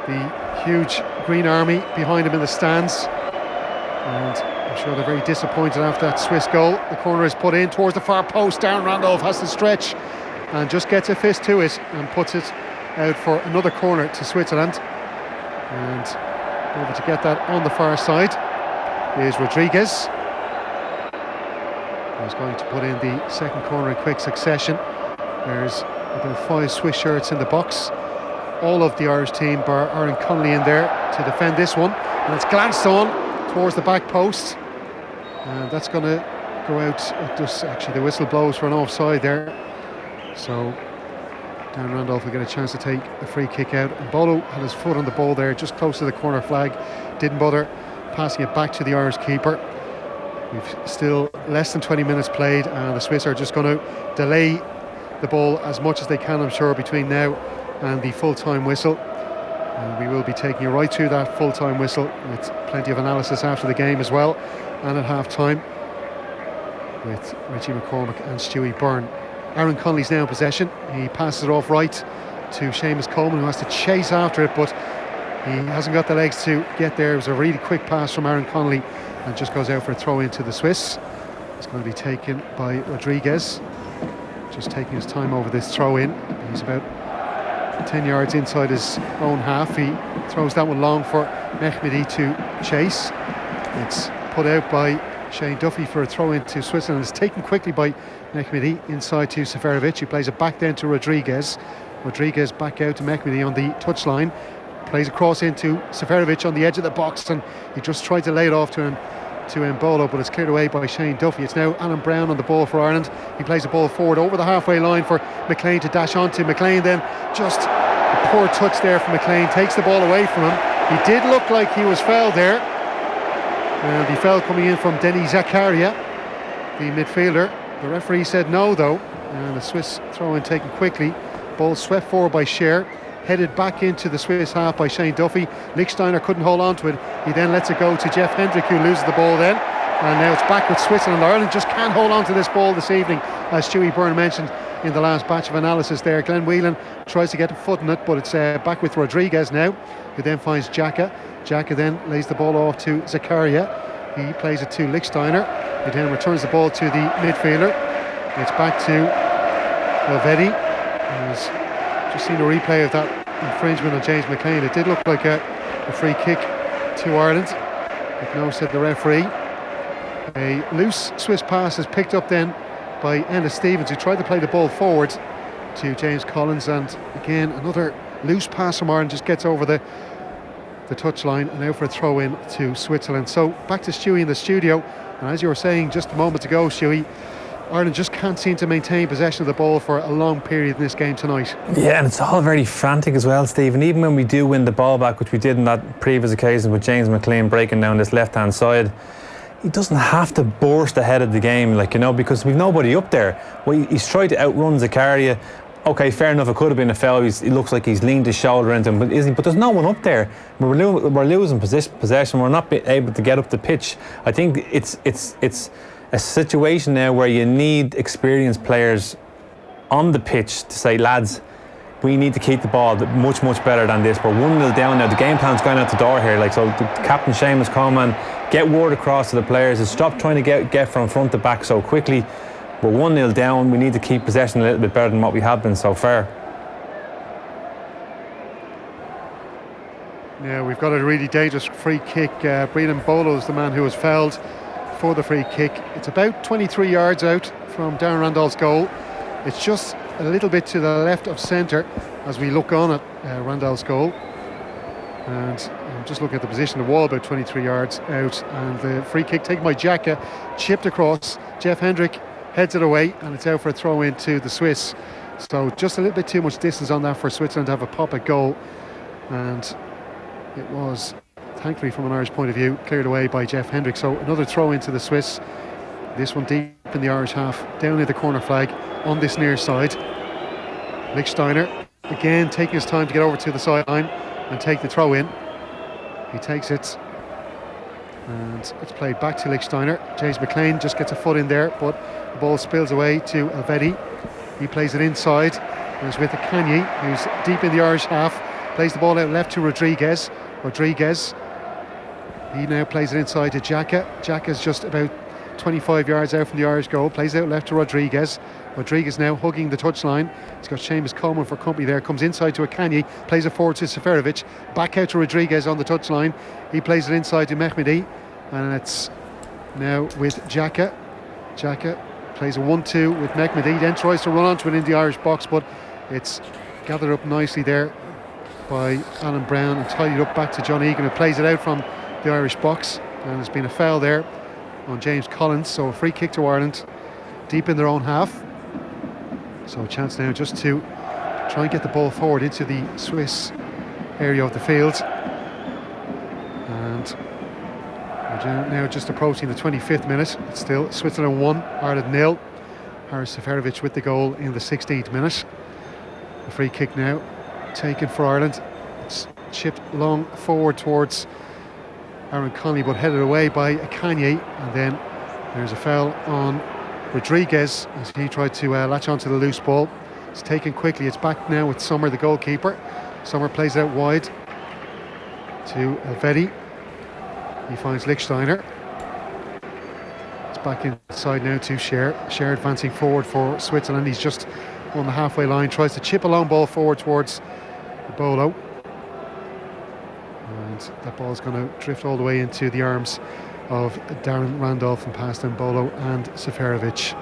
the huge Green Army behind him in the stands. And I'm sure they're very disappointed after that Swiss goal. The corner is put in towards the far post. Darren Randolph has to stretch and just gets a fist to it and puts it out for another corner to Switzerland. And over to get that on the far side is Rodriguez. He's going to put in the second corner in quick succession. There's about 5 Swiss shirts in the box. All of the Irish team, bar Aaron Connolly, in there to defend this one. And it's glanced on towards the back post. And that's going to go out. It does, actually, the whistle blows for an offside there. So Dan Randolph will get a chance to take a free kick out. And Bolo had his foot on the ball there, just close to the corner flag. Didn't bother passing it back to the Irish keeper. We've still less than 20 minutes played, and the Swiss are just going to delay the ball as much as they can, I'm sure, between now and the full-time whistle. And we will be taking you right through that full-time whistle with plenty of analysis after the game as well, and at half-time with Richie McCormack and Stewie Byrne. Aaron Connolly's now in possession. He passes it off right to Seamus Coleman, who has to chase after it, but he hasn't got the legs to get there. It was a really quick pass from Aaron Connolly and just goes out for a throw into the Swiss. It's going to be taken by Rodriguez, just taking his time over this throw in. He's about 10 yards inside his own half. He throws that one long for Mehmedi to chase. It's put out by Shane Duffy for a throw into Switzerland. It's taken quickly by Mehmedi inside to Severovic, who plays it back then to Rodriguez. Rodriguez back out to Mehmedi on the touchline. Plays across into Severovic on the edge of the box, and he just tried to lay it off to him, to Mbolo, but it's cleared away by Shane Duffy. It's now Alan Brown on the ball for Ireland. He plays the ball forward over the halfway line for McLean to dash onto. McLean then, just a poor touch there from McLean, takes the ball away from him. He did look like he was fouled there, and he foul coming in from Denis Zakaria, the midfielder. The referee said no though, and the Swiss throw in taken quickly. Ball swept forward by Scher, headed back into the Swiss half by Shane Duffy. Lichtsteiner couldn't hold on to it. He then lets it go to Jeff Hendrick, who loses the ball then. And now it's back with Switzerland. Ireland just can't hold on to this ball this evening, as Stewie Byrne mentioned in the last batch of analysis there. Glenn Whelan tries to get a foot in it, but it's back with Rodriguez now, who then finds Xhaka. Xhaka then lays the ball off to Zakaria. He plays it to Lichtsteiner, who then returns the ball to the midfielder. It's back to Elvedi. He's just seen a replay of that infringement on James McLean. It did look like a free kick to Ireland, but no, said the referee. A loose Swiss pass is picked up then by Ennis Stevens, who tried to play the ball forward to James Collins, and again another loose pass from Ireland just gets over the touchline, and now for a throw in to Switzerland. So back to Stewie in the studio, and as you were saying just a moment ago, Stewie, Ireland just can't seem to maintain possession of the ball for a long period in this game tonight. Yeah, and it's all very frantic as well, Steve. And even when we do win the ball back, which we did in that previous occasion with James McLean breaking down this left-hand side, he doesn't have to burst ahead of the game, because we've nobody up there. Well, he's tried to outrun Zakaria. Okay, fair enough, it could have been a foul. He looks like he's leaned his shoulder into him, but there's no one up there. We're losing possession. We're not able to get up the pitch. I think it's a situation now where you need experienced players on the pitch to say, lads, we need to keep the ball much, much better than this. We're 1-0 down now. The game plan's going out the door here. So the captain Seamus Coleman, get word across to the players is stop trying to get from front to back so quickly. We're 1-0 down. We need to keep possession a little bit better than what we have been so far. Yeah, we've got a really dangerous free kick. Breedon Bolo is the man who was fouled for the free kick. It's about 23 yards out from Darren Randolph's goal. It's just a little bit to the left of centre as we look on at Randolph's goal. And I'm just looking at the position of the wall, about 23 yards out. And the free kick taken by Xhaka, chipped across. Jeff Hendrick heads it away, and it's out for a throw in to the Swiss. So just a little bit too much distance on that for Switzerland to have a pop at goal. And it was, thankfully from an Irish point of view, cleared away by Jeff Hendrick. So another throw into the Swiss. This one deep in the Irish half, down near the corner flag on this near side. Lichtsteiner again taking his time to get over to the sideline and take the throw in. He takes it, and it's played back to Lichtsteiner. James McLean just gets a foot in there, but the ball spills away to Elvedi. He plays it inside, and is with Akanyi, who's deep in the Irish half. Plays the ball out left to Rodriguez. He now plays it inside to Xhaka. Xhaka's just about 25 yards out from the Irish goal. Plays out left to Rodriguez. Rodriguez now hugging the touchline. He's got Seamus Coleman for company there. Comes inside to Akanyi. Plays it forward to Seferovic. Back out to Rodriguez on the touchline. He plays it inside to Mehmedi. And it's now with Xhaka. Xhaka plays a 1-2 with Mehmedi. Then tries to run onto it in the Irish box, but it's gathered up nicely there by Alan Brown and tidied up back to John Egan, who plays it out from the Irish box. And there's been a foul there on James Collins, so a free kick to Ireland deep in their own half. So a chance now just to try and get the ball forward into the Swiss area of the field. And we're now just approaching the 25th minute. It's still Switzerland 1, Ireland 0. Haris Seferovic with the goal in the 16th minute. The free kick now taken for Ireland. It's chipped long forward towards Aaron Connolly, but headed away by Akanyi. And then there's a foul on Rodriguez as he tried to latch onto the loose ball. It's taken quickly. It's back now with Sommer, the goalkeeper. Sommer plays it out wide to Elvedi. He finds Lichtsteiner. It's back inside now to Scher. Scher advancing forward for Switzerland. He's just on the halfway line. Tries to chip a long ball forward towards Bolo. And that ball's going to drift all the way into the arms of Darren Randolph and past Bolo and Seferovic.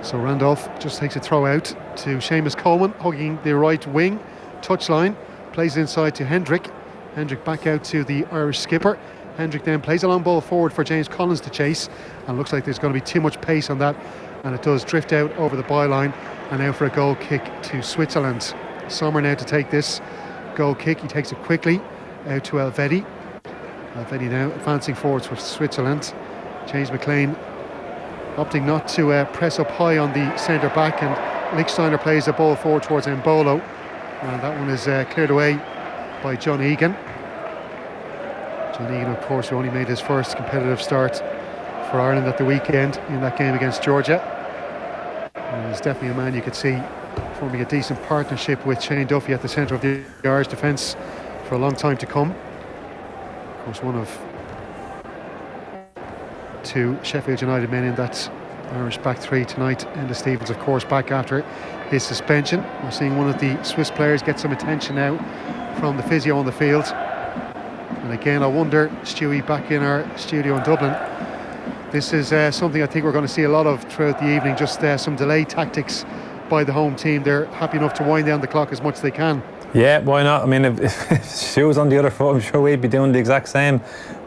So Randolph just takes a throw out to Seamus Coleman, hugging the right wing touchline, plays inside to Hendrick. Hendrick back out to the Irish skipper. Hendrick then plays a long ball forward for James Collins to chase, and looks like there's going to be too much pace on that, and it does drift out over the byline. And now for a goal kick to Switzerland. Sommer now to take this goal kick. He takes it quickly out to Elvedi. Elvedi now advancing forwards for Switzerland. James McLean opting not to press up high on the centre back, and Lichtsteiner plays the ball forward towards Mbolo, and that one is cleared away by John Egan. John Egan, of course, who only made his first competitive start for Ireland at the weekend in that game against Georgia. And he's definitely a man you could see forming a decent partnership with Shane Duffy at the centre of the Irish defence for a long time to come. Of course, one of two Sheffield United men in that Irish back three tonight. Enda Stevens, of course, back after his suspension. We're seeing one of the Swiss players get some attention now from the physio on the field. And again, I wonder, Stewie, back in our studio in Dublin, this is something I think we're going to see a lot of throughout the evening, just some delay tactics by the home team. They're happy enough to wind down the clock as much as they can. Yeah, why not? I mean, if Stu was on the other foot, I'm sure we'd be doing the exact same.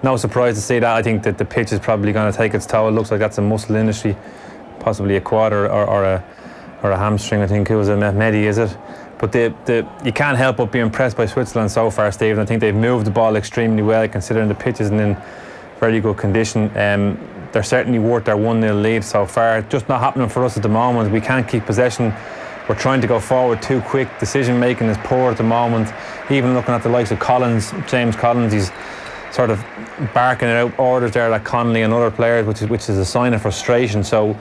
No surprise to see that. I think that the pitch is probably going to take its toll. It looks like that's a muscle industry, possibly a quad or a hamstring. I think it was a Mehmedi, is it? But you can't help but be impressed by Switzerland so far, Stephen. I think they've moved the ball extremely well, considering the pitch isn't in very good condition. They're certainly worth their 1-0 lead so far. Just not happening for us at the moment. We can't keep possession. We're trying to go forward too quick. Decision making is poor at the moment. Even looking at the likes of James Collins, he's sort of barking out orders there like Connolly and other players, which is a sign of frustration. So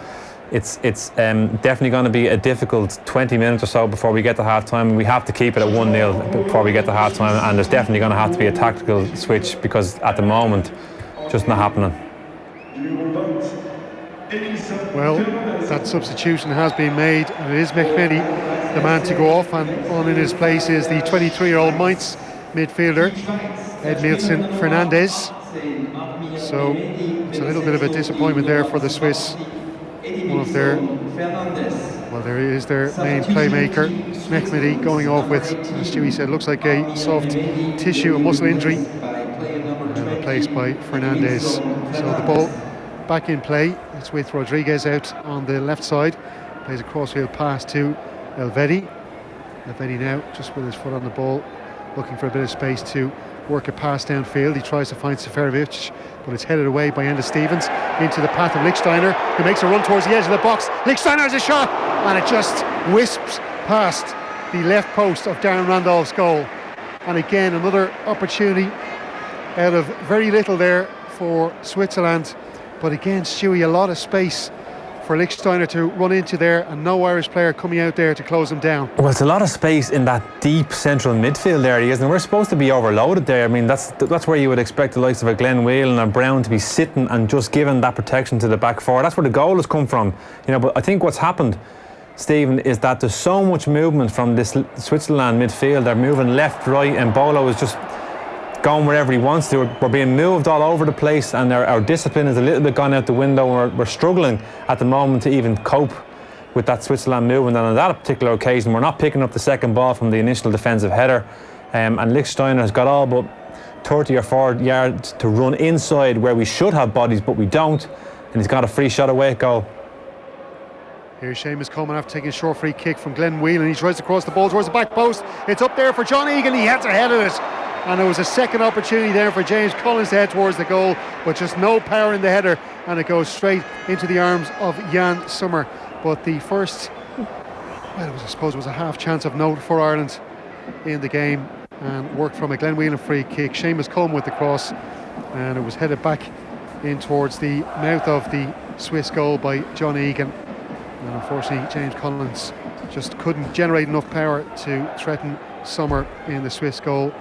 it's definitely going to be a difficult 20 minutes or so before we get to half time. We have to keep it at 1-0 before we get to half time, and there's definitely going to have to be a tactical switch, because at the moment, just not happening. Well, that substitution has been made, and it is Mehmedi, the man to go off, and on in his place is the 23-year-old Mainz midfielder, Edmilson Fernandez. So it's a little bit of a disappointment there for the Swiss. One of their, well, there is their main playmaker, Mehmedi, going off with, as Stewie said, looks like a soft tissue, a muscle injury, and replaced by Fernandez. So the ball back in play. It's with Rodriguez out on the left side. Plays a crossfield pass to Elvedi. Elvedi now just with his foot on the ball, looking for a bit of space to work a pass downfield. He tries to find Seferovic, but it's headed away by Enda Stevens into the path of Lichtsteiner, who makes a run towards the edge of the box. Lichtsteiner has a shot, and it just wisps past the left post of Darren Randolph's goal. And again, another opportunity out of very little there for Switzerland. But again, Stewie, a lot of space for Lichtsteiner to run into there, and no Irish player coming out there to close him down. Well, it's a lot of space in that deep central midfield area, isn't it? We're supposed to be overloaded there. I mean, that's where you would expect the likes of a Glenn Whelan and Brown to be sitting and just giving that protection to the back four. That's where the goal has come from. But I think what's happened, Stephen, is that there's so much movement from this Switzerland midfield. They're moving left, right, and Bolo is just going wherever he wants to. We're being moved all over the place, and our discipline is a little bit gone out the window. We're struggling at the moment to even cope with that Switzerland movement, and on that particular occasion we're not picking up the second ball from the initial defensive header, and Lichtsteiner has got all but 30 or 40 yards to run inside where we should have bodies, but we don't, and he's got a free shot away at goal. Here's Seamus Coleman after taking a short free kick from Glenn Whelan. He tries to cross the ball towards the back post. It's up there for John Egan. He heads ahead of it. And there was a second opportunity there for James Collins to head towards the goal, but just no power in the header, and it goes straight into the arms of Jan Sommer. But the first, well, I suppose it was a half chance of note for Ireland in the game, and worked from a Glenn Whelan free kick. Seamus Coleman with the cross, and it was headed back in towards the mouth of the Swiss goal by John Egan. And unfortunately, James Collins just couldn't generate enough power to threaten Sommer in the Swiss goal.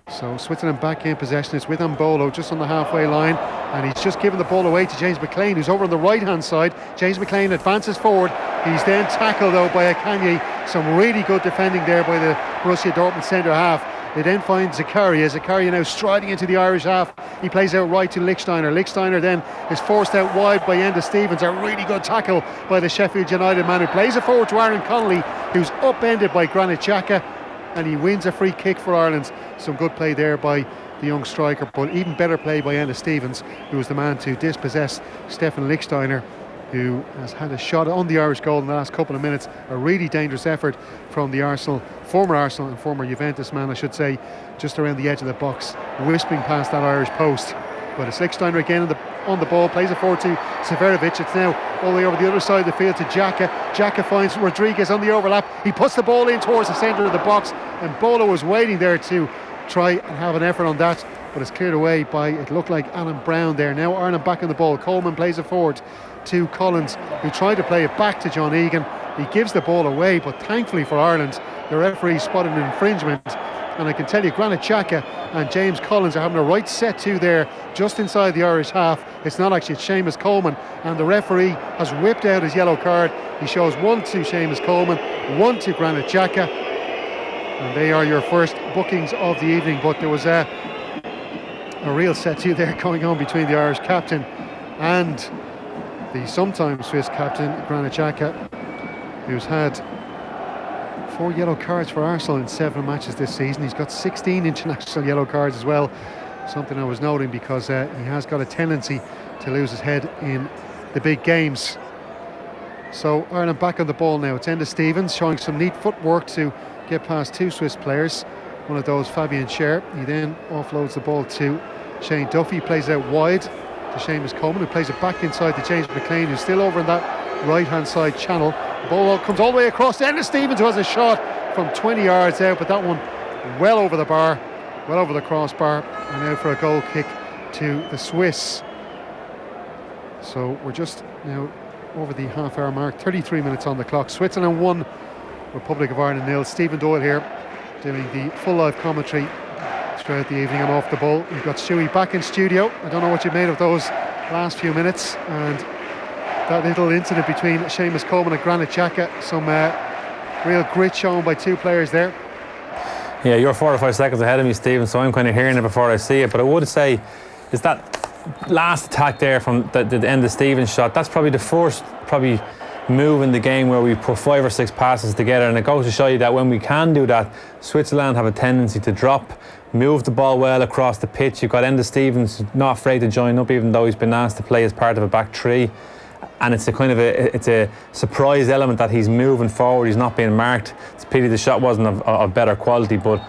So Switzerland back in possession. It's with Mbolo just on the halfway line, and he's just given the ball away to James McLean, who's over on the right hand side. James McLean advances forward. He's then tackled though by Akanye. Some really good defending there by the Borussia Dortmund centre half. They then find Zakaria. Zakaria now striding into the Irish half. He plays out right to Lichtsteiner. Lichtsteiner then is forced out wide by Enda Stevens. A really good tackle by the Sheffield United man, who plays it forward to Aaron Connolly, who's upended by Granit Xhaka, and he wins a free kick for Ireland. Some good play there by the young striker, but even better play by Enda Stevens, who was the man to dispossess Stefan Lichtsteiner, who has had a shot on the Irish goal in the last couple of minutes. A really dangerous effort from the former Arsenal and former Juventus man, I should say, just around the edge of the box, wisping past that Irish post. But it's Lichtsteiner again on the ball, plays it forward to Seferovic. It's now all the way over the other side of the field to Xhaka. Xhaka finds Rodriguez on the overlap. He puts the ball in towards the centre of the box, and Bolo was waiting there to try and have an effort on that, but it's cleared away by, it looked like, Alan Brown there. Now Ireland back on the ball. Coleman plays it forward to Collins, who tried to play it back to John Egan. He gives the ball away, but thankfully for Ireland, the referee spotted an infringement. And I can tell you, Granit Xhaka and James Collins are having a right set to there just inside the Irish half. It's not actually, it's Seamus Coleman, and the referee has whipped out his yellow card. He shows one to Seamus Coleman, one to Granit Xhaka, and they are your first bookings of the evening. But there was a real set to there going on between the Irish captain and the sometimes Swiss captain, Granit Xhaka, who's had 4 yellow cards for Arsenal in 7 matches this season. He's got 16 international yellow cards as well. Something I was noting because he has got a tendency to lose his head in the big games. So Ireland back on the ball now. It's Enda Stevens showing some neat footwork to get past 2 Swiss players. One of those, Fabian Schär. He then offloads the ball to Shane Duffy. Plays out wide to Seamus Coleman, who plays it back inside to James McLean, who's still over in that right-hand side channel. The ball comes all the way across to Enda Stevens, who has a shot from 20 yards out, but that one well over the bar, well over the crossbar, and now for a goal kick to the Swiss. So we're just now over the half-hour mark, 33 minutes on the clock. Switzerland 1, Republic of Ireland 0. Stephen Doyle here doing the full live commentary throughout the evening. I'm off the ball. We've got Stewie back in studio. I don't know what you made of those last few minutes, and that little incident between Seamus Coleman and Granit Xhaka. Some real grit shown by 2 players there. Yeah, you're 4 or 5 seconds ahead of me, Stephen, so I'm kind of hearing it before I see it. But I would say is that last attack there from the end of Stevens' shot, that's probably the first move in the game where we put 5 or 6 passes together, and it goes to show you that when we can do that, Switzerland have a tendency to drop, move the ball well across the pitch. You've got Enda Stevens not afraid to join up, even though he's been asked to play as part of a back 3, and it's a surprise element that he's moving forward, he's not being marked. It's a pity the shot wasn't of better quality, but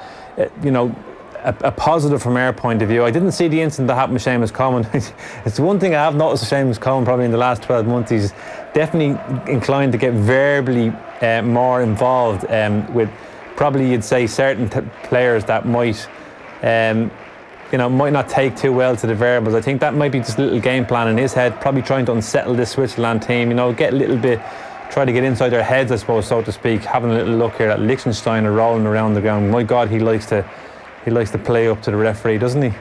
a positive from our point of view. I didn't see the incident that happened with Seamus Coleman. It's one thing I have noticed with Seamus Coleman probably in the last 12 months. He's definitely inclined to get verbally more involved with probably, you'd say, certain players that might not take too well to the verbals. I think that might be just a little game plan in his head, probably trying to unsettle this Switzerland team, get a little bit, try to get inside their heads, I suppose, so to speak. Having a little look here at Liechtensteiner rolling around the ground. My God, he likes to play up to the referee, doesn't he?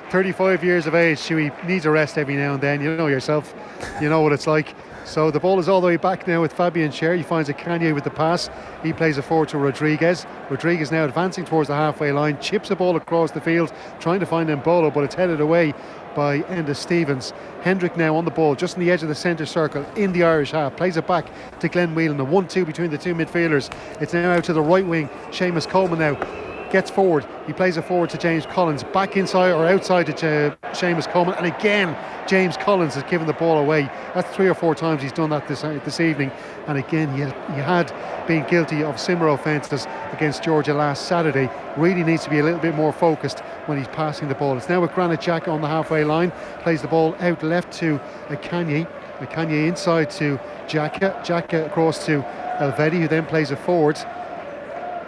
35 years of age, Stewie needs a rest every now and then. You know yourself, you know what it's like. So the ball is all the way back now with Fabian Schär. He finds a Kanye with the pass. He plays it forward to Rodriguez. Rodriguez now advancing towards the halfway line, chips the ball across the field, trying to find Mbolo, but it's headed away by Enda Stevens. Hendrick now on the ball, just on the edge of the centre circle in the Irish half. Plays it back to Glenn Whelan. A 1-2 between the 2 midfielders. It's now out to the right wing. Seamus Coleman now gets forward. He plays it forward to James Collins. Back inside or outside to Seamus Coleman. And again, James Collins has given the ball away. That's 3 or 4 times he's done that this evening. And again, he had been guilty of similar offences against Georgia last Saturday. Really needs to be a little bit more focused when he's passing the ball. It's now with Granit Xhaka on the halfway line. Plays the ball out left to Kanye. Kanye inside to Xhaka. Xhaka across to Elvedi, who then plays it forward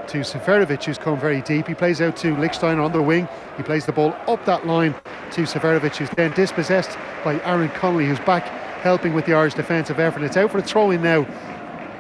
to Seferovic, who's come very deep. He plays out to Lichtsteiner on the wing. He plays the ball up that line to Seferovic, who's then dispossessed by Aaron Connolly, who's back helping with the Irish defensive effort. It's out for a throw-in now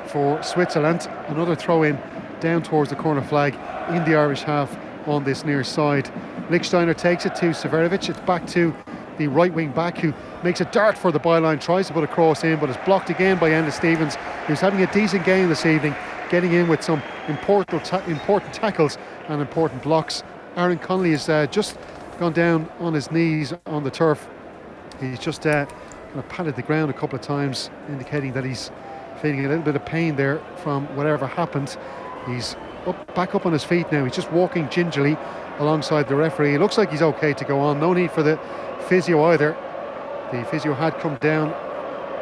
for Switzerland. Another throw-in down towards the corner flag in the Irish half on this near side. Lichtsteiner takes it to Seferovic. It's back to the right wing back, who makes a dart for the byline, tries to put a cross in, but is blocked again by Enda Stevens, who's having a decent game this evening, getting in with some important tackles and important blocks. Aaron Connolly has just gone down on his knees on the turf. He's just kind of patted the ground a couple of times, indicating that he's feeling a little bit of pain there from whatever happened. He's back up on his feet now. He's just walking gingerly alongside the referee. It looks like he's okay to go on. No need for the physio either. The physio had come down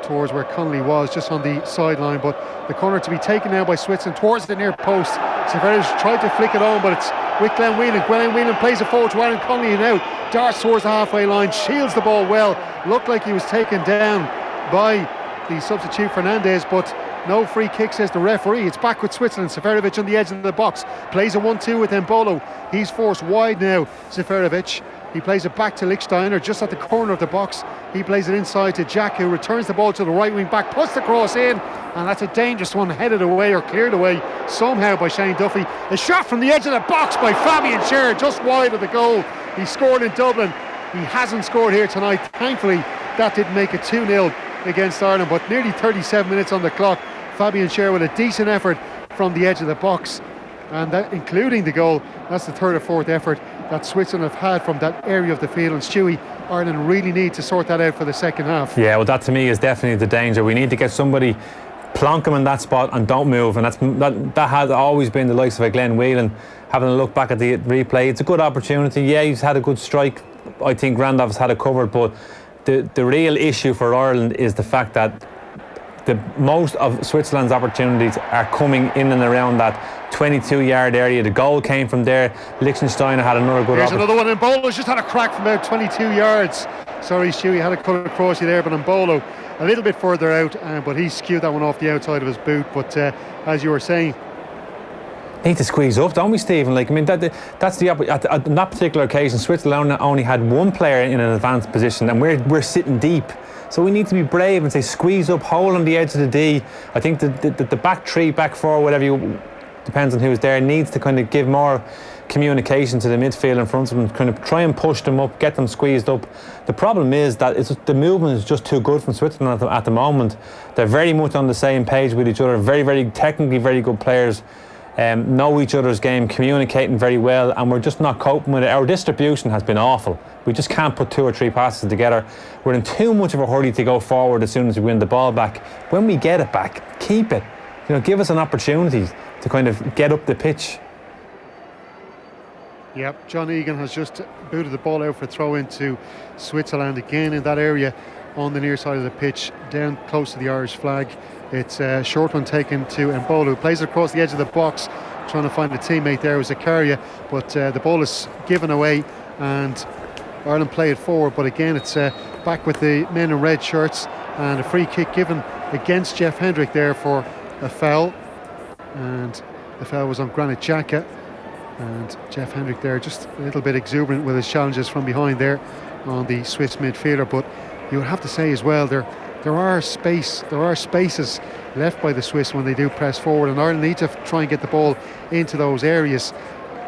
towards where Connolly was, just on the sideline, but the corner to be taken now by Switzerland towards the near post. Seferovic tried to flick it on, but it's with Glenn Whelan. Glenn Whelan plays it forward to Aaron Connolly, and now darts towards the halfway line, shields the ball well. Looked like he was taken down by the substitute Fernandez, but no free kick, says the referee. It's back with Switzerland. Seferovic on the edge of the box, plays a 1-2 with Mbolo. He's forced wide now, Seferovic. He plays it back to Lichtsteiner just at the corner of the box. He plays it inside to Jack, who returns the ball to the right wing back, puts the cross in, and that's a dangerous one, headed away or cleared away somehow by Shane Duffy. A shot from the edge of the box by Fabian Schär, just wide of the goal. He scored in Dublin. He hasn't scored here tonight. Thankfully, that didn't make it 2-0 against Ireland, but nearly 37 minutes on the clock. Fabian Schär with a decent effort from the edge of the box, and that, including the goal, that's the third or fourth effort that Switzerland have had from that area of the field. And Stewie, Ireland really need to sort that out for the second half. Yeah, well, that to me is definitely the danger. We need to get somebody plonk him in that spot and don't move. And that has always been the likes of a Glenn Whelan. Having a look back at the replay, it's a good opportunity. Yeah, he's had a good strike. I think Randolph's had it covered, but the real issue for Ireland is the fact that most of Switzerland's opportunities are coming in and around that 22-yard area. The goal came from there. Liechtenstein had another good Here's opportunity. another one. Mbolo's just had a crack from about 22 yards. Sorry, Stu, he had a cut across you there, but Mbolo a little bit further out, but he skewed that one off the outside of his boot. But as you were saying, need to squeeze up, don't we, Stephen? Like, I mean, that's the at that particular occasion, Switzerland only had one player in an advanced position, and we're sitting deep. So we need to be brave and say squeeze up, hole on the edge of the D. I think the back three, back four, whatever depends on who's there, needs to kind of give more communication to the midfield in front of them, kind of try and push them up, get them squeezed up. The problem is that the movement is just too good from Switzerland at the moment. They're very much on the same page with each other, very, very technically very good players. Know each other's game, communicating very well, and we're just not coping with it. Our distribution has been awful. We just can't put 2 or 3 passes together. We're in too much of a hurry to go forward as soon as we win the ball back. When we get it back, keep it. Give us an opportunity to kind of get up the pitch. Yep, John Egan has just booted the ball out for throw into Switzerland again in that area on the near side of the pitch, down close to the Irish flag. It's a short one taken to Mbolo, who plays it across the edge of the box, trying to find a teammate there. It was Zakaria, but the ball is given away and Ireland play it forward. But again, it's back with the men in red shirts, and a free kick given against Jeff Hendrick there for a foul, and the foul was on Granit Xhaka. And Jeff Hendrick there just a little bit exuberant with his challenges from behind there on the Swiss midfielder. But you would have to say as well, there are spaces left by the Swiss when they do press forward, and Ireland need to try and get the ball into those areas.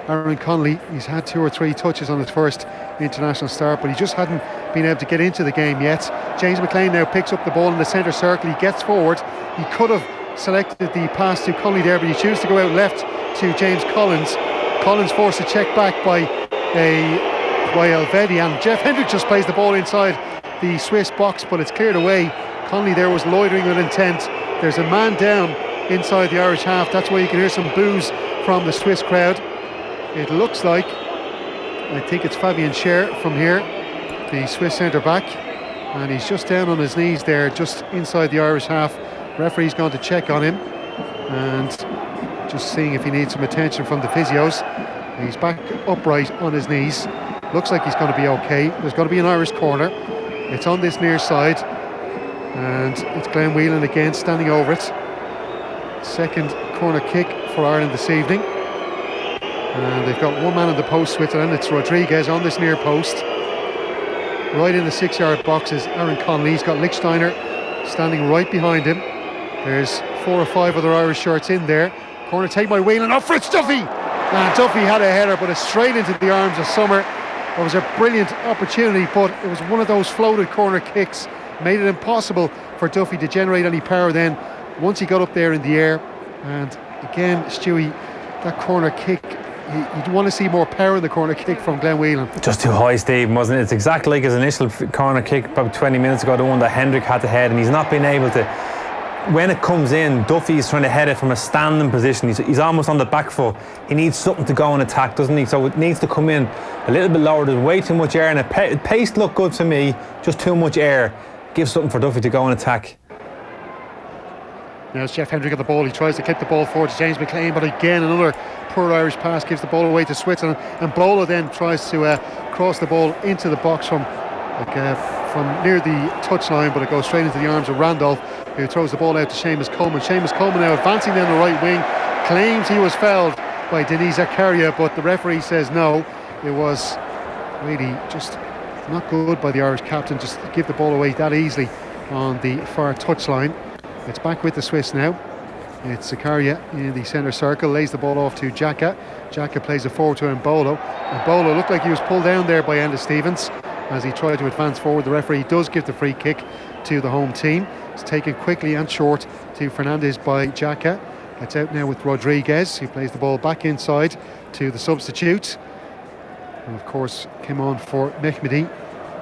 Aaron Connolly, he's had 2 or 3 touches on his first international start, but he just hadn't been able to get into the game yet. James McLean now picks up the ball in the centre circle. He gets forward. He could have selected the pass to Connolly there, but he chooses to go out left to James Collins. Collins forced to check back by Elvedi, and Jeff Hendrick just plays the ball inside the Swiss box, but it's cleared away. Connolly there was loitering with intent. There's a man down inside the Irish half. That's why you can hear some boos from the Swiss crowd. It looks like, I think it's Fabian Scher from here, the Swiss centre back, and he's just down on his knees there, just inside the Irish half. Referee's gone to check on him and just seeing if he needs some attention from the physios. He's back upright on his knees. Looks like he's going to be okay. There's going to be an Irish corner. It's on this near side, and it's Glenn Whelan again standing over it. Second corner kick for Ireland this evening, and they've got one man in the post, Switzerland. It's Rodriguez on this near post. Right in the 6-yard box is Aaron Connolly. He's got Lichtsteiner standing right behind him. There's 4 or 5 other Irish shirts in there. Corner taken by Whelan. Up for it's Duffy! And Duffy had a header, but it's straight into the arms of Summer. It was a brilliant opportunity, but it was one of those floated corner kicks. Made it impossible for Duffy to generate any power then once he got up there in the air. And again, Stewie, that corner kick, you'd want to see more power in the corner kick from Glenn Whelan. Just too high, Steve, wasn't it? It's exactly like his initial corner kick about 20 minutes ago, the one that Hendrick had to head, and he's not been able to. When it comes in, Duffy's trying to head it from a standing position. He's almost on the back foot. He needs something to go and attack, doesn't he? So it needs to come in a little bit lower. There's way too much air, and it pace looked good to me. Just too much air. Give something for Duffy to go and attack. Now it's Jeff Hendrick at the ball. He tries to kick the ball forward to James McLean, but again another poor Irish pass gives the ball away to Switzerland, and Bola then tries to cross the ball into the box from near the touchline, but it goes straight into the arms of Randolph, who throws the ball out to Seamus Coleman. Seamus Coleman now advancing down the right wing, claims he was fouled by Denis Zakaria, but the referee says no. It was really just not good by the Irish captain just to give the ball away that easily on the far touchline. It's back with the Swiss now. It's Zakaria in the centre circle, lays the ball off to Xhaka. Xhaka plays it forward to Mbolo. Mbolo looked like he was pulled down there by Enda Stevens as he tried to advance forward. The referee does give the free kick to the home team. It's taken quickly and short to Fernandez by Xhaka. It's out now with Rodriguez, who plays the ball back inside to the substitute, who of course came on for Mehmedi,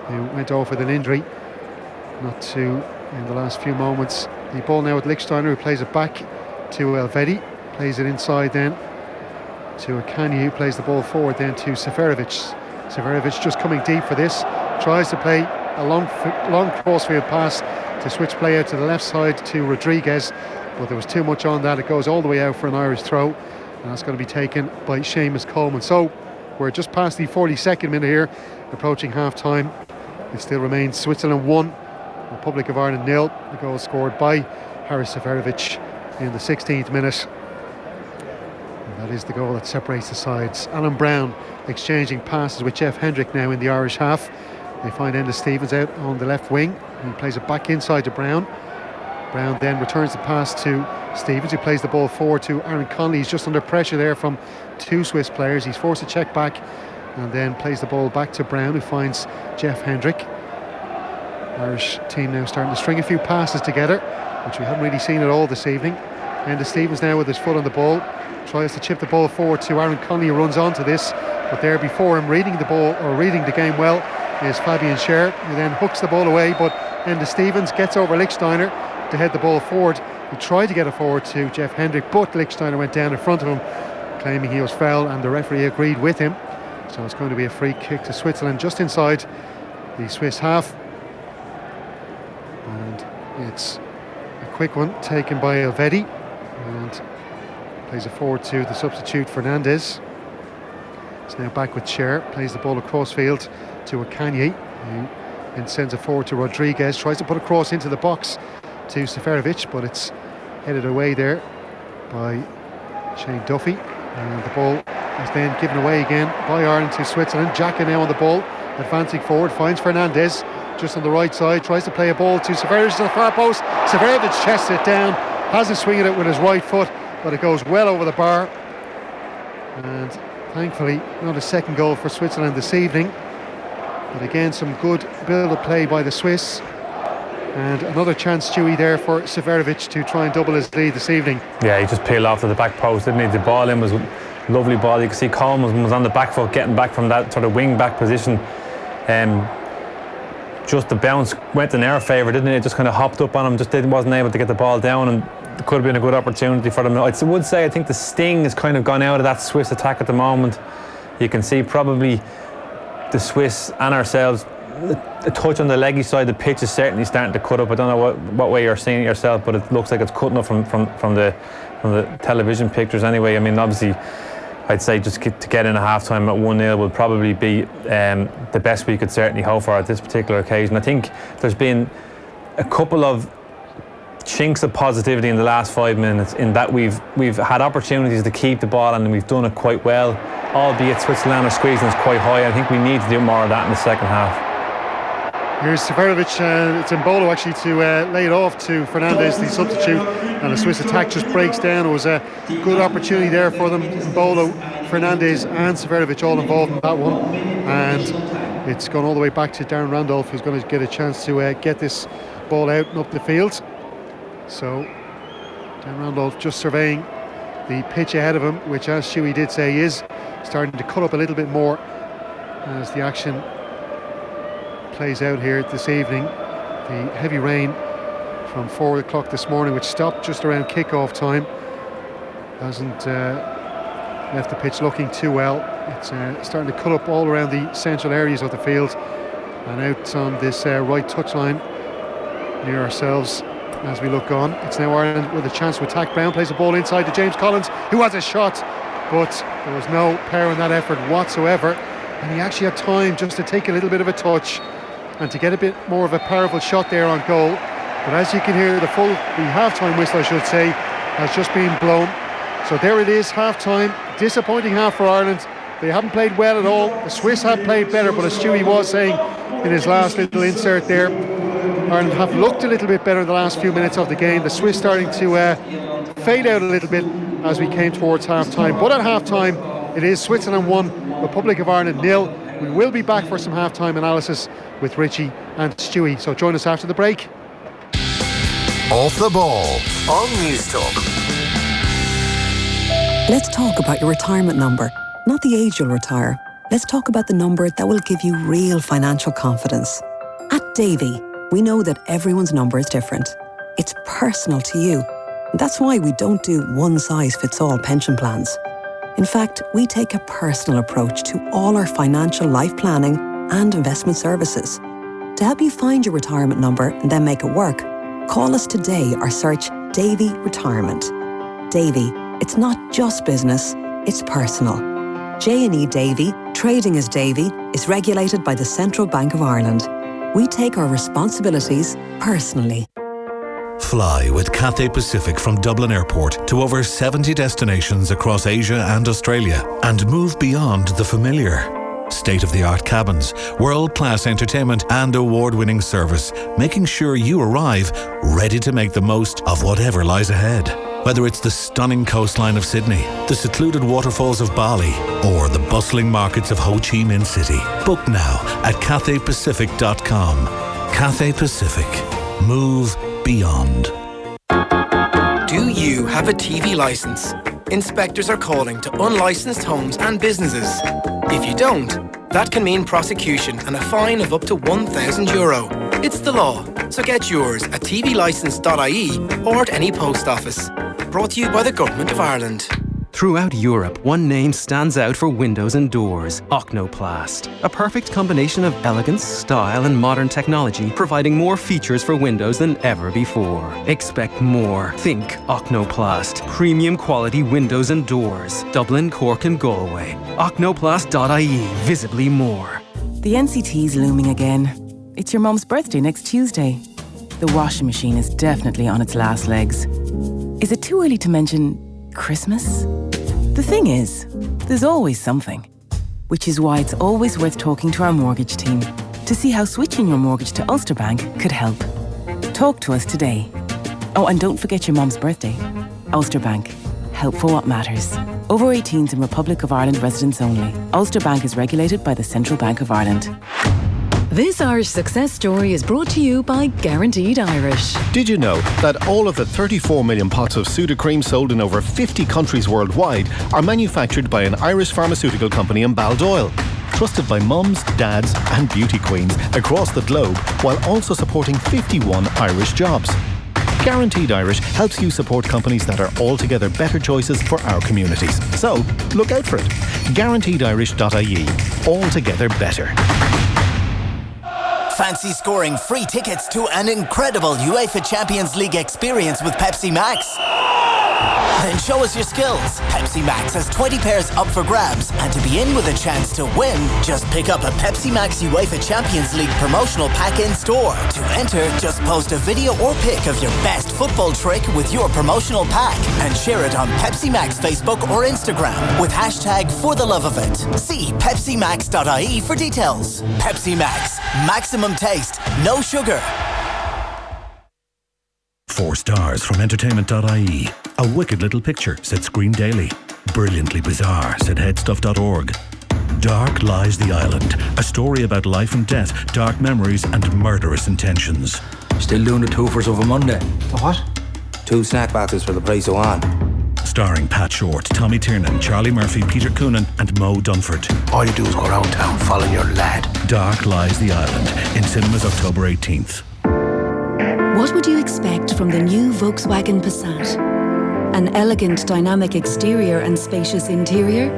who went off with an injury not to in the last few moments the ball now with Lichtsteiner, who plays it back to Elvedi. Plays it inside then to Akanya, who plays the ball forward then to Seferovic. Seferovic just coming deep for this. Tries to play a long crossfield pass to switch play out to the left side to Rodriguez, but there was too much on that. It goes all the way out for an Irish throw, and that's going to be taken by Seamus Coleman. So we're just past the 42nd minute here, approaching half time. It still remains Switzerland 1, Republic of Ireland 0. The goal scored by Haris Seferovic in the 16th minute. And that is the goal that separates the sides. Alan Brown exchanging passes with Jeff Hendrick now in the Irish half. They find Enda Stevens out on the left wing. He plays it back inside to Brown. Brown then returns the pass to Stevens, who plays the ball forward to Aaron Connolly. He's just under pressure there from two Swiss players. He's forced to check back and then plays the ball back to Brown, who finds Jeff Hendrick. Irish team now starting to string a few passes together, which we haven't really seen at all this evening. Enda Stevens now with his foot on the ball, tries to chip the ball forward to Aaron Connolly, who runs onto this, but there before him, reading the ball, or reading the game well, is Fabian Scher, who then hooks the ball away, but Enda Stevens gets over Lichtsteiner to head the ball forward. He tried to get it forward to Jeff Hendrick, but Lichtsteiner went down in front of him, claiming he was foul, and the referee agreed with him. So it's going to be a free kick to Switzerland just inside the Swiss half. And it's a quick one taken by Elvedi, and plays it forward to the substitute Fernandez. It's now back with Scher, plays the ball across field to Akanye, who then sends it forward to Rodriguez, tries to put a cross into the box to Seferovic, but it's headed away there by Shane Duffy, and the ball is then given away again by Ireland to Switzerland. Xhaka now on the ball, advancing forward, finds Fernandez just on the right side, tries to play a ball to Seferovic to the far post. Seferovic chests it down, has a swing at it with his right foot, but it goes well over the bar, and thankfully not a second goal for Switzerland this evening. But again, some good build-up play by the Swiss, and another chance, Stewie, there for Seferovic to try and double his lead this evening. Yeah, he just peeled off to the back post, didn't he? The ball in was a lovely ball. You can see Coleman was on the back foot, getting back from that sort of wing-back position. Just the bounce went in our favour, didn't it? It just kind of hopped up on him, just wasn't able to get the ball down, and it could have been a good opportunity for them. I would say I think the sting has kind of gone out of that Swiss attack at the moment. You can see probably the Swiss and ourselves, a touch on the leggy side. The pitch is certainly starting to cut up. I don't know what way you're seeing it yourself, but it looks like it's cutting up from the television pictures anyway. I mean, obviously I'd say just to get in a half-time at 1-0 would probably be the best we could certainly hope for at this particular occasion. I think there's been a couple of chinks of positivity in the last 5 minutes, in that we've had opportunities to keep the ball and we've done it quite well, albeit Switzerland are squeezing us quite high. I think we need to do more of that in the second half. Here's Seferovic, it's Mbolo actually to lay it off to Fernandez, the substitute, and the Swiss attack just breaks down. It was a good opportunity there for them. Mbolo, Fernandez and Seferovic all involved in that one, and it's gone all the way back to Darren Randolph, who's going to get a chance to get this ball out and up the field. So Darren Randolph just surveying the pitch ahead of him, which, as Stewie did say, is starting to cut up a little bit more as the action plays out here this evening. The heavy rain from 4 o'clock this morning, which stopped just around kick-off time, hasn't left the pitch looking too well. It's starting to cut up all around the central areas of the field and out on this right touchline near ourselves as we look on. It's now Ireland with a chance to attack. Brown plays the ball inside to James Collins, who has a shot, but there was no power in that effort whatsoever, and he actually had time just to take a little bit of a touch and to get a bit more of a powerful shot there on goal. But as you can hear, the half-time whistle, I should say, has just been blown. So there it is, half-time. Disappointing half for Ireland. They haven't played well at all. The Swiss have played better, but as Stewie was saying in his last little insert there, Ireland have looked a little bit better in the last few minutes of the game. The Swiss starting to fade out a little bit as we came towards half-time. But at half-time, it is Switzerland 1, Republic of Ireland 0. We will be back for some half-time analysis with Richie and Stewie, so join us after the break. Off the ball on News Talk. Let's talk about your retirement number, not the age you'll retire. Let's talk about the number that will give you real financial confidence. At Davy, we know that everyone's number is different. It's personal to you. That's why we don't do one-size-fits-all pension plans. In fact, we take a personal approach to all our financial life planning and investment services. To help you find your retirement number and then make it work, call us today or search Davy Retirement. Davy, it's not just business, it's personal. J&E Davy, trading as Davy, is regulated by the Central Bank of Ireland. We take our responsibilities personally. Fly with Cathay Pacific from Dublin Airport to over 70 destinations across Asia and Australia and move beyond the familiar. State-of-the-art cabins, world-class entertainment and award-winning service, making sure you arrive ready to make the most of whatever lies ahead. Whether it's the stunning coastline of Sydney, the secluded waterfalls of Bali, or the bustling markets of Ho Chi Minh City. Book now at cathaypacific.com. Cathay Pacific. Move beyond. Do you have a TV license? Inspectors are calling to unlicensed homes and businesses. If you don't, that can mean prosecution and a fine of up to €1,000. It's the law, so get yours at tvlicense.ie or at any post office. Brought to you by the Government of Ireland. Throughout Europe, one name stands out for windows and doors: Ocnoplast. A perfect combination of elegance, style and modern technology, providing more features for windows than ever before. Expect more. Think Ocnoplast. Premium quality windows and doors. Dublin, Cork and Galway. Ocnoplast.ie. Visibly more. The NCT's looming again. It's your mum's birthday next Tuesday. The washing machine is definitely on its last legs. Is it too early to mention Christmas? The thing is, there's always something. Which is why it's always worth talking to our mortgage team to see how switching your mortgage to Ulster Bank could help. Talk to us today. Oh, and don't forget your mum's birthday. Ulster Bank. Help for what matters. Over 18s in Republic of Ireland residents only. Ulster Bank is regulated by the Central Bank of Ireland. This Irish success story is brought to you by Guaranteed Irish. Did you know that all of the 34 million pots of Sudocrem sold in over 50 countries worldwide are manufactured by an Irish pharmaceutical company in Doyle, trusted by mums, dads and beauty queens across the globe, while also supporting 51 Irish jobs. Guaranteed Irish helps you support companies that are altogether better choices for our communities. So, look out for it. GuaranteedIrish.ie. Altogether better. Fancy scoring free tickets to an incredible UEFA Champions League experience with Pepsi Max? Then show us your skills. Pepsi Max has 20 pairs up for grabs, and to be in with a chance to win, just pick up a Pepsi Max UEFA Champions League promotional pack in store. To enter, just post a video or pic of your best football trick with your promotional pack and share it on Pepsi Max Facebook or Instagram with hashtag for the love of it. See pepsimax.ie for details. Pepsi Max, maximum taste, no sugar. 4 stars from entertainment.ie. A wicked little picture, said Screen Daily. Brilliantly bizarre, said headstuff.org. Dark lies the island. A story about life and death, dark memories and murderous intentions. Still doing the twofers of a Monday. The what? 2 snack boxes for the price of one. Starring Pat Short, Tommy Tiernan, Charlie Murphy, Peter Coonan and Mo Dunford. All you do is go around town following your lad. Dark lies the island. In cinemas October 18th. What would you expect from the new Volkswagen Passat? An elegant dynamic exterior and spacious interior?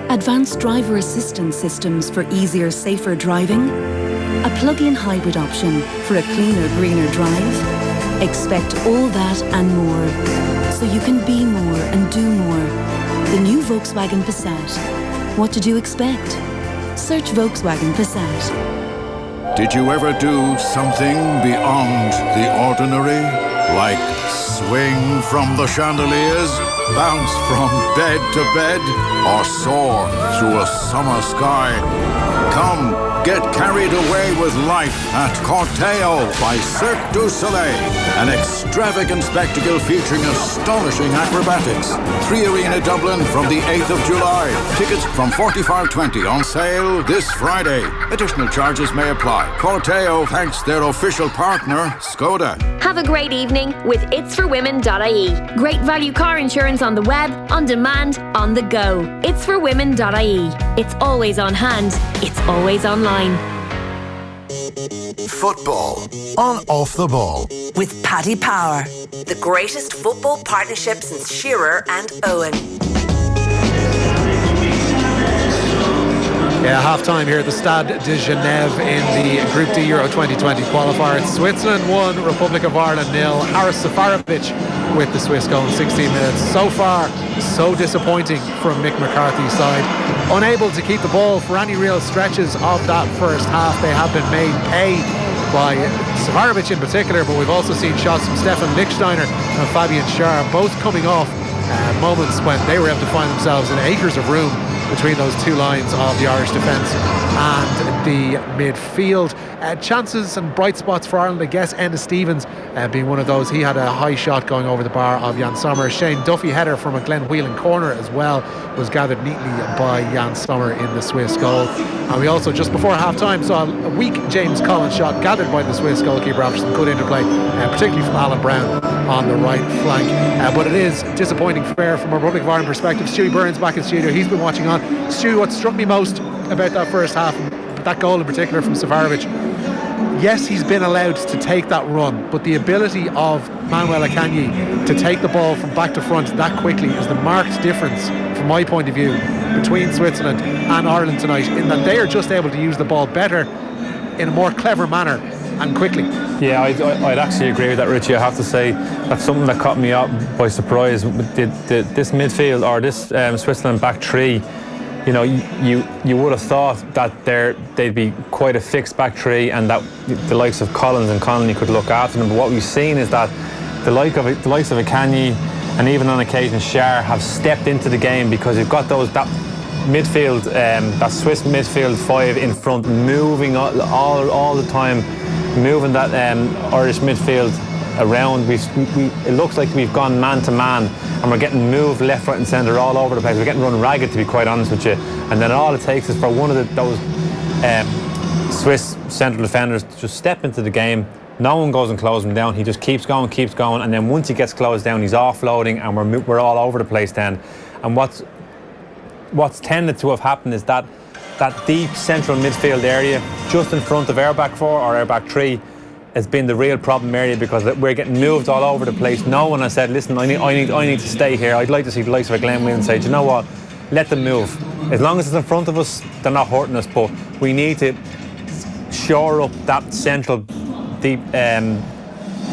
Advanced driver assistance systems for easier, safer driving? A plug-in hybrid option for a cleaner, greener drive? Expect all that and more, so you can be more and do more. The new Volkswagen Passat. What did you expect? Search Volkswagen Passat. Did you ever do something beyond the ordinary? Like swing from the chandeliers, bounce from bed to bed, or soar through a summer sky? Come, get carried away with life at Corteo by Cirque du Soleil. An extravagant spectacle featuring astonishing acrobatics. 3 Arena Dublin from the 8th of July. Tickets from $45.20 on sale this Friday. Additional charges may apply. Corteo thanks their official partner, Skoda. Have a great evening with itsforwomen.ie. Great value car insurance on the web, on demand, on the go. Itsforwomen.ie. It's always on hand. It's always online. Football on Off the Ball. With Paddy Power, the greatest football partnership since Shearer and Owen. Yeah, half-time here at the Stade de Genève in the Group D Euro 2020 qualifier. Switzerland 1, Republic of Ireland 0. Haris Seferovic with the Swiss goal in 16 minutes. So far, so disappointing from Mick McCarthy's side. Unable to keep the ball for any real stretches of that first half. They have been made pay by Seferovic in particular, but we've also seen shots from Stefan Lichtsteiner and Fabian Schär, both coming off moments when they were able to find themselves in acres of room between those two lines of the Irish defence and the midfield. Chances and bright spots for Ireland, I guess. Ennis Stevens being one of those. He had a high shot going over the bar of Jan Sommer. Shane Duffy header from a Glenn Whelan corner as well was gathered neatly by Jan Sommer in the Swiss goal. And we also, just before half-time, saw a weak James Collins shot gathered by the Swiss goalkeeper after some good interplay, particularly from Alan Brown on the right flank. But it is disappointing fare from a Republic of Ireland perspective. Stewie Burns back in studio. He's been watching on. Stewie, what struck me most about that first half, that goal in particular from Seferovic, yes, he's been allowed to take that run, but the ability of Manuel Akanji to take the ball from back to front that quickly is the marked difference, from my point of view, between Switzerland and Ireland tonight, in that they are just able to use the ball better in a more clever manner and quickly. Yeah, I'd actually agree with that, Richie. I have to say that's something that caught me up by surprise. This midfield, or this Switzerland back three, you know, you would have thought that they'd be quite a fixed back three, and that the likes of Collins and Connolly could look after them. But what we've seen is that the likes of Akanji and even on occasion Schär have stepped into the game, because you've got that midfield, that Swiss midfield five in front, moving all the time, moving that Irish midfield around. It looks like we've gone man to man, and we're getting moved left, right and centre all over the place. We're getting run ragged, to be quite honest with you. And then all it takes is for one of those Swiss central defenders to just step into the game. No one goes and closes him down. He just keeps going, and then once he gets closed down, he's offloading, and we're all over the place then. And what's tended to have happened is that deep central midfield area just in front of our back four or our back three has been the real problem area, because we're getting moved all over the place. No one has said, listen, I need to stay here. I'd like to see the likes of Glenn Whelan say, do you know what, let them move. As long as it's in front of us, they're not hurting us, but we need to shore up that central deep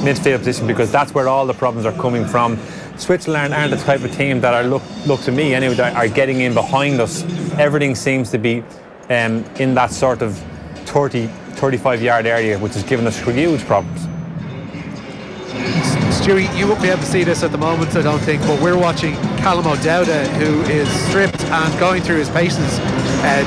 midfield position, because that's where all the problems are coming from. Switzerland aren't the type of team that look to me anyway, that are getting in behind us. Everything seems to be in that sort of 35 yard area, which has given us huge problems. Stewie, you won't be able to see this at the moment, I don't think, but we're watching Callum O'Dowda, who is stripped and going through his paces,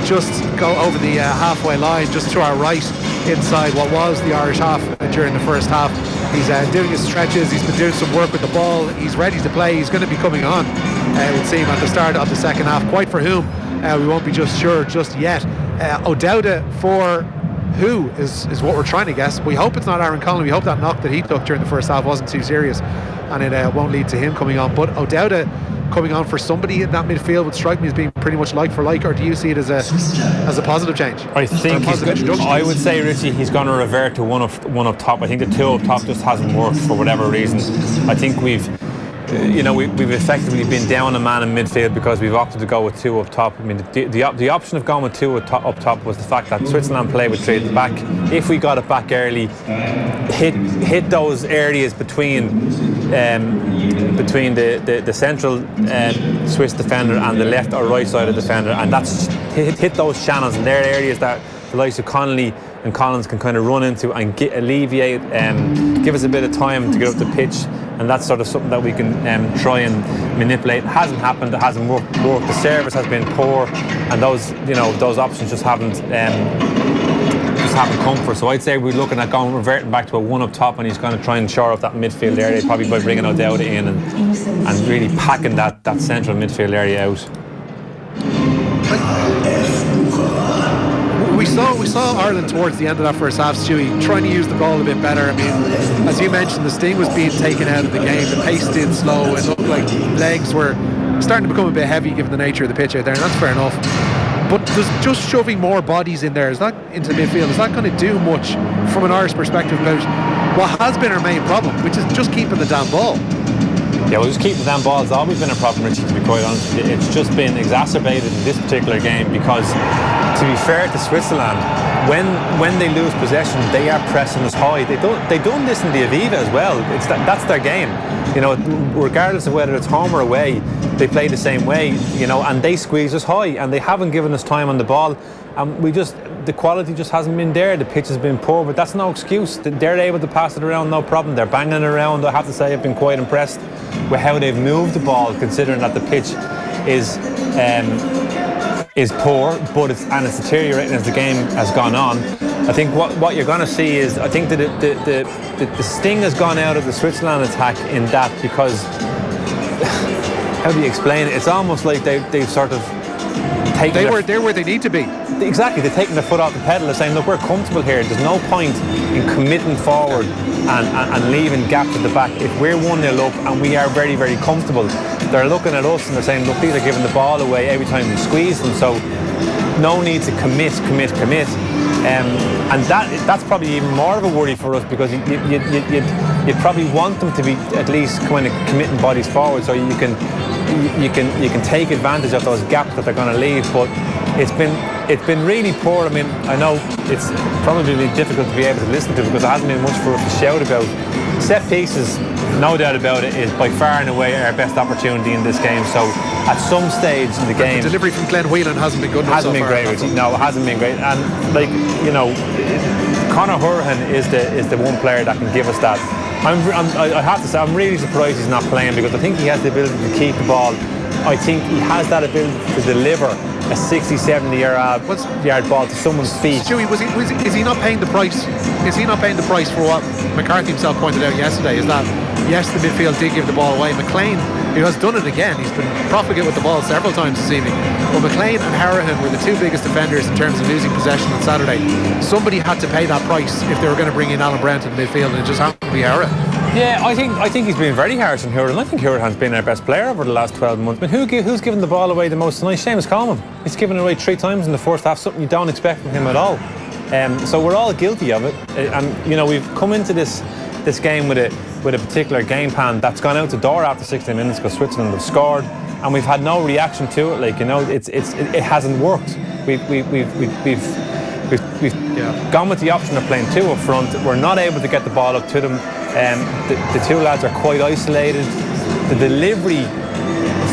just go over the halfway line, just to our right, inside what was the Irish half during the first half. He's doing his stretches, he's been doing some work with the ball, he's ready to play, he's going to be coming on, it would seem, at the start of the second half. Quite for whom, we won't be just sure just yet. O'Dowda for who is what we're trying to guess. We hope it's not Aaron Connolly. We hope that knock that he took during the first half wasn't too serious, and it won't lead to him coming on. But O'Dowda coming on for somebody in that midfield would strike me as being pretty much like for like, or do you see it as a positive change? I think I would say, Richie, he's going to revert to one up top. I think the two up top just hasn't worked for whatever reason. I think we've effectively been down a man in midfield because we've opted to go with two up top. I mean, the option of going with two up top was the fact that Switzerland play with three at the back. If we got it back early, hit those areas between the central Swiss defender and the left or right side of the defender, and that's hit those channels, and they're areas that the likes of Connolly and Collins can kind of run into and alleviate, give us a bit of time to get up the pitch, and that's sort of something that we can try and manipulate. It hasn't happened, it hasn't worked. The service has been poor, and those options just haven't come for. So I'd say we're looking at reverting back to a one up top, and he's going to try and shore up that midfield area, probably by bringing O'Dowda in and really packing that central midfield area out. We saw Ireland towards the end of that first half, Stewie, trying to use the ball a bit better. I mean, as you mentioned, the sting was being taken out of the game. The pace did slow. It looked like legs were starting to become a bit heavy given the nature of the pitch out there, and that's fair enough. But does just shoving more bodies in there, into midfield, is that going to do much from an Irish perspective about what has been our main problem, which is just keeping the damn ball? Yeah, well, just keeping the damn ball has always been a problem, Richie, to be quite honest. It's just been exacerbated in this particular game because, to be fair to Switzerland, when they lose possession, they are pressing us high. They done this in the Aviva as well. That's their game. You know, regardless of whether it's home or away, they play the same way. You know, and they squeeze us high, and they haven't given us time on the ball. And the quality just hasn't been there. The pitch has been poor, but that's no excuse. They're able to pass it around, no problem. They're banging it around. I have to say, I've been quite impressed with how they've moved the ball, considering that the pitch is poor, but it's deteriorating as the game has gone on. I think what you're going to see is, I think that the sting has gone out of the Switzerland attack in that, because how do you explain it? It's almost like they've sort of taken. They're where they need to be. Exactly, they're taking their foot off the pedal. They're saying, look, we're comfortable here. There's no point in committing forward and leaving gaps at the back. If we're 1-0 up and we are very, very comfortable, they're looking at us and they're saying, look, these are giving the ball away every time we squeeze them. So no need to commit. And that's probably even more of a worry for us, because you'd probably want them to be at least kind of committing bodies forward, so you can take advantage of those gaps that they're going to leave. But it's been really poor. I mean, I know it's probably difficult to be able to listen to because there hasn't been much for us to shout about. Set pieces, no doubt about it, is by far and away our best opportunity in this game. So at some stage in the game, the delivery from Glenn Whelan hasn't been good enough. Hasn't been great, Richie. No, it hasn't been great. And like, you know, Conor Hurahan is the one player that can give us that. I have to say, I'm really surprised he's not playing, because I think he has the ability to keep the ball. I think he has that ability to deliver a 60-70 yard ball to someone's feet. Stewie, is he not paying the price? Is he not paying the price for what McCarthy himself pointed out yesterday? Is that, yes, the midfield did give the ball away. McLean, who has done it again, he's been profligate with the ball several times this evening. But McLean and Harahan were the two biggest offenders in terms of losing possession on Saturday. Somebody had to pay that price if they were going to bring in Alan Brown to the midfield, and it just happened to be Harahan. Yeah, I think he's been very harsh on Hurahan. I think Hurahan's been our best player over the last 12 months. But who's given the ball away the most tonight? Seamus Coleman. He's given it away 3 times in the first half, something you don't expect from him at all. So we're all guilty of it. And you know, we've come into this game with a particular game plan that's gone out the door after 60 minutes because Switzerland have scored, and we've had no reaction to it. Like, you know, it hasn't worked. We've gone with the option of playing 2 up front. We're not able to get the ball up to them. The 2 lads are quite isolated. The delivery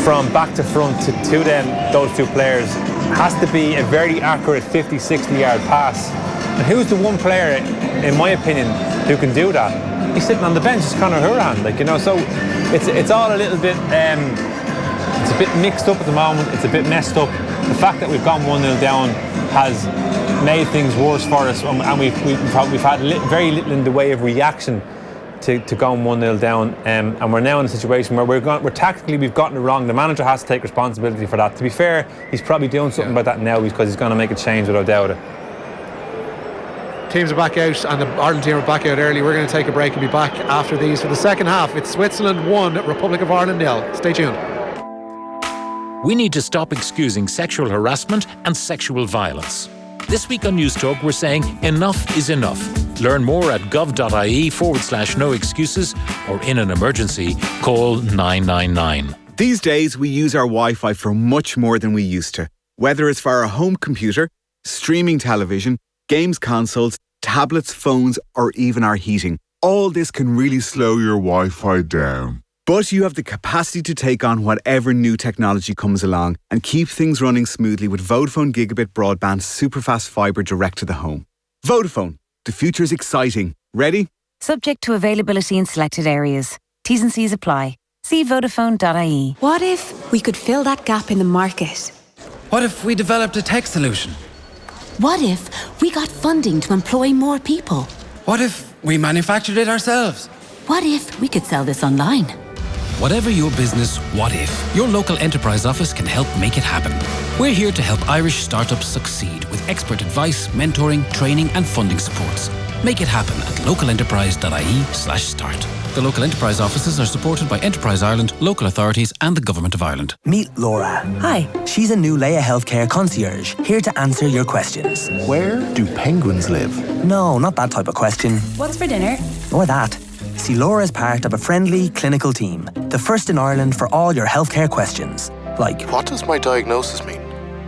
from back to front to them, those 2 players, has to be a very accurate 50-60 yard pass. And who's the one player, in my opinion, who can do that? He's sitting on the bench, it's Conor Hurahan. Like, you know, so it's all a little bit it's a bit mixed up at the moment. It's a bit messed up. The fact that we've gone 1-0 down has made things worse for us, and we've had very little in the way of reaction to going 1-0 down, and we're now in a situation where we're tactically, we've gotten it wrong. The manager has to take responsibility for that. To be fair, he's probably doing something about that now, because he's going to make a change, without doubt. Teams are back out, and the Ireland team are back out early. We're going to take a break and be back after these for the second half. It's Switzerland 1, Republic of Ireland 0. Stay tuned. We need to stop excusing sexual harassment and sexual violence. This week on News Talk, we're saying enough is enough. Learn more at gov.ie/no excuses, or in an emergency, call 999. These days, we use our Wi-Fi for much more than we used to. Whether it's for our home computer, streaming television, games consoles, tablets, phones, or even our heating. All this can really slow your Wi-Fi down. But you have the capacity to take on whatever new technology comes along and keep things running smoothly with Vodafone Gigabit Broadband Superfast Fibre direct to the home. Vodafone, the future's exciting. Ready? Subject to availability in selected areas. T's and C's apply. See Vodafone.ie. What if we could fill that gap in the market? What if we developed a tech solution? What if we got funding to employ more people? What if we manufactured it ourselves? What if we could sell this online? Whatever your business, what if? Your local enterprise office can help make it happen. We're here to help Irish startups succeed with expert advice, mentoring, training and funding supports. Make it happen at localenterprise.ie/start. The local enterprise offices are supported by Enterprise Ireland, local authorities and the Government of Ireland. Meet Laura. Hi. She's a new Leia Healthcare concierge, here to answer your questions. Where do penguins live? No, not that type of question. What's for dinner? Or that. See, Laura is part of a friendly clinical team, the first in Ireland for all your healthcare questions. Like, What does my diagnosis mean?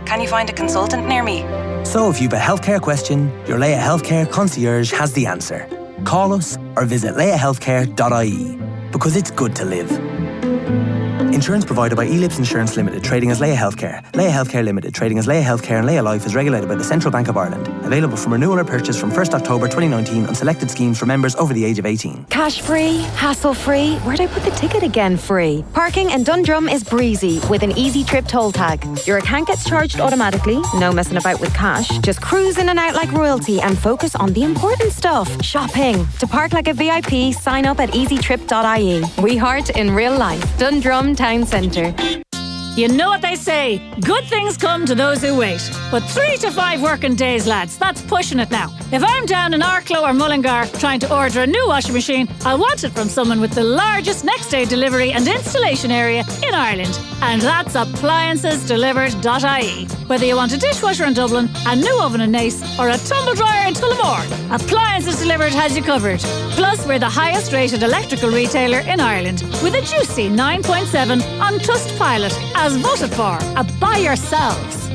Can you find a consultant near me? so if you've a healthcare question, your Leia Healthcare concierge has the answer. Call us or visit leiahealthcare.ie, because it's good to live. Insurance provided by Elips Insurance Limited, trading as Leia Healthcare. Leia Healthcare Limited, trading as Leia Healthcare and Leia Life, is regulated by the Central Bank of Ireland. Available from renewal or purchase from 1st October 2019 on selected schemes for members over the age of 18. Cash free, hassle free. Where'd I put the ticket again? Free. Parking in Dundrum is breezy with an easy trip toll tag. Your account gets charged automatically. No messing about with cash. Just cruise in and out like royalty and focus on the important stuff. Shopping. To park like a VIP, sign up at easytrip.ie. We heart in real life. Dundrum Town Centre. You know what they say, good things come to those who wait. But 3 to 5 working days, lads, that's pushing it now. If I'm down in Arklow or Mullingar trying to order a new washing machine, I want it from someone with the largest next day delivery and installation area in Ireland. And that's appliancesdelivered.ie. Whether you want a dishwasher in Dublin, a new oven in Nace, or a tumble dryer in Tullamore, Appliances Delivered has you covered. Plus, we're the highest rated electrical retailer in Ireland, with a juicy 9.7 on Trustpilot, as voted for. Buy yourselves.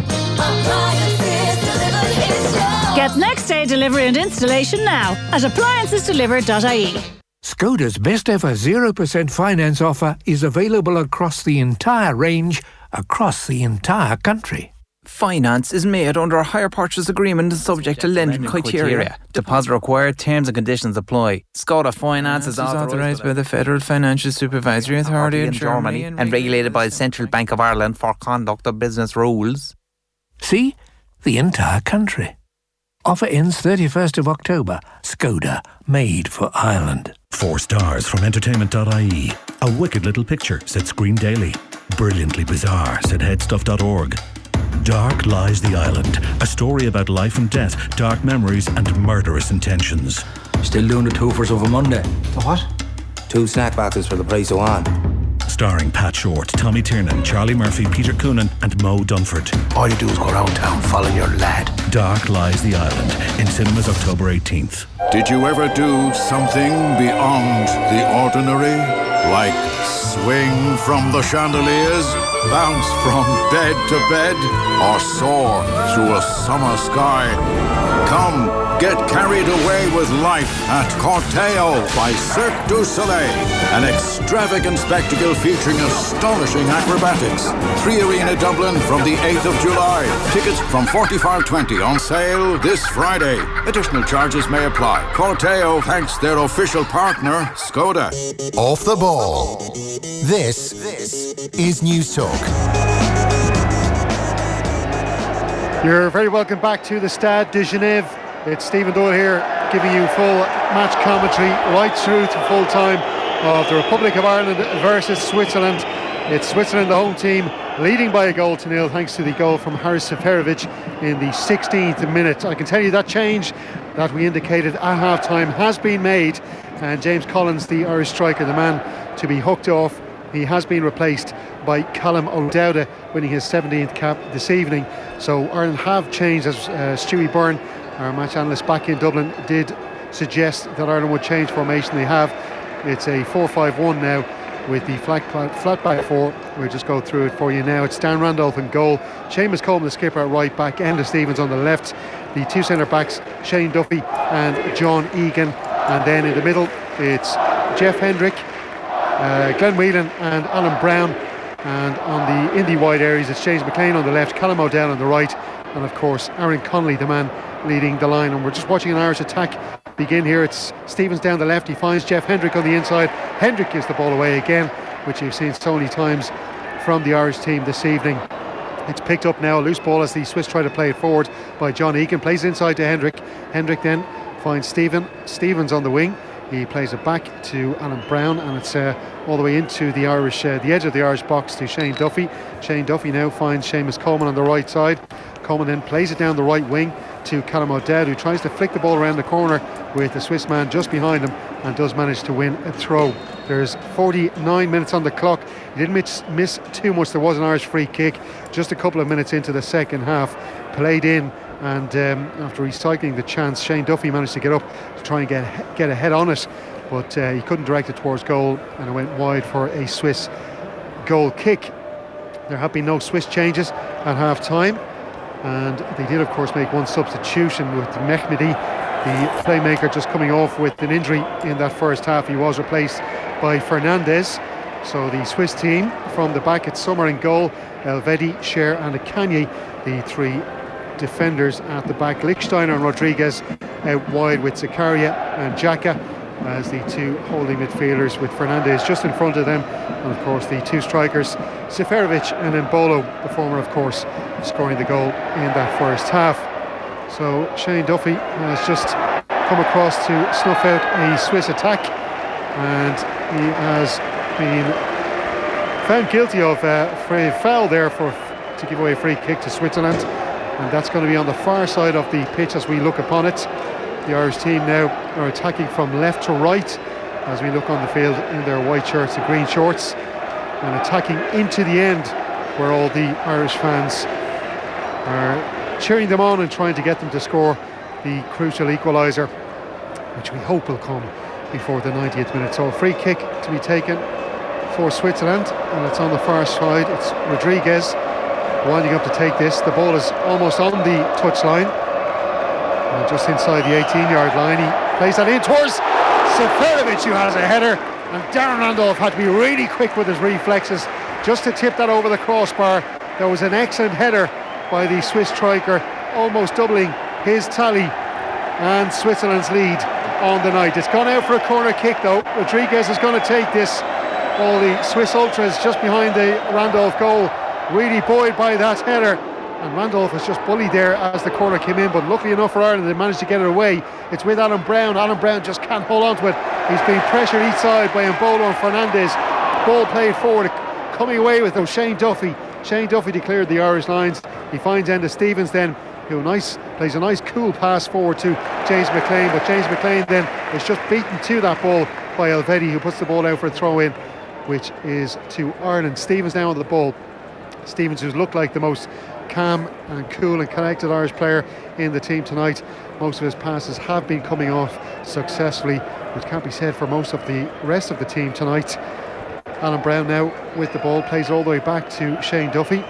Get next day delivery and installation now at appliancesdelivered.ie. Skoda's best ever 0% finance offer is available across the entire range, across the entire country. Finance is made under a hire purchase agreement and subject to lending criteria. Deposit required, terms and conditions apply. Skoda Finance is authorised by the Federal Financial Supervisory Authority in Germany and regulated by the Central Bank of Ireland for conduct of business rules. See? The entire country. Offer ends 31st of October. Skoda, made for Ireland. 4 stars from entertainment.ie. A wicked little picture, said Screen Daily. Brilliantly bizarre, said headstuff.org. Dark lies the island. A story about life and death, dark memories and murderous intentions. Still doing the twofers of a Monday. The what? 2 snack boxes for the price of 1. Starring Pat Short, Tommy Tiernan, Charlie Murphy, Peter Coonan and Mo Dunford. All you do is go around town following your lad. Dark Lies the Island, in cinemas October 18th. Did you ever do something beyond the ordinary? Like swing from the chandeliers, bounce from bed to bed, or soar through a summer sky? Come, get carried away with life at Corteo by Cirque du Soleil. An extravagant spectacle featuring astonishing acrobatics. 3 Arena Dublin from the 8th of July. Tickets from $45.20 on sale this Friday. Additional charges may apply. Corteo thanks their official partner, Skoda. Off the ball. This is News Talk. You're very welcome back to the Stade de Genève. It's Stephen Doyle here, giving you full match commentary right through to full time of the Republic of Ireland versus Switzerland. It's Switzerland, the home team, leading by a goal to nil thanks to the goal from Haris Seferovic in the 16th minute. I can tell you that change that we indicated at half-time has been made, and James Collins, the Irish striker, the man to be hooked off, he has been replaced by Callum O'Dowda, winning his 17th cap this evening. So Ireland have changed, as Stewie Byrne, our match analyst back in Dublin, did suggest that Ireland would change formation. They have. It's a 4-5-1 now with the flat back 4. We'll just go through it for you now. It's Dan Randolph in goal, Seamus Coleman the skipper at right back, Enda Stevens on the left, the 2 centre backs Shane Duffy and John Egan, and then in the middle it's Jeff Hendrick, Glenn Whelan and Alan Brown, and on the in the wide areas it's James McLean on the left, Callum O'Dell on the right, and of course Aaron Connolly, the man leading the line. And we're just watching an Irish attack begin here. It's Stevens down the left, he finds Jeff Hendrick on the inside. Hendrick gives the ball away again, which you've seen so many times from the Irish team this evening. It's picked up now, a loose ball as the Swiss try to play it forward by John Egan, plays inside to Hendrick. Hendrick then finds Stevens on the wing, he plays it back to Alan Brown, and it's all the way into the Irish, the edge of the Irish box to Shane Duffy. Shane Duffy now finds Seamus Coleman on the right side. Coleman then plays it down the right wing to Callum O'Dowd, who tries to flick the ball around the corner with the Swiss man just behind him and does manage to win a throw. There's 49 minutes on the clock. He didn't miss too much. There was an Irish free kick just a couple of minutes into the second half, played in, and after recycling the chance, Shane Duffy managed to get up to try and get ahead on it, but he couldn't direct it towards goal, and it went wide for a Swiss goal kick. There have been no Swiss changes at half time, and they did of course make one substitution with Mehmedi, the playmaker, just coming off with an injury in that first half. He was replaced by Fernandez. So the Swiss team from the back, it's Sommer in goal, Elvedi, Scher and Akanye, the three defenders at the back. Lichtsteiner and Rodriguez out wide with Zakaria and Xhaka as the two holding midfielders, with Fernandez just in front of them, and of course the two strikers, Seferovic and Embolo, the former of course scoring the goal in that first half. So Shane Duffy has just come across to snuff out a Swiss attack, and he has been found guilty of a foul there to give away a free kick to Switzerland, and that's going to be on the far side of the pitch as we look upon it. The Irish team now are attacking from left to right as we look on the field in their white shirts and green shorts, and attacking into the end where all the Irish fans are cheering them on and trying to get them to score the crucial equaliser, which we hope will come before the 90th minute. So a free kick to be taken for Switzerland, and it's on the far side. It's Rodriguez winding up to take this. The ball is almost on the touchline, and just inside the 18-yard line. He plays that in towards Seferovic, who has a header, and Darren Randolph had to be really quick with his reflexes just to tip that over the crossbar. There was an excellent header by the Swiss striker, almost doubling his tally and Switzerland's lead on the night. It's gone out for a corner kick though. Rodriguez is going to take this. All the Swiss ultras just behind the Randolph goal, really buoyed by that header, and Randolph was just bullied there as the corner came in, but luckily enough for Ireland they managed to get it away. It's with Alan Brown. Alan Brown just can't hold on to it. He's being pressured each side by Embolo and Fernandez. Ball played forward, coming away with Shane Duffy. Shane Duffy declared the Irish lines. He finds Enda Stevens then, who plays a nice cool pass forward to James McLean, but James McLean then is just beaten to that ball by Elvedi, who puts the ball out for a throw in, which is to Ireland. Stevens now on the ball. Stevens, who's looked like the most calm and cool and connected Irish player in the team tonight. Most of his passes have been coming off successfully, which can't be said for most of the rest of the team tonight. Alan Brown now with the ball, plays all the way back to Shane Duffy.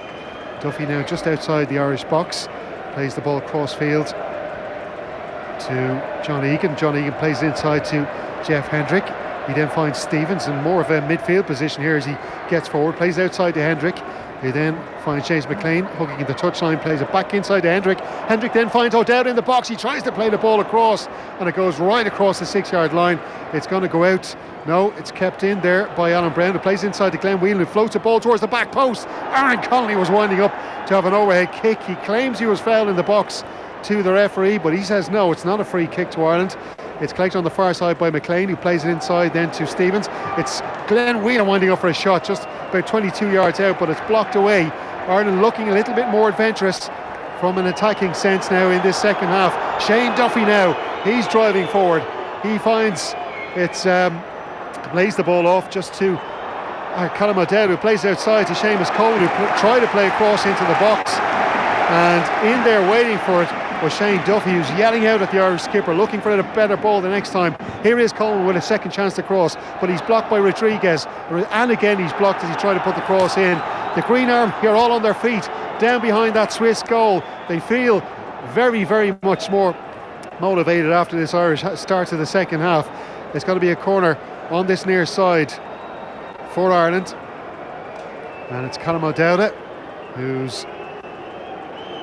Duffy now just outside the Irish box, plays the ball cross field to John Egan. John Egan plays inside to Jeff Hendrick. He then finds Stevens in more of a midfield position here as he gets forward, plays outside to Hendrick. He then finds James McLean hooking in the touchline, plays it back inside to Hendrick. Hendrick then finds O'Dowd in the box. He tries to play the ball across, and it goes right across the 6-yard line. It's going to go out. No, it's kept in there by Alan Brown, who plays inside to Glenn Whelan, who floats the ball towards the back post. Aaron Connolly was winding up to have an overhead kick. He claims he was fouled in the box to the referee, but he says no, it's not a free kick to Ireland. It's collected on the far side by McLean, who plays it inside then to Stevens. It's Glenn Whelan winding up for a shot just about 22 yards out, but it's blocked away. Ireland looking a little bit more adventurous from an attacking sense now in this second half. Shane Duffy now, he's driving forward. He finds it's plays the ball off just to Callum O'Dowd, who plays outside to Seamus Coleman, who tried to play across into the box, and in there waiting for it was Shane Duffy, who's yelling out at the Irish skipper, looking for a better ball the next time. Here is Coleman with a second chance to cross, but he's blocked by Rodriguez, and again he's blocked as he tried to put the cross in. The Green Army are all on their feet down behind that Swiss goal. They feel very, very much more motivated after this Irish start to the second half. It's going to be a corner on this near side for Ireland, and it's Callum O'Dowd who's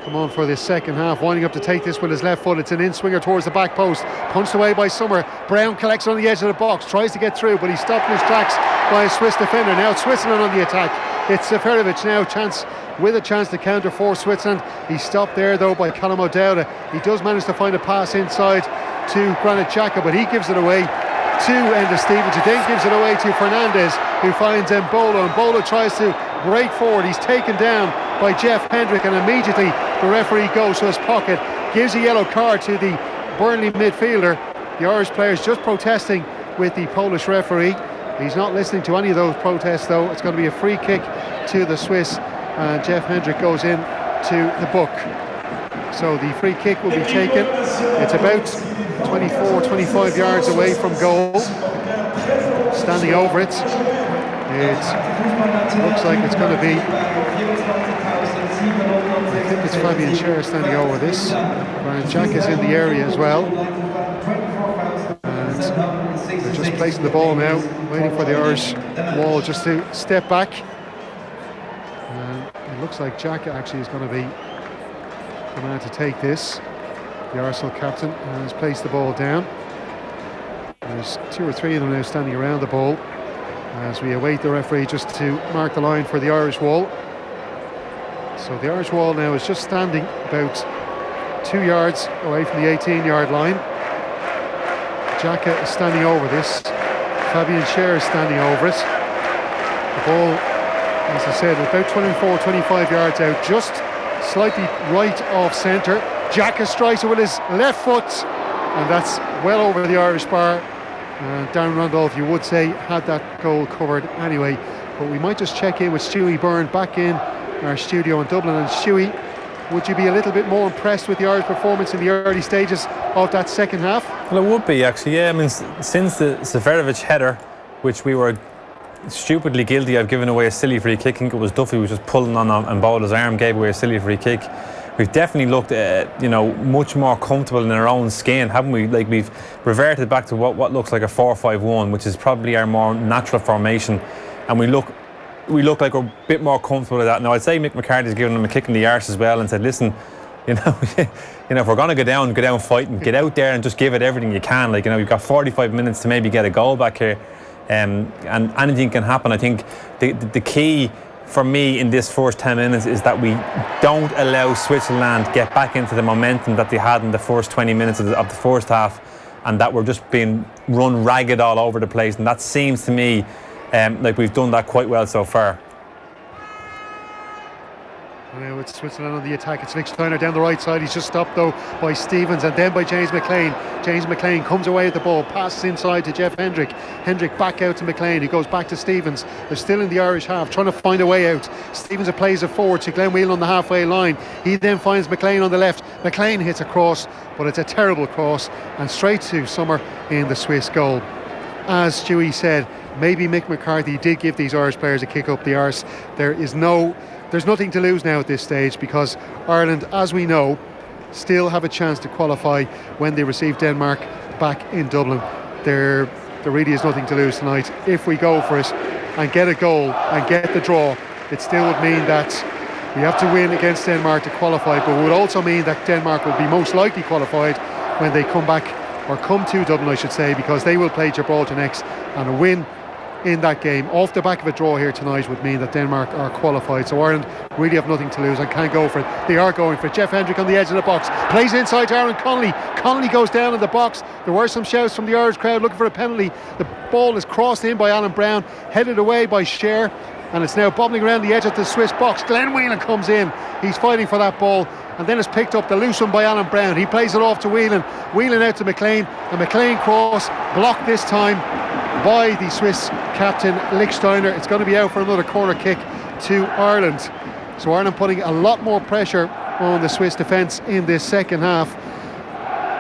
come on for this second half, winding up to take this with his left foot. It's an in-swinger towards the back post, punched away by Sommer. Brown collects on the edge of the box, tries to get through, but he's stopped in his tracks by a Swiss defender. Now it's Switzerland on the attack. It's Seferovic now, with a chance to counter for Switzerland. He's stopped there though by Callum O'Dowd. He does manage to find a pass inside to Granit Xhaka, but he gives it away to Enda Stevens, who then gives it away to Fernandez, who finds Embolo. Embolo tries to break forward. He's taken down by Jeff Hendrick, and immediately the referee goes to his pocket, gives a yellow card to the Burnley midfielder. The Irish players just protesting with the Polish referee. He's not listening to any of those protests though. It's going to be a free kick to the Swiss, and Jeff Hendrick goes in to the book. So the free kick will be taken. It's about 24-25 yards away from goal. Standing over it, it looks like it's going to be, I think it's Fabian Scher standing over this. Brian Jack is in the area as well. And they're just placing the ball now, waiting for the Irish wall just to step back. And it looks like Jack actually is going to be the man to take this. The Arsenal captain has placed the ball down. There's 2 or 3 of them now standing around the ball as we await the referee just to mark the line for the Irish wall. So the Irish wall now is just standing about 2 yards away from the 18-yard line. Xhaka is standing over this. Fabian Scher is standing over it. The ball, as I said, about 24-25 yards out, just slightly right off centre. Xhaka strikes it with his left foot, and that's well over the Irish bar. Darren Randolph, you would say, had that goal covered anyway. But we might just check in with Stewie Byrne back in our studio in Dublin. And Stewie, would you be a little bit more impressed with the Irish performance in the early stages of that second half? Well, it would be actually, yeah. I mean, since the Seferovic header, which we were stupidly guilty of giving away a silly free kick. I think it was Duffy was just pulling on and Bowler's arm, gave away a silly free kick. We've definitely looked, much more comfortable in our own skin, haven't we? Like, we've reverted back to what looks like a 4-5-1, which is probably our more natural formation, and we look like we're a bit more comfortable with that. Now, I'd say Mick McCarthy's given them a kick in the arse as well and said, listen, if we're going to go down fighting, get out there and just give it everything you can. Like, you've got 45 minutes to maybe get a goal back here, and anything can happen. I think the key for me in this first 10 minutes is that we don't allow Switzerland get back into the momentum that they had in the first 20 minutes of the first half, and that we're just being run ragged all over the place. And that seems to me like we've done that quite well so far. Now it's Switzerland on the attack. It's Lichtsteiner down the right side. He's just stopped though by Stevens and then by James McLean. James McLean comes away with the ball, passes inside to Jeff Hendrick. Hendrick back out to McLean. He goes back to Stevens. They're still in the Irish half, trying to find a way out. Stevens plays it forward to Glenn Whelan on the halfway line. He then finds McLean on the left. McLean hits a cross, but it's a terrible cross and straight to Sommer in the Swiss goal. As Stewie said, maybe Mick McCarthy did give these Irish players a kick up the arse. There's nothing to lose now at this stage, because Ireland, as we know, still have a chance to qualify when they receive Denmark back in Dublin. There really is nothing to lose tonight. If we go for it and get a goal and get the draw, it still would mean that we have to win against Denmark to qualify, but it would also mean that Denmark will be most likely qualified when they come back, or come to Dublin I should say, because they will play Gibraltar next, and a win in that game off the back of a draw here tonight would mean that Denmark are qualified. So Ireland really have nothing to lose and can't go for it. They are going for it. Jeff Hendrick on the edge of the box, plays inside to Aaron Connolly. Connolly goes down in the box. There were some shouts from the Irish crowd looking for a penalty. The ball is crossed in by Alan Brown, headed away by Scher, and it's now bobbling around the edge of the Swiss box. Glenn Whelan comes in, he's fighting for that ball, and then it's picked up, the loose one by Alan Brown. He plays it off to Whelan. Whelan out to McLean, and McLean cross blocked this time by the Swiss captain Lichtsteiner. It's going to be out for another corner kick to Ireland. So Ireland putting a lot more pressure on the Swiss defence in this second half,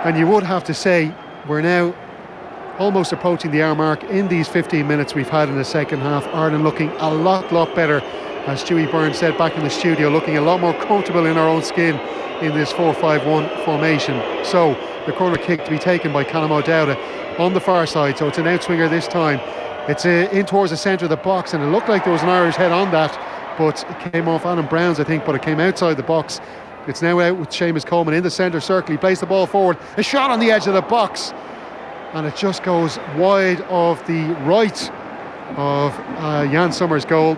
and you would have to say we're now almost approaching the hour mark in these 15 minutes we've had in the second half. Ireland looking a lot better, as Stewie Byrne said back in the studio, looking a lot more comfortable in our own skin in this 4-5-1 formation. So the corner kick to be taken by Callum O'Dowda on the far side, so it's an outswinger this time. It's in towards the centre of the box, and it looked like there was an Irish head on that, but it came off Alan Brown's I think, but it came outside the box. It's now out with Seamus Coleman in the centre circle. He plays the ball forward, a shot on the edge of the box, and it just goes wide of the right of Jan Sommer's goal.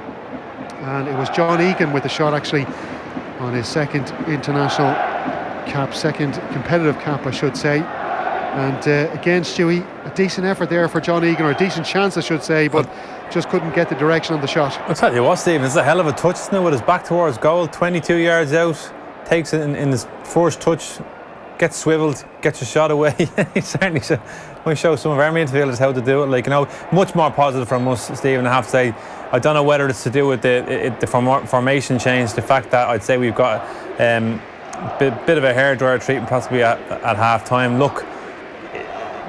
And it was John Egan with the shot actually on his second international cap, second competitive cap I should say. And again, Stewie, a decent effort there for John Egan, or a decent chance I should say, but just couldn't get the direction on the shot. I'll tell you what, Stephen, it's a hell of a touch, isn't it, with his back towards goal, 22 yards out, takes it in his first touch, gets swiveled, gets a shot away. He certainly might show some of our midfielders how to do it. Like, you know, much more positive from us, Stephen, I have to say. I don't know whether it's to do with the formation change, the fact that I'd say we've got a bit of a hairdryer treatment possibly at half time. Look,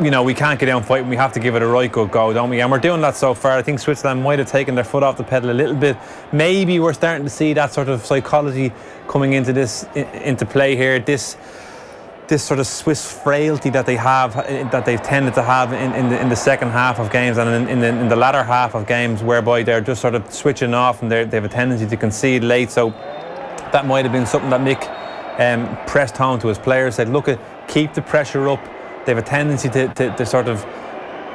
you know, we can't get down fighting, we have to give it a right good go, don't we? And we're doing that so far. I think Switzerland might have taken their foot off the pedal a little bit. Maybe we're starting to see that sort of psychology coming into play here, this sort of Swiss frailty that they have, that they've tended to have in the second half of games and in the latter half of games, whereby they're just sort of switching off and they have a tendency to concede late. So that might have been something that Mick pressed home to his players, said, look, keep the pressure up. They have a tendency to sort of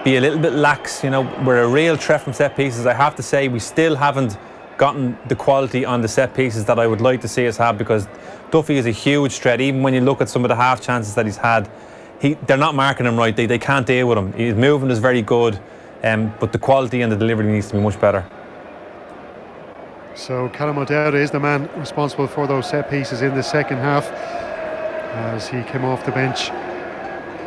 be a little bit lax. You know, we're a real threat from set pieces. I have to say, we still haven't gotten the quality on the set pieces that I would like to see us have, because Duffy is a huge threat. Even when you look at some of the half chances that he's had, they're not marking him right. They can't deal with him. His movement is very good, but the quality and the delivery needs to be much better. So Callum O'Dowd is the man responsible for those set pieces in the second half, as he came off the bench.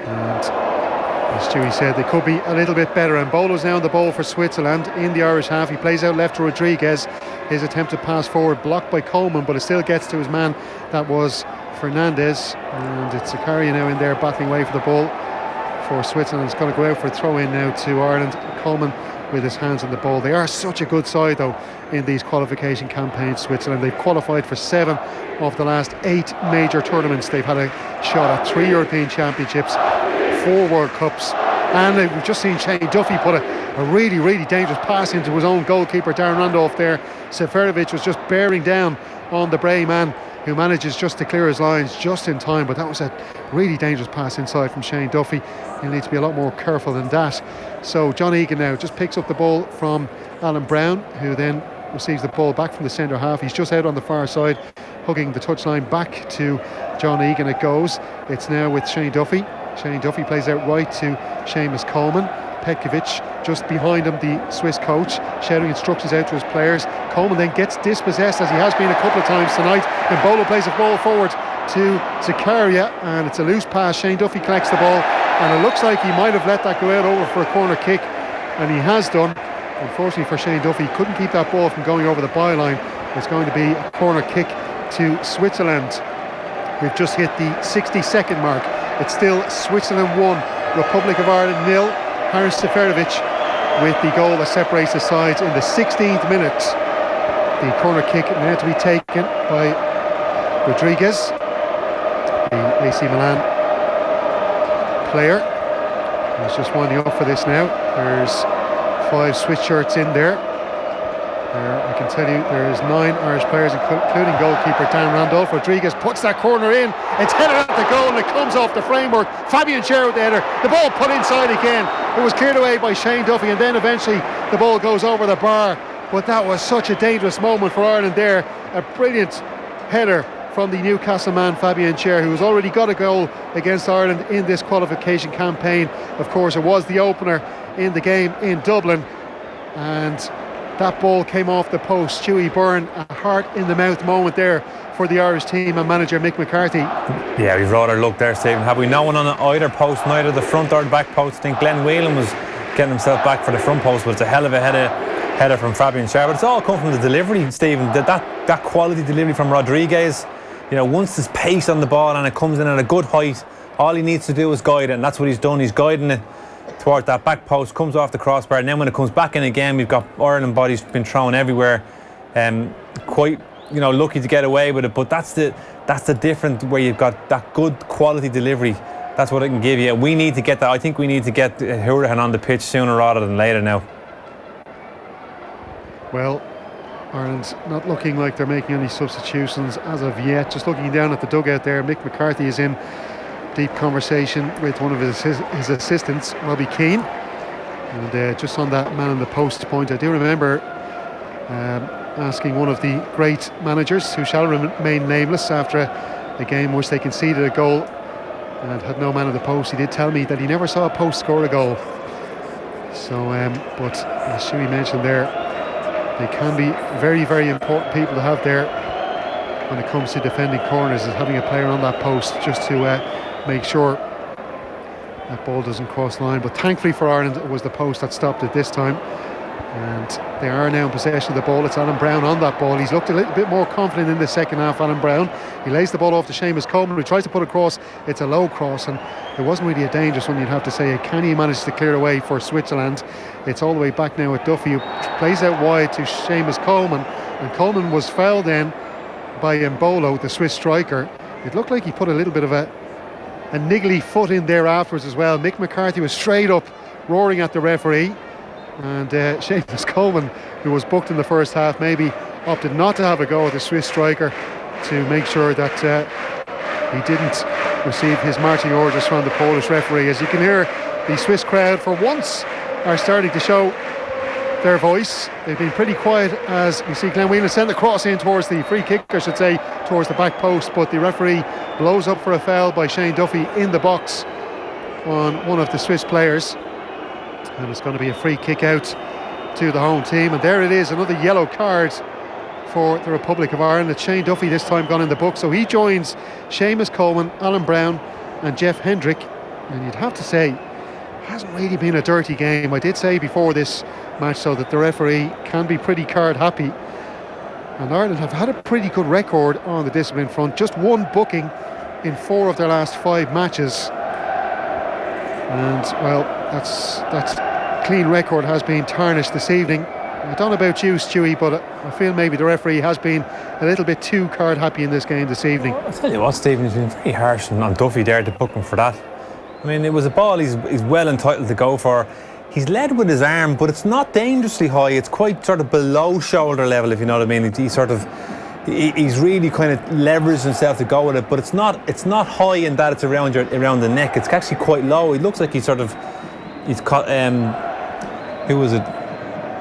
And as Stewie said, they could be a little bit better. And Bolo's now on the ball for Switzerland in the Irish half. He plays out left to Rodriguez. His attempted pass forward blocked by Coleman, but it still gets to his man. That was Fernandez. And it's Zakaria now in there battling away for the ball for Switzerland. It's going to go out for a throw in now to Ireland. Coleman with his hands on the ball. They are such a good side though in these qualification campaigns, Switzerland. They've qualified for 7 of the last 8 major tournaments. They've had a shot at 3 European Championships, 4 World Cups, and we've just seen Shane Duffy put a really, really dangerous pass into his own goalkeeper, Darren Randolph there. Seferovic was just bearing down on the Bray man, who manages just to clear his lines just in time, but that was a really dangerous pass inside from Shane Duffy. He'll need to be a lot more careful than that. So John Egan now just picks up the ball from Alan Brown, who then receives the ball back from the centre half. He's just out on the far side, hugging the touchline back to John Egan. It goes. It's now with Shane Duffy. Shane Duffy plays out right to Seamus Coleman. Petkovic just behind him, the Swiss coach, shouting instructions out to his players. Coleman then gets dispossessed, as he has been a couple of times tonight. Then Bolo plays a ball forward to Zakaria, and it's a loose pass. Shane Duffy collects the ball, and it looks like he might have let that go out over for a corner kick, and he has done. Unfortunately for Shane Duffy, he couldn't keep that ball from going over the byline. It's going to be a corner kick to Switzerland. We've just hit the 60-second mark. It's still Switzerland 1, Republic of Ireland 0. Haris Seferovic with the goal that separates the sides in the 16th minute. The corner kick now to be taken by Rodriguez, the AC Milan player. He's just winding up for this now. There's 5 Swiss shirts in there. I can tell you there's 9 Irish players, including goalkeeper Dan Randolph. Rodriguez puts that corner in. It's headed at the goal and it comes off the framework. Fabian Cher with the header. The ball put inside again. It was cleared away by Shane Duffy, and then eventually the ball goes over the bar. But that was such a dangerous moment for Ireland there. A brilliant header from the Newcastle man Fabian Cher, who has already got a goal against Ireland in this qualification campaign. Of course, it was the opener in the game in Dublin, and that ball came off the post. Stewie Byrne, a heart in the mouth moment there for the Irish team and manager Mick McCarthy. Yeah, we've rather looked there, Stephen. Have we no one on either post, neither the front or the back post? I think Glenn Whelan was getting himself back for the front post, but it's a hell of a header from Fabian Cher. But it's all come from the delivery, Stephen. That quality delivery from Rodriguez. You know, once there's pace on the ball and it comes in at a good height, all he needs to do is guide it, and that's what he's done. He's guiding it toward that back post, comes off the crossbar, and then when it comes back in again, we've got Ireland bodies been thrown everywhere. Quite, you know, lucky to get away with it, but that's the difference, where you've got that good quality delivery. That's what it can give you. We need to get that. I think we need to get Hourihan on the pitch sooner rather than later now. Well, Ireland's not looking like they're making any substitutions as of yet. Just looking down at the dugout there, Mick McCarthy is in deep conversation with one of his assistants, Robbie Keane. And just on that man in the post point, I do remember asking one of the great managers, who shall remain nameless, after a game in which they conceded a goal and had no man at the post. He did tell me that he never saw a post score a goal. So, but as Stewie mentioned there, they can be very, very important people to have there when it comes to defending corners, is having a player on that post just to make sure that ball doesn't cross the line. But thankfully for Ireland, it was the post that stopped it this time, and they are now in possession of the ball. It's Alan Brown on that ball. He's looked a little bit more confident in the second half, Alan Brown. He lays the ball off to Seamus Coleman, who tries to put across. It's a low cross, and it wasn't really a dangerous one, you'd have to say. Can he manage to clear away for Switzerland? It's all the way back now with Duffy, who plays out wide to Seamus Coleman, and Coleman was fouled then by Mbolo, the Swiss striker. It looked like he put a little bit of a niggly foot in there afterwards as well. Mick McCarthy was straight up roaring at the referee, and Seamus Coleman, who was booked in the first half, maybe opted not to have a go at the Swiss striker to make sure that he didn't receive his marching orders from the Polish referee. As you can hear, the Swiss crowd for once are starting to show their voice. They've been pretty quiet as you see Glenn Whelan send the cross in towards the free kick, I should say, towards the back post, but the referee blows up for a foul by Shane Duffy in the box on one of the Swiss players, and it's going to be a free kick out to the home team. And there it is, another yellow card for the Republic of Ireland. It's Shane Duffy this time gone in the book, so he joins Seamus Coleman, Alan Brown and Jeff Hendrick, and you'd have to say hasn't really been a dirty game. I did say before this match so that the referee can be pretty card happy, and Ireland have had a pretty good record on the discipline front. Just one booking in 4 of their last 5 matches, and well, that clean record has been tarnished this evening. I don't know about you, Stewie, but I feel maybe the referee has been a little bit too card happy in this game this evening. I'll tell you what, Stephen, he's been very harsh on Duffy there to book him for that. I mean, it was a ball he's well entitled to go for. He's led with his arm, but it's not dangerously high. It's quite sort of below shoulder level, if you know what I mean. He's really kind of leveraged himself to go with it, but it's not high in that it's around the neck. It's actually quite low. He looks like he's caught. Who was it?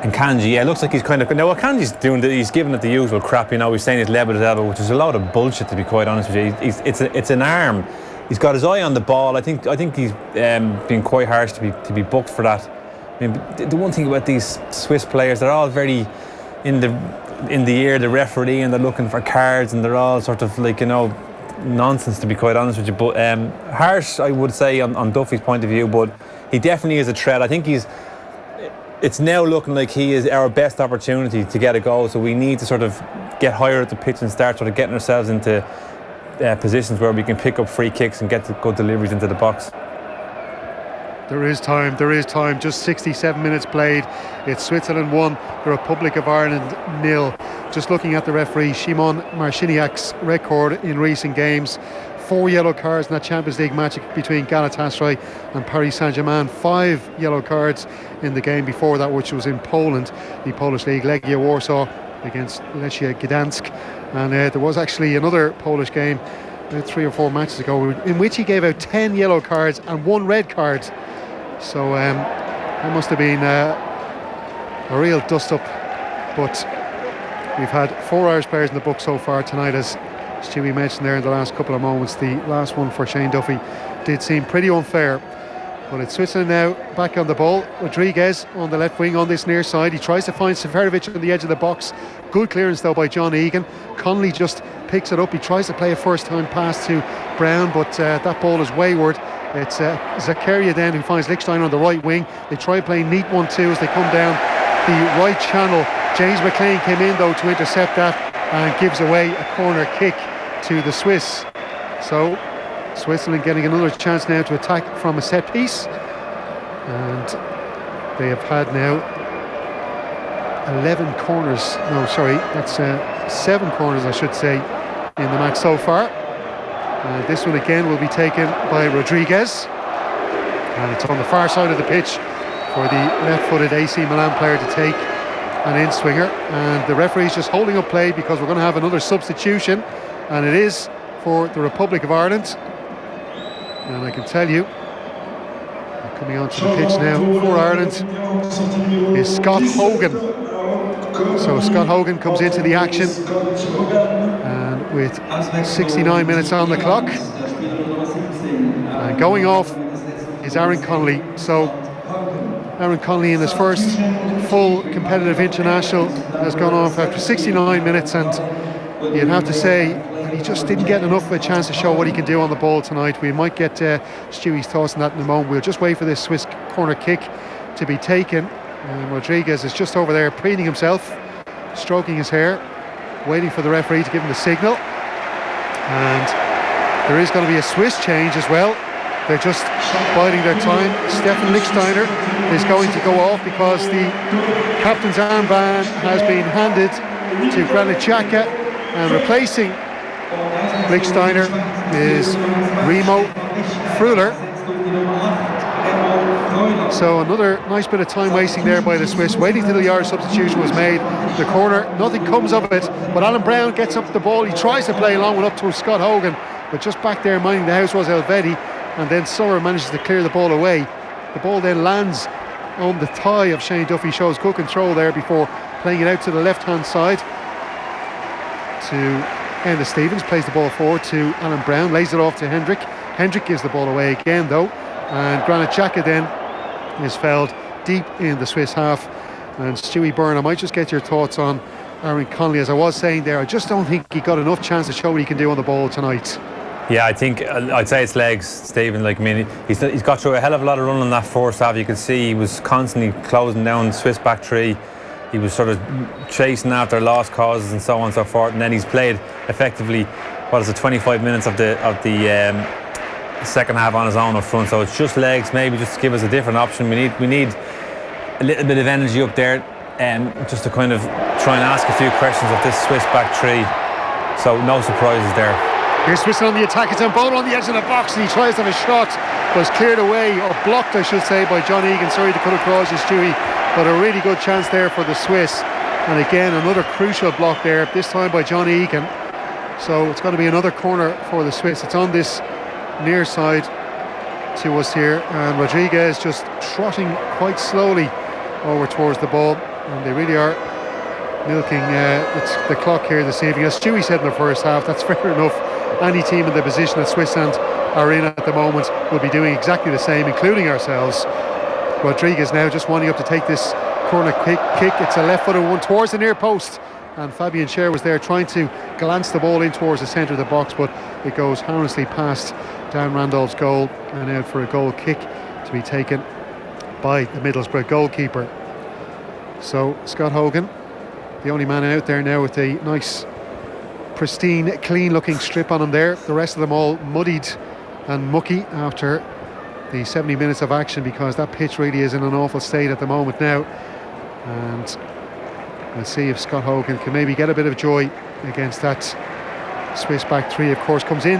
Nkanji, yeah, it looks like he's kind of... Now, what Kanji's doing, he's giving it the usual crap, you know, he's saying he's level at elbow, which is a load of bullshit, to be quite honest with you. It's an arm. He's got his eye on the ball. I think he's been quite harsh to be booked for that. I mean, the one thing about these Swiss players, they're all very in the ear, the referee, and they're looking for cards, and they're all sort of like, you know, nonsense, to be quite honest with you. But harsh, I would say, on Duffy's point of view, but he definitely is a threat. I think it's now looking like he is our best opportunity to get a goal, so we need to sort of get higher at the pitch and start sort of getting ourselves into positions where we can pick up free kicks and get good deliveries into the box. There is time, just 67 minutes played. It's Switzerland 1, the Republic of Ireland 0. Just looking at the referee, Szymon Marciniak's record in recent games: 4 yellow cards in that Champions League match between Galatasaray and Paris Saint-Germain, 5 yellow cards in the game before that, which was in Poland, the Polish league, Legia Warsaw against Lechia Gdansk. And there was actually another Polish game 3 or 4 matches ago in which he gave out 10 yellow cards and 1 red card. So that must have been a real dust-up. But we've had 4 Irish players in the book so far tonight, as Stewie mentioned there in the last couple of moments. The last one for Shane Duffy did seem pretty unfair. But it's Switzerland now back on the ball. Rodriguez on the left wing on this near side. He tries to find Seferovic on the edge of the box. Good clearance though by John Egan. Connolly just picks it up. He tries to play a first-time pass to Brown, but that ball is wayward. It's Zakaria then who finds Lichtsteiner on the right wing. They try playing neat 1-2 as they come down the right channel. James McLean came in though to intercept that and gives away a corner kick to the Swiss. So Switzerland getting another chance now to attack from a set piece, and they have had now 11 corners, no sorry, that's 7 corners I should say in the match so far. This one again will be taken by Rodriguez, and it's on the far side of the pitch for the left-footed AC Milan player to take an in-swinger, and the referee's just holding up play because we're going to have another substitution, and it is for the Republic of Ireland. And I can tell you, coming onto the pitch now for Ireland is Scott Hogan. So Scott Hogan comes into the action, and with 69 minutes on the clock, And going off is Aaron Connolly. So Aaron Connolly in his first full competitive international has gone off after 69 minutes, and you'd have to say that he just didn't get enough of a chance to show what he can do on the ball tonight. We might get Stewie's thoughts on that in a moment. We'll just wait for this Swiss corner kick to be taken. Rodriguez is just over there preening himself, stroking his hair, waiting for the referee to give him the signal. And there is going to be a Swiss change as well. They're just biding their time. Stefan Lichtsteiner is going to go off because the captain's armband has been handed to Granit Xhaka, and replacing Lichtsteiner is Remo Freuler. So another nice bit of time wasting there by the Swiss, waiting till the Irish substitution was made. The corner, nothing comes of it, but Alan Brown gets up the ball. He tries to play along, went up to Scott Hogan, but just back there minding the house was Elvedi, and then Summer manages to clear the ball away. The ball then lands on the thigh of Shane Duffy, shows good control there before playing it out to the left-hand side to Enda Stevens. Plays the ball forward to Alan Brown, lays it off to Hendrick. Hendrick gives the ball away again though, and Granit Xhaka then is fouled deep in the Swiss half. And Stewie Byrne, I might just get your thoughts on Aaron Connolly. As I was saying there, I just don't think he got enough chance to show what he can do on the ball tonight. Yeah, I think I'd say it's legs, Stephen. Like, I mean, he's got through a hell of a lot of running in that first half. You could see he was constantly closing down the Swiss back three. He was sort of chasing after lost causes and so on and so forth. And then he's played effectively, 25 minutes of the second half on his own up front. So it's just legs, maybe just to give us a different option. We need a little bit of energy up there, just to kind of try and ask a few questions of this Swiss back three. So no surprises there. Here's Swiss on the attack. It's Mbolo on the edge of the box, and he tries to have a shot, but it's cleared away, or blocked I should say, by John Egan. Sorry to cut across you, Stewie, but a really good chance there for the Swiss. And again, another crucial block there, this time by John Egan. So it's going to be another corner for the Swiss. It's on this near side to us here, and Rodriguez just trotting quite slowly over towards the ball, and they really are milking the clock here this evening. As Stewie said in the first half, that's fair enough. Any team in the position that Swissland are in at the moment will be doing exactly the same, including ourselves. Rodriguez now just winding up to take this corner kick. It's a left-footed one towards the near post, and Fabian Scher was there trying to glance the ball in towards the centre of the box, but it goes harmlessly past Dan Randolph's goal and out for a goal kick to be taken by the Middlesbrough goalkeeper. So Scott Hogan, the only man out there now with a nice pristine, clean looking strip on him there. The rest of them all muddied and mucky after the 70 minutes of action, because that pitch really is in an awful state at the moment now. And we'll see if Scott Hogan can maybe get a bit of joy against that Swiss back three. Of course, comes in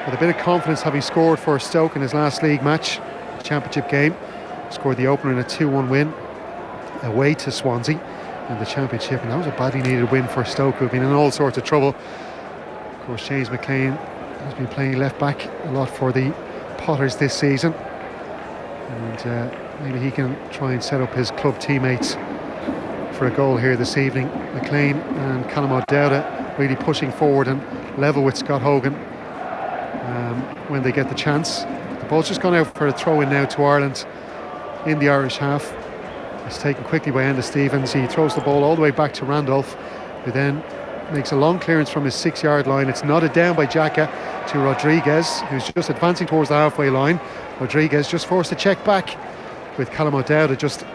with a bit of confidence, having scored for Stoke in his last league match, championship game. Scored the opener in a 2-1 win away to Swansea in the championship, and that was a badly needed win for Stoke, who've been in all sorts of trouble. Of course, James McLean has been playing left back a lot for the Potters this season, and maybe he can try and set up his club teammates for a goal here this evening. McLean and Callum O'Dowda really pushing forward and level with Scott Hogan when they get the chance. The ball's just gone out for a throw in now to Ireland in the Irish half. It's taken quickly by Enda Stevens. He throws the ball all the way back to Randolph, who then makes a long clearance from his 6-yard line. It's nodded down by Xhaka to Rodriguez, who's just advancing towards the halfway line. Rodriguez just forced to check back, with Callum O'Dowda just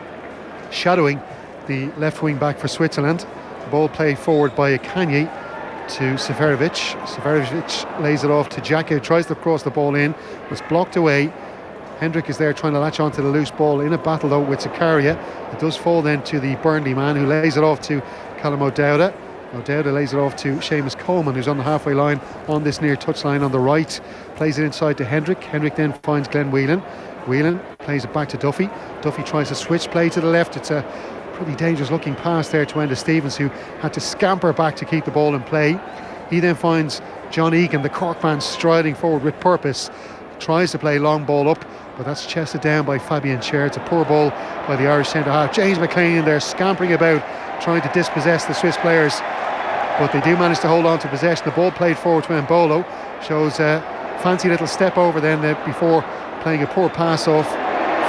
shadowing the left wing back for Switzerland. The ball played forward by Akanyi to Seferovic. Seferovic lays it off to Xhaka, who tries to cross the ball in, was blocked away. Hendrick is there trying to latch onto the loose ball in a battle though with Zakaria. It does fall then to the Burnley man, who lays it off to Callum O'Dowda. O'Dowda lays it off to Seamus Coleman, who's on the halfway line on this near touchline on the right. Plays it inside to Hendrick. Hendrick then finds Glenn Whelan. Whelan plays it back to Duffy. Duffy tries to switch play to the left. It's a pretty dangerous looking pass there to Enda Stevens, who had to scamper back to keep the ball in play. He then finds John Egan, the Cork man, striding forward with purpose. Tries to play long ball up, but that's chested down by Fabian Scher. It's a poor ball by the Irish centre half. James McLean in there scampering about, trying to dispossess the Swiss players, but they do manage to hold on to possession. The ball played forward to Mbolo shows fancy little step over then before playing a poor pass off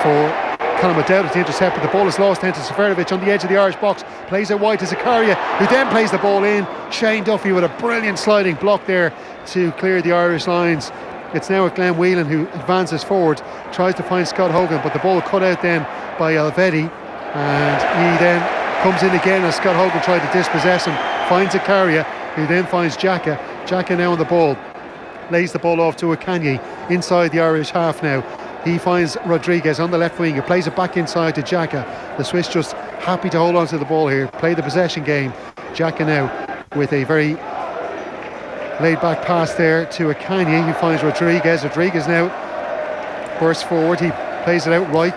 for Colin McDowell to intercept, but the ball is lost then to Seferovic on the edge of the Irish box, plays it wide to Zakaria, who then plays the ball in. Shane Duffy with a brilliant sliding block there to clear the Irish lines. It's now Glenn Whelan who advances forward, tries to find Scott Hogan, but the ball cut out then by Elvedi, and he then comes in again as Scott Hogan tried to dispossess him, finds Zakaria, who then finds Xhaka. Xhaka now on the ball, lays the ball off to Akanyi inside the Irish half now. He finds Rodriguez on the left wing, he plays it back inside to Xhaka. The Swiss just happy to hold on to the ball here, play the possession game. Xhaka now with a very laid back pass there to Akanyi, who finds Rodriguez. Rodriguez now bursts forward, he plays it out right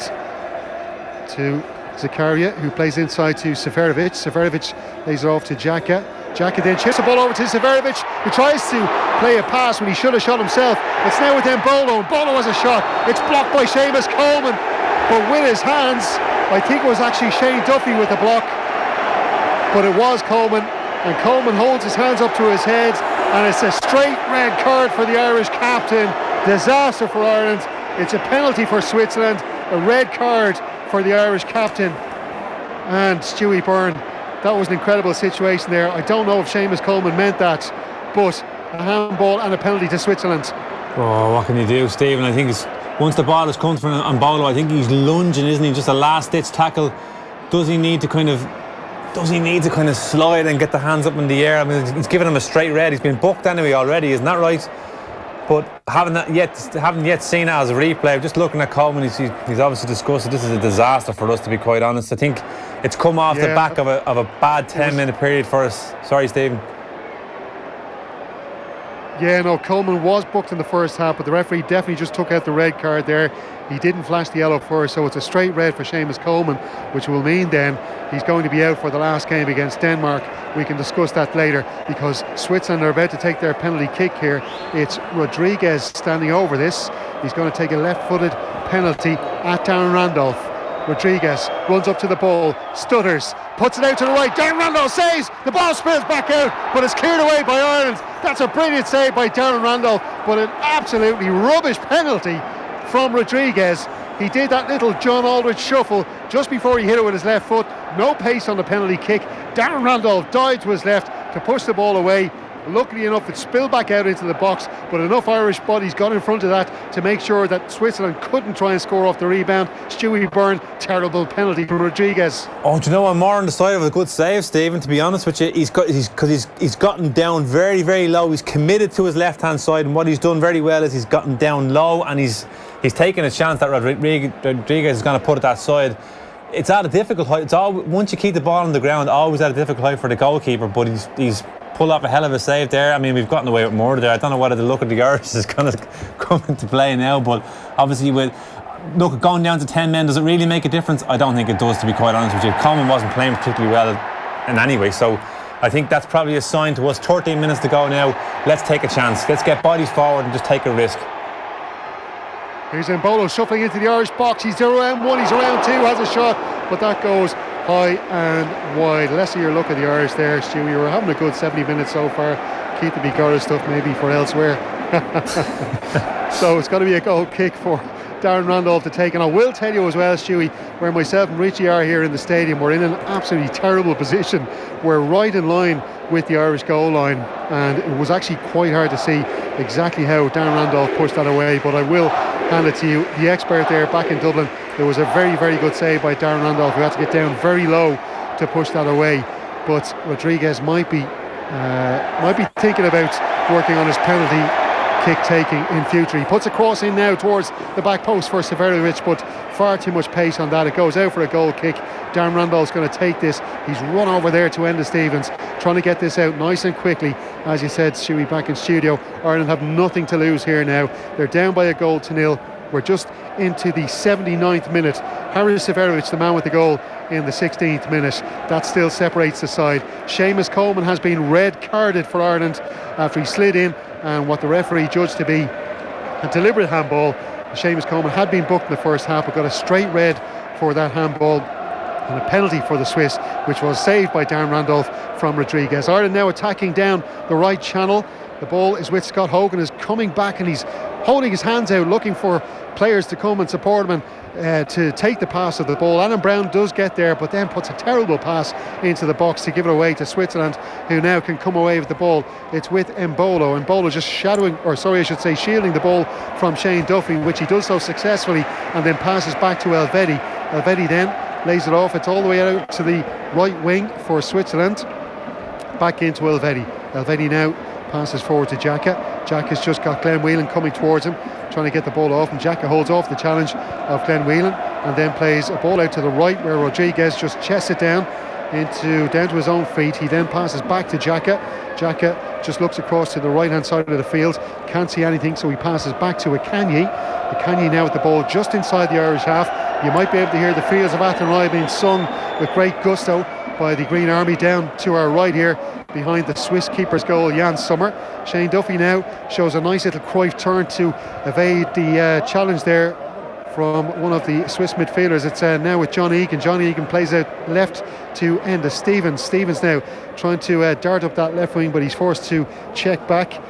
to Zakaria, who plays inside to Seferovic. Seferovic lays it off to Xhaka. Xhaka then chips the ball over to Seferovic, who tries to play a pass when he should have shot himself. It's now with Bolo, and Bolo has a shot. It's blocked by Seamus Coleman, but with his hands. I think it was actually Shane Duffy with the block, but it was Coleman, and Coleman holds his hands up to his head, and it's a straight red card for the Irish captain. Disaster for Ireland. It's a penalty for Switzerland, a red card for the Irish captain. And Stewie Byrne, that was an incredible situation there. I don't know if Seamus Coleman meant that, but a handball and a penalty to Switzerland. Oh, what can you do, Stephen? I think once the ball has come from Bolo, I think he's lunging, isn't he? Just a last-ditch tackle. Does he need to kind of slide and get the hands up in the air? I mean, he's given him a straight red. He's been booked anyway already, isn't that right? But haven't yet seen it as a replay. Just looking at Coleman, he's obviously disgusted. This is a disaster for us, to be quite honest. I think it's come off the back of a bad 10-minute period for us. Sorry, Stephen. Yeah, no, Coleman was booked in the first half, but the referee definitely just took out the red card there. He didn't flash the yellow first, so it's a straight red for Seamus Coleman, which will mean then he's going to be out for the last game against Denmark. We can discuss that later, because Switzerland are about to take their penalty kick here. It's Rodriguez standing over this. He's going to take a left-footed penalty at Darren Randolph. Rodriguez runs up to the ball, stutters, puts it out to the right. Darren Randolph saves, the ball spills back out, but it's cleared away by Ireland. That's a brilliant save by Darren Randolph, but an absolutely rubbish penalty from Rodriguez. He did that little John Aldridge shuffle just before he hit it with his left foot. No pace on the penalty kick. Darren Randolph dived to his left to push the ball away. Luckily enough, it spilled back out into the box, but enough Irish bodies got in front of that to make sure that Switzerland couldn't try and score off the rebound. Stewie Byrne, terrible penalty from Rodriguez. Oh, do you know, I'm more on the side of a good save, Stephen, to be honest with you. He's gotten down very, very low. He's committed to his left-hand side, and what he's done very well is he's gotten down low, and he's taken a chance that Rodriguez is going to put it that side. It's at a difficult height. Once you keep the ball on the ground, always at a difficult height for the goalkeeper, but he's pulled off a hell of a save there. I mean, we've gotten away with more there. I don't know whether the look of the Irish is going to come into play now, but obviously going down to 10 men, does it really make a difference? I don't think it does, to be quite honest with you. Coleman wasn't playing particularly well in any way, so I think that's probably a sign to us. 13 minutes to go now. Let's take a chance. Let's get bodies forward and just take a risk. Here's Bolo shuffling into the Irish box. He's around one, he's around two, has a shot, but that goes high and wide. Let's see your look at the Irish there, Stu. You were having a good 70 minutes so far. Keep the Bigora stuff maybe for elsewhere. So it's got to be a goal kick for Darren Randolph to take. And I will tell you as well, Stewie, where myself and Richie are here in the stadium, we're in an absolutely terrible position. We're right in line with the Irish goal line, and it was actually quite hard to see exactly how Darren Randolph pushed that away, but I will hand it to you, the expert there back in Dublin. There was a very, very good save by Darren Randolph, who had to get down very low to push that away. But Rodriguez might be thinking about working on his penalty kick taking in future. He puts a cross in now towards the back post for Seferovic, but far too much pace on that. It goes out for a goal kick. Darren Randolph's going to take this. He's run over there to Enda Stevens, trying to get this out nice and quickly. As you said, Stewie, back in studio, Ireland have nothing to lose here now. They're down by 1-0. We're just into the 79th minute. Haris Seferovic, the man with the goal, in the 16th minute. That still separates the side. Seamus Coleman has been red carded for Ireland after he slid in, and what the referee judged to be a deliberate handball. Seamus Coleman had been booked in the first half, but got a straight red for that handball, and a penalty for the Swiss, which was saved by Darren Randolph from Rodriguez. Ireland now attacking down the right channel. The ball is with Scott Hogan, is coming back, and he's holding his hands out, looking for players to come and support him and to take the pass of the ball. Alan Brown does get there, but then puts a terrible pass into the box to give it away to Switzerland, who now can come away with the ball. It's with Mbolo. Mbolo just shielding the ball from Shane Duffy, which he does so successfully, and then passes back to Elvedi. Elvedi then lays it off. It's all the way out to the right wing for Switzerland. Back into Elvedi. Elvedi now passes forward to Xhaka. Xhaka's just got Glenn Whelan coming towards him, trying to get the ball off, and Xhaka holds off the challenge of Glenn Whelan and then plays a ball out to the right where Rodriguez just chests it down to his own feet. He then passes back to Xhaka. Xhaka just looks across to the right hand side of the field, can't see anything, so he passes back to Akanyi. Akanyi now with the ball just inside the Irish half. You might be able to hear the Fields of Athenry being sung with great gusto by the Green Army down to our right here behind the Swiss keeper's goal, Jan Sommer. Shane Duffy now shows a nice little Cruyff turn to evade the challenge there from one of the Swiss midfielders. It's now with John Egan. John Egan plays out left to Enda Stevens. Stevens now trying to dart up that left wing, but he's forced to check back,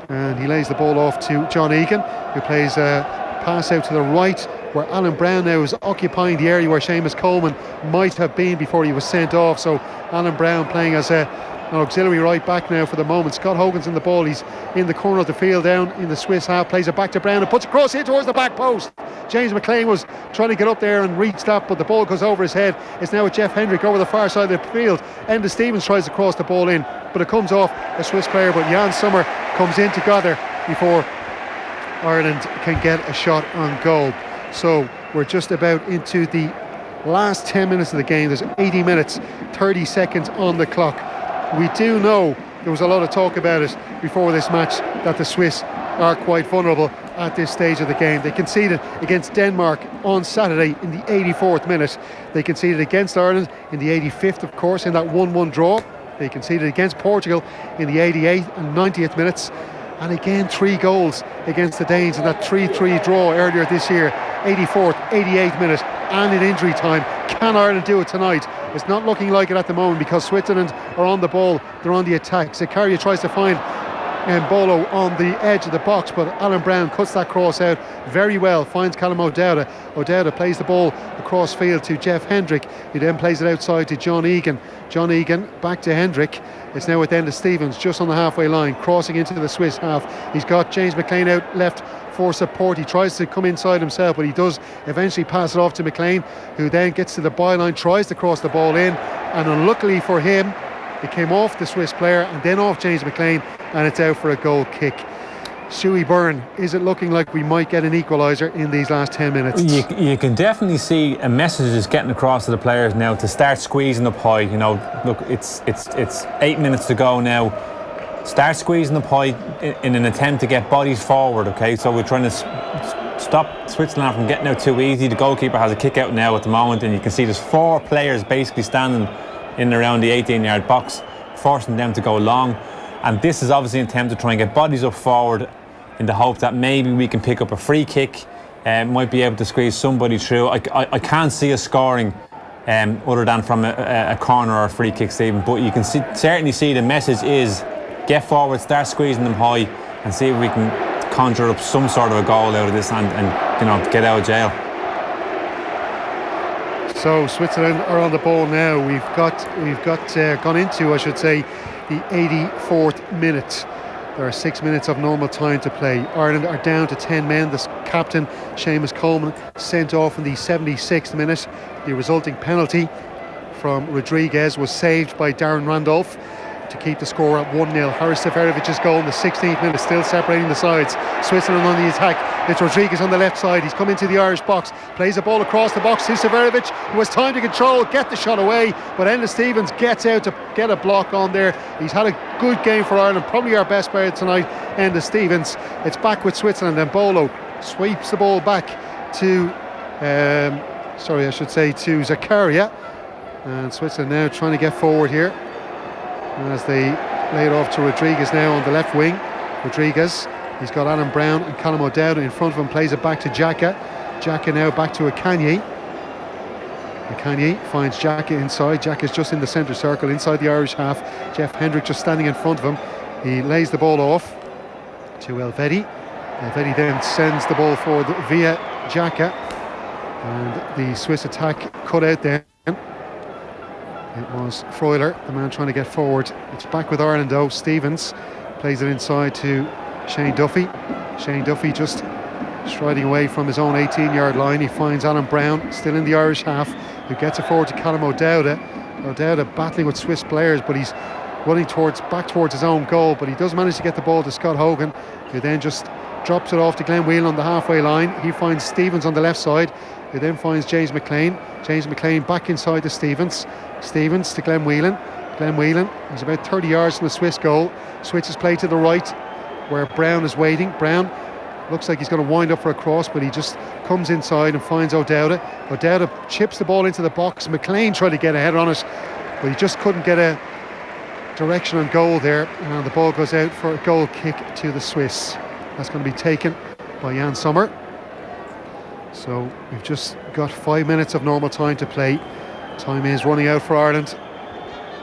and he lays the ball off to John Egan, who plays a pass out to the right, where Alan Brown now is occupying the area where Seamus Coleman might have been before he was sent off. So Alan Brown playing as an auxiliary right back now for the moment. Scott Hogan's in the ball. He's in the corner of the field down in the Swiss half, plays it back to Brown and puts it across here towards the back post. James McLean was trying to get up there and reach that, but the ball goes over his head. It's now with Jeff Hendrick over the far side of the field. Enda Stevens tries to cross the ball in, but it comes off a Swiss player, but Jan Sommer comes in together before Ireland can get a shot on goal. So we're just about into the last 10 minutes of the game. There's 80 minutes, 30 seconds on the clock. We do know, there was a lot of talk about it before this match, that the Swiss are quite vulnerable at this stage of the game. They conceded against Denmark on Saturday in the 84th minute. They conceded against Ireland in the 85th, of course, in that 1-1 draw. They conceded against Portugal in the 88th and 90th minutes. And again, 3 goals against the Danes in that 3-3 draw earlier this year. 84th, 88th minute, and in injury time. Can Ireland do it tonight? It's not looking like it at the moment, because Switzerland are on the ball, they're on the attack. Zakaria tries to find Mbolo on the edge of the box, but Alan Brown cuts that cross out very well, finds Callum O'Dowda. O'Dowda plays the ball across field to Jeff Hendrick, who then plays it outside to John Egan. John Egan back to Hendrick. It's now with Enda Stevens just on the halfway line, crossing into the Swiss half. He's got James McLean out left for support. He tries to come inside himself, but he does eventually pass it off to McLean, who then gets to the byline, tries to cross the ball in, and unluckily for him, it came off the Swiss player and then off James McLean, and it's out for a goal kick. Shuey Byrne, is it looking like we might get an equaliser in these last 10 minutes? You can definitely see a message is getting across to the players now to start squeezing up high. You know, look, it's 8 minutes to go now. Start squeezing up high in an attempt to get bodies forward, okay? So we're trying to stop Switzerland from getting out too easy. The goalkeeper has a kick out now at the moment, and you can see there's 4 players basically standing in and around the 18-yard box, forcing them to go long. And this is obviously an attempt to try and get bodies up forward in the hope that maybe we can pick up a free kick, might be able to squeeze somebody through. I can't see us scoring other than from a corner or a free kick, Stephen, but you can certainly see the message is get forward, start squeezing them high, and see if we can conjure up some sort of a goal out of this and you know, get out of jail. So Switzerland are on the ball now. We've got gone into, I should say, the 84th minute. There are 6 minutes of normal time to play. Ireland are down to 10 men. The captain, Seamus Coleman, sent off in the 76th minute. The resulting penalty from Rodriguez was saved by Darren Randolph to keep the score at 1-0. Haris Seferovic's goal in the 16th minute, still separating the sides. Switzerland on the attack. It's Rodriguez on the left side. He's come into the Irish box, plays a ball across the box to Seferovic, who has time to control, get the shot away, but Enda Stevens gets out to get a block on there. He's had a good game for Ireland, probably our best player tonight, Enda Stevens. It's back with Switzerland, and Bolo sweeps the ball back to to Zakaria, and Switzerland now trying to get forward here as they lay it off to Rodriguez now on the left wing. Rodriguez, he's got Alan Brown and Callum O'Dowda in front of him, plays it back to Xhaka. Xhaka now back to Akanyi. Akanyi finds Xhaka inside. Xhaka's just in the centre circle inside the Irish half. Jeff Hendrick just standing in front of him. He lays the ball off to Elvedi. Elvedi then sends the ball forward via Xhaka, and the Swiss attack cut out then. It was Freuler, the man trying to get forward. It's back with Ireland though. Stevens plays it inside to Shane Duffy. Shane Duffy just striding away from his own 18-yard line. He finds Alan Brown, still in the Irish half, who gets it forward to Callum O'Dowda. O'Dowda battling with Swiss players, but he's running back towards his own goal, but he does manage to get the ball to Scott Hogan, who then just drops it off to Glenn Whelan on the halfway line. He finds Stevens on the left side, who then finds James McLean. James McLean back inside to Stevens. Stevens to Glenn Whelan. Glenn Whelan is about 30 yards from the Swiss goal. Switches play to the right, where Brown is waiting. Brown looks like he's going to wind up for a cross, but he just comes inside and finds O'Dowda. O'Dowda chips the ball into the box. McLean tried to get ahead on it, but he just couldn't get a direction on goal there, and the ball goes out for a goal kick to the Swiss. That's going to be taken by Jan Sommer. So we've just got 5 minutes of normal time to play. Time is running out for Ireland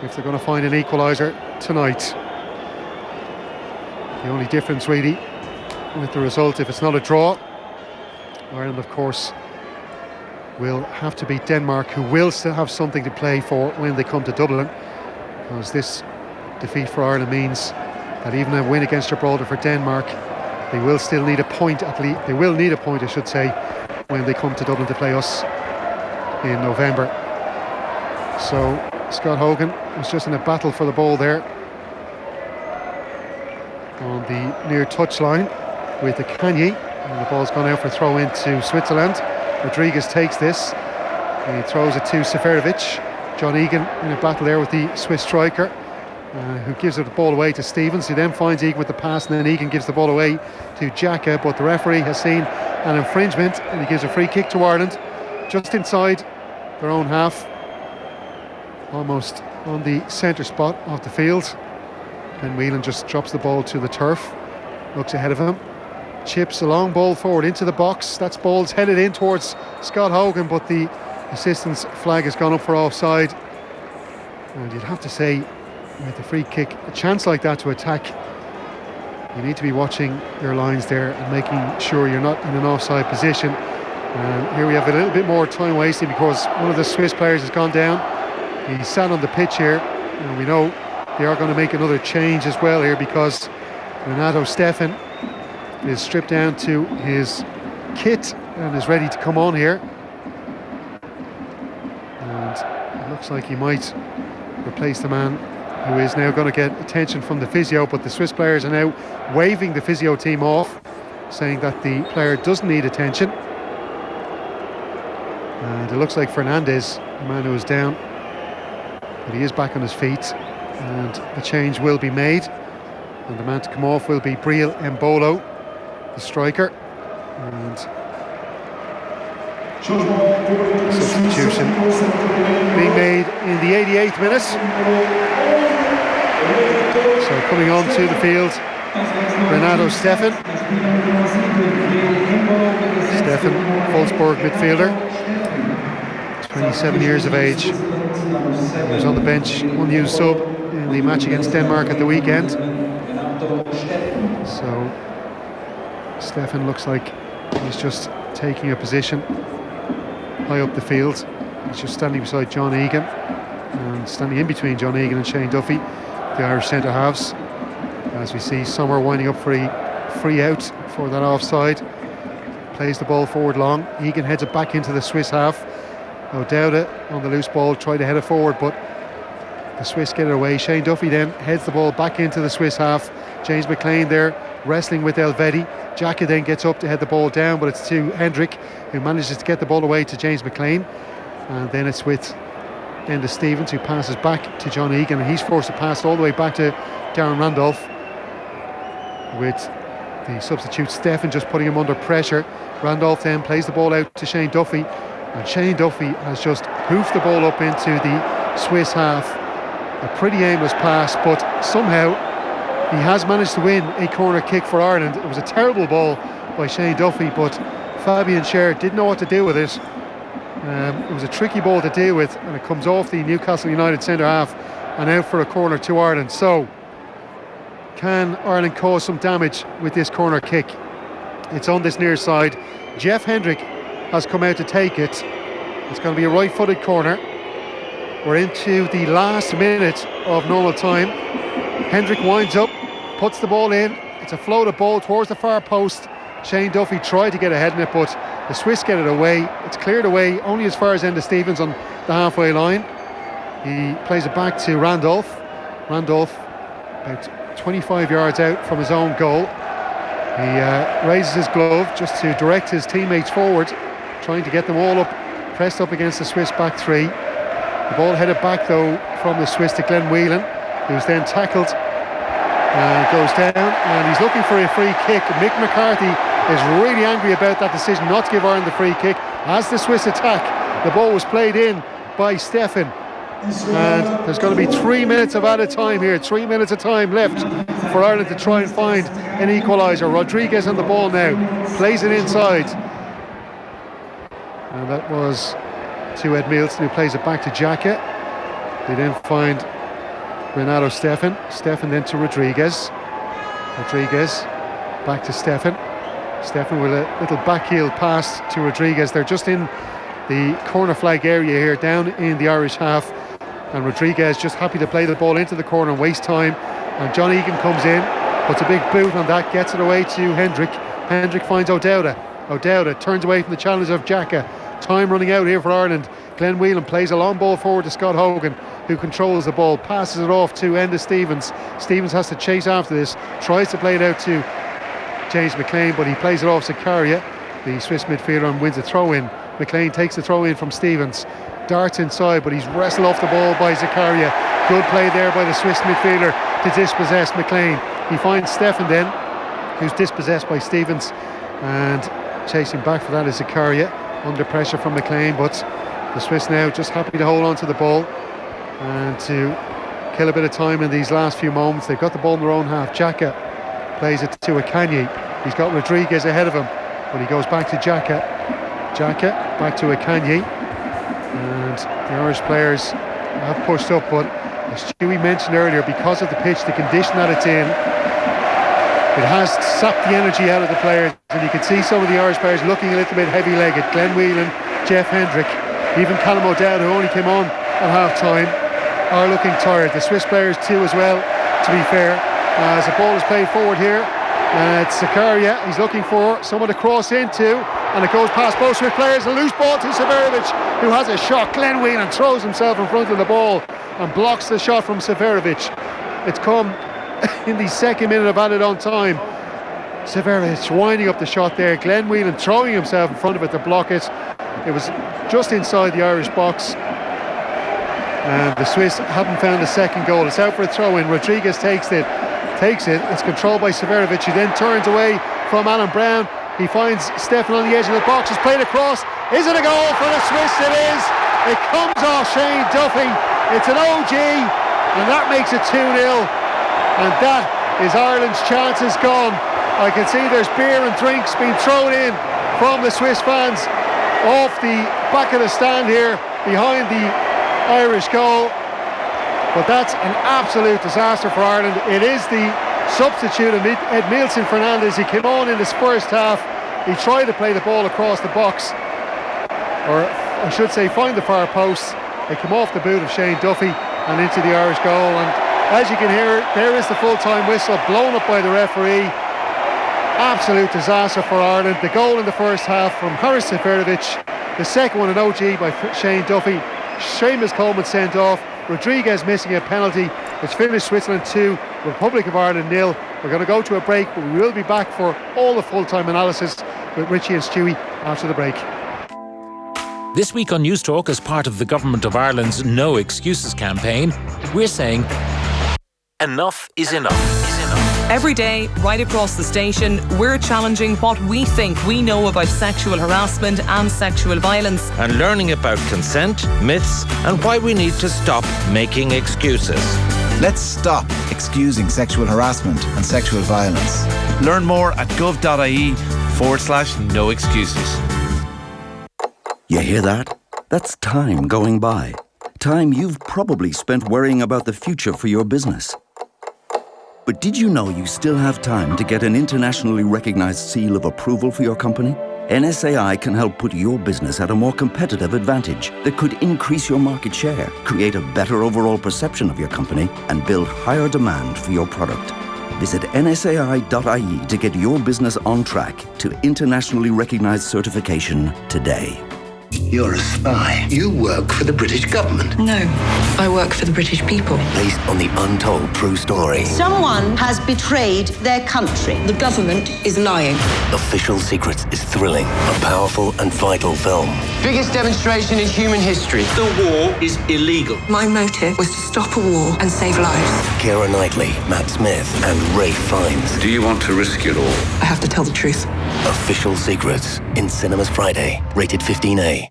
if they're going to find an equaliser tonight. The only difference really with the result, if it's not a draw, Ireland of course will have to beat Denmark, who will still have something to play for when they come to Dublin, because this defeat for Ireland means that even a win against Gibraltar for Denmark, they will still need a point at least. They will need a point, I should say, when they come to Dublin to play us in November. So Scott Hogan was just in a battle for the ball there on the near touchline with the Kanye, and the ball's gone out for a throw into Switzerland. Rodriguez takes this, and he throws it to Seferovic. John Egan in a battle there with the Swiss striker, who gives the ball away to Stevens, who then finds Egan with the pass, and then Egan gives the ball away to Xhaka, but the referee has seen an infringement and he gives a free kick to Ireland just inside their own half, almost on the centre spot of the field. And Whelan just drops the ball to the turf, looks ahead of him, chips a long ball forward into the box. That's ball's headed in towards Scott Hogan, but the assistant's flag has gone up for offside. And you'd have to say, with the free kick, a chance like that to attack, you need to be watching your lines there and making sure you're not in an offside position. And here we have a little bit more time wasted because one of the Swiss players has gone down. He sat on the pitch here, and we know they are going to make another change as well here, because Renato Stefan is stripped down to his kit and is ready to come on here. And it looks like he might replace the man who is now going to get attention from the physio, but the Swiss players are now waving the physio team off, saying that the player doesn't need attention. And it looks like Fernandez, the man who was down, but he is back on his feet, and the change will be made, and the man to come off will be Briel Mbolo, the striker. And substitution being made in the 88th minute. So coming on to the field, Renato Stefan. Stefan, Wolfsburg midfielder, 27 years of age. He was on the bench, unused sub in the match against Denmark at the weekend. So Stefan looks like he's just taking a position high up the field. He's just standing beside John Egan, and standing in between John Egan and Shane Duffy, the Irish centre halves. As we see Sommer winding up for a free out for that offside. Plays the ball forward long. Egan heads it back into the Swiss half. O'Dowda on the loose ball, tried to head it forward, but the Swiss get it away. Shane Duffy then heads the ball back into the Swiss half. James McLean there wrestling with Elvedi. Xhaka then gets up to head the ball down, but it's to Hendrick, who manages to get the ball away to James McLean. And then it's with Enda Stevens, who passes back to John Egan, and he's forced to pass all the way back to Darren Randolph, with the substitute Stefan just putting him under pressure. Randolph then plays the ball out to Shane Duffy, and Shane Duffy has just hoofed the ball up into the Swiss half. A pretty aimless pass, but somehow he has managed to win a corner kick for Ireland. It was a terrible ball by Shane Duffy, but Fabian Schär didn't know what to do with it. It was a tricky ball to deal with, and it comes off the Newcastle United centre half and out for a corner to Ireland. So can Ireland cause some damage with this corner kick? It's on this near side. Jeff Hendrick has come out to take it. It's going to be a right-footed corner. We're into the last minute of normal time. Hendrick winds up, puts the ball in. It's a floated ball towards the far post. Shane Duffy tried to get ahead in it, but the Swiss get it away. It's cleared away only as far as Enda Stevens on the halfway line. He plays it back to Randolph. Randolph about 25 yards out from his own goal. He raises his glove just to direct his teammates forward, trying to get them all up, pressed up against the Swiss back three. The ball headed back though from the Swiss to Glenn Whelan, who's then tackled and goes down, and he's looking for a free kick. Mick McCarthy is really angry about that decision not to give Ireland the free kick. As the Swiss attack, the ball was played in by Stefan, and there's going to be 3 minutes of added time here. 3 minutes of time left for Ireland to try and find an equaliser. Rodriguez on the ball now, plays it inside, and that was to Ed Milson, who plays it back to Xhaka. They then find Renato Stefan. Stefan then to Rodriguez. Rodriguez back to Stefan. Stefan with a little backheel pass to Rodriguez. They're just in the corner flag area here, down in the Irish half, and Rodriguez just happy to play the ball into the corner and waste time. And John Egan comes in, puts a big boot on that, gets it away to Hendrick. Hendrick finds O'Dowda. O'Dowda turns away from the challenge of Xhaka. Time running out here for Ireland. Glenn Whelan plays a long ball forward to Scott Hogan, who controls the ball, passes it off to Enda Stevens. Stevens has to chase after this, tries to play it out to James McLean, but he plays it off Zakaria, the Swiss midfielder, and wins a throw-in. McLean takes the throw-in from Stevens, darts inside, but he's wrestled off the ball by Zakaria. Good play there by the Swiss midfielder to dispossess McLean. He finds Stefan then, who's dispossessed by Stevens, and chasing back for that is Zakaria, under pressure from McLean, but the Swiss now just happy to hold on to the ball and to kill a bit of time in these last few moments. They've got the ball in their own half. Xhaka plays it to Akanyi. He's got Rodriguez ahead of him, but he goes back to Xhaka. Xhaka back to Akanyi, and the Irish players have pushed up, but as Stewie mentioned earlier, because of the pitch, the condition that it's in, it has sapped the energy out of the players, and you can see some of the Irish players looking a little bit heavy-legged. Glenn Whelan, Jeff Hendrick, even Callum O'Dowd, who only came on at half-time, are looking tired. The Swiss players too as well, to be fair. As the ball is played forward here, it's Zakaria. He's looking for someone to cross into, and it goes past both Swiss players. A loose ball to Severovic, who has a shot. Glenn Whelan throws himself in front of the ball and blocks the shot from Severovic. It's come in the second minute of added on time. Severovic winding up the shot there. Glenn Whelan throwing himself in front of it to block it. It was just inside the Irish box, and the Swiss haven't found a second goal. It's out for a throw-in. Rodriguez takes it. It's controlled by Severovic, who then turns away from Alan Brown. He finds Stefan on the edge of the box. It's played across. Is it a goal for the Swiss? It is. It comes off Shane Duffy. It's an OG, and that makes it 2-0. And that is Ireland's chances gone. I can see there's beer and drinks being thrown in from the Swiss fans off the back of the stand here behind the Irish goal. But that's an absolute disaster for Ireland. It is the substitute, Edmilson Fernandez. He came on in his first half. He tried to play the ball across the box, or I should say find the far post. It came off the boot of Shane Duffy and into the Irish goal. And as you can hear, there is the full-time whistle blown up by the referee. Absolute disaster for Ireland. The goal in the first half from Haris Severovic. The second one, an OG by Shane Duffy. Seamus Coleman sent off. Rodriguez missing a penalty. It's finished Switzerland 2, Republic of Ireland 0. We're going to go to a break, but we will be back for all the full-time analysis with Richie and Stewie after the break. This week on News Talk, as part of the Government of Ireland's No Excuses campaign, we're saying enough is enough. Every day, right across the station, we're challenging what we think we know about sexual harassment and sexual violence. And learning about consent, myths, and why we need to stop making excuses. Let's stop excusing sexual harassment and sexual violence. Learn more at gov.ie/no excuses. You hear that? That's time going by. Time you've probably spent worrying about the future for your business. But did you know you still have time to get an internationally recognized seal of approval for your company? NSAI can help put your business at a more competitive advantage that could increase your market share, create a better overall perception of your company, and build higher demand for your product. Visit nsai.ie to get your business on track to internationally recognized certification today. You're a spy. You work for the British government. No, I work for the British people. Based on the untold true story. Someone has betrayed their country. The government is lying. Official Secrets is thrilling, a powerful and vital film. Biggest demonstration in human history. The war is illegal. My motive was to stop a war and save lives. Keira Knightley, Matt Smith, and Ralph Fiennes. Do you want to risk it all? I have to tell the truth. Official Secrets in cinemas Friday, rated 15A.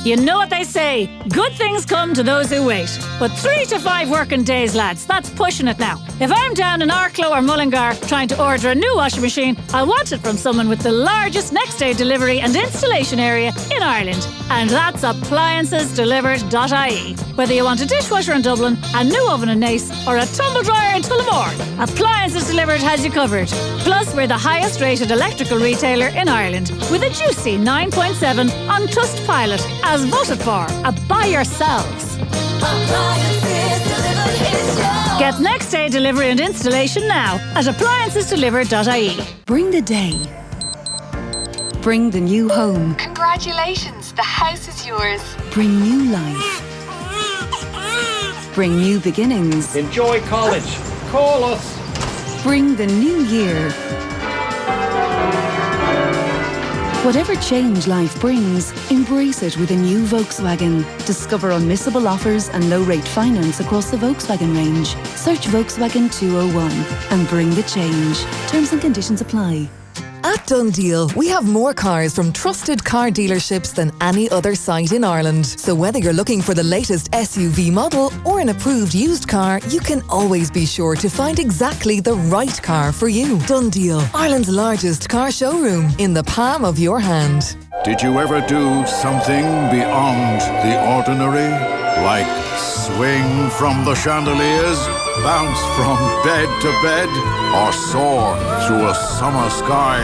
You know what they say, good things come to those who wait. But 3 to 5 working days, lads, that's pushing it now. If I'm down in Arklow or Mullingar trying to order a new washing machine, I want it from someone with the largest next day delivery and installation area in Ireland. And that's appliancesdelivered.ie. Whether you want a dishwasher in Dublin, a new oven in Nace, or a tumble dryer in Tullamore, Appliances Delivered has you covered. Plus, we're the highest rated electrical retailer in Ireland with a juicy 9.7 on Trustpilot, as voted for a buy yourselves. Get next day delivery and installation now at appliancesdelivered.ie. Bring the day. Bring the new home. Congratulations, the house is yours. Bring new life. Bring new beginnings. Enjoy college. Call us. Bring the new year. Whatever change life brings, embrace it with a new Volkswagen. Discover unmissable offers and low-rate finance across the Volkswagen range. Search Volkswagen 201 and bring the change. Terms and conditions apply. At Dundeal, we have more cars from trusted car dealerships than any other site in Ireland. So whether you're looking for the latest SUV model or an approved used car, you can always be sure to find exactly the right car for you. Dundeal, Ireland's largest car showroom, in the palm of your hand. Did you ever do something beyond the ordinary? Like swing from the chandeliers, bounce from bed to bed, or soar through a summer sky?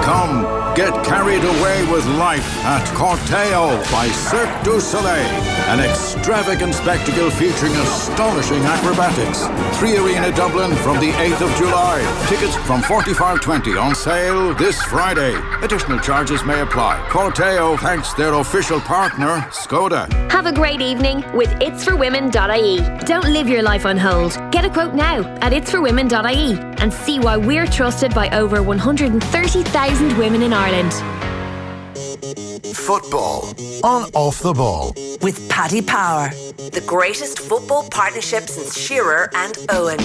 Come, get carried away with life at Corteo by Cirque du Soleil. An extravagant spectacle featuring astonishing acrobatics. 3 Arena Dublin from the 8th of July. Tickets from $45.20 on sale this Friday. Additional charges may apply. Corteo thanks their official partner, Skoda. Have a great evening with itsforwomen.ie. Don't live your life on hold. Get a quote now at itsforwomen.ie and see why we're trusted by over 130,000 women in Ireland. Football on Off the Ball. With Paddy Power, the greatest football partnership since Shearer and Owen.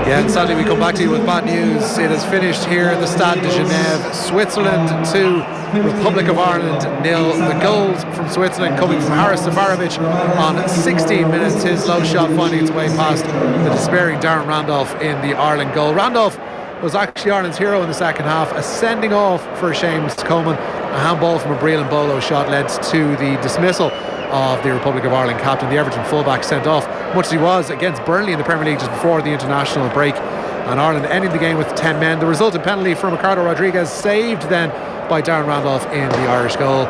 Yeah, and sadly we come back to you with bad news. It is finished here in the Stade de Genève. Switzerland 2, Republic of Ireland 0. The goals from Switzerland coming from Haris Seferovic on 16 minutes. His low shot finding its way past the despairing Darren Randolph in the Ireland goal. Randolph was actually Ireland's hero in the second half. A sending off for Seamus Coleman. A handball from a Breland Bolo shot led to the dismissal of the Republic of Ireland captain. The Everton fullback sent off, much as he was against Burnley in the Premier League just before the international break. And Ireland ending the game with 10 men. The resulting penalty from Ricardo Rodriguez, saved then by Darren Randolph in the Irish goal.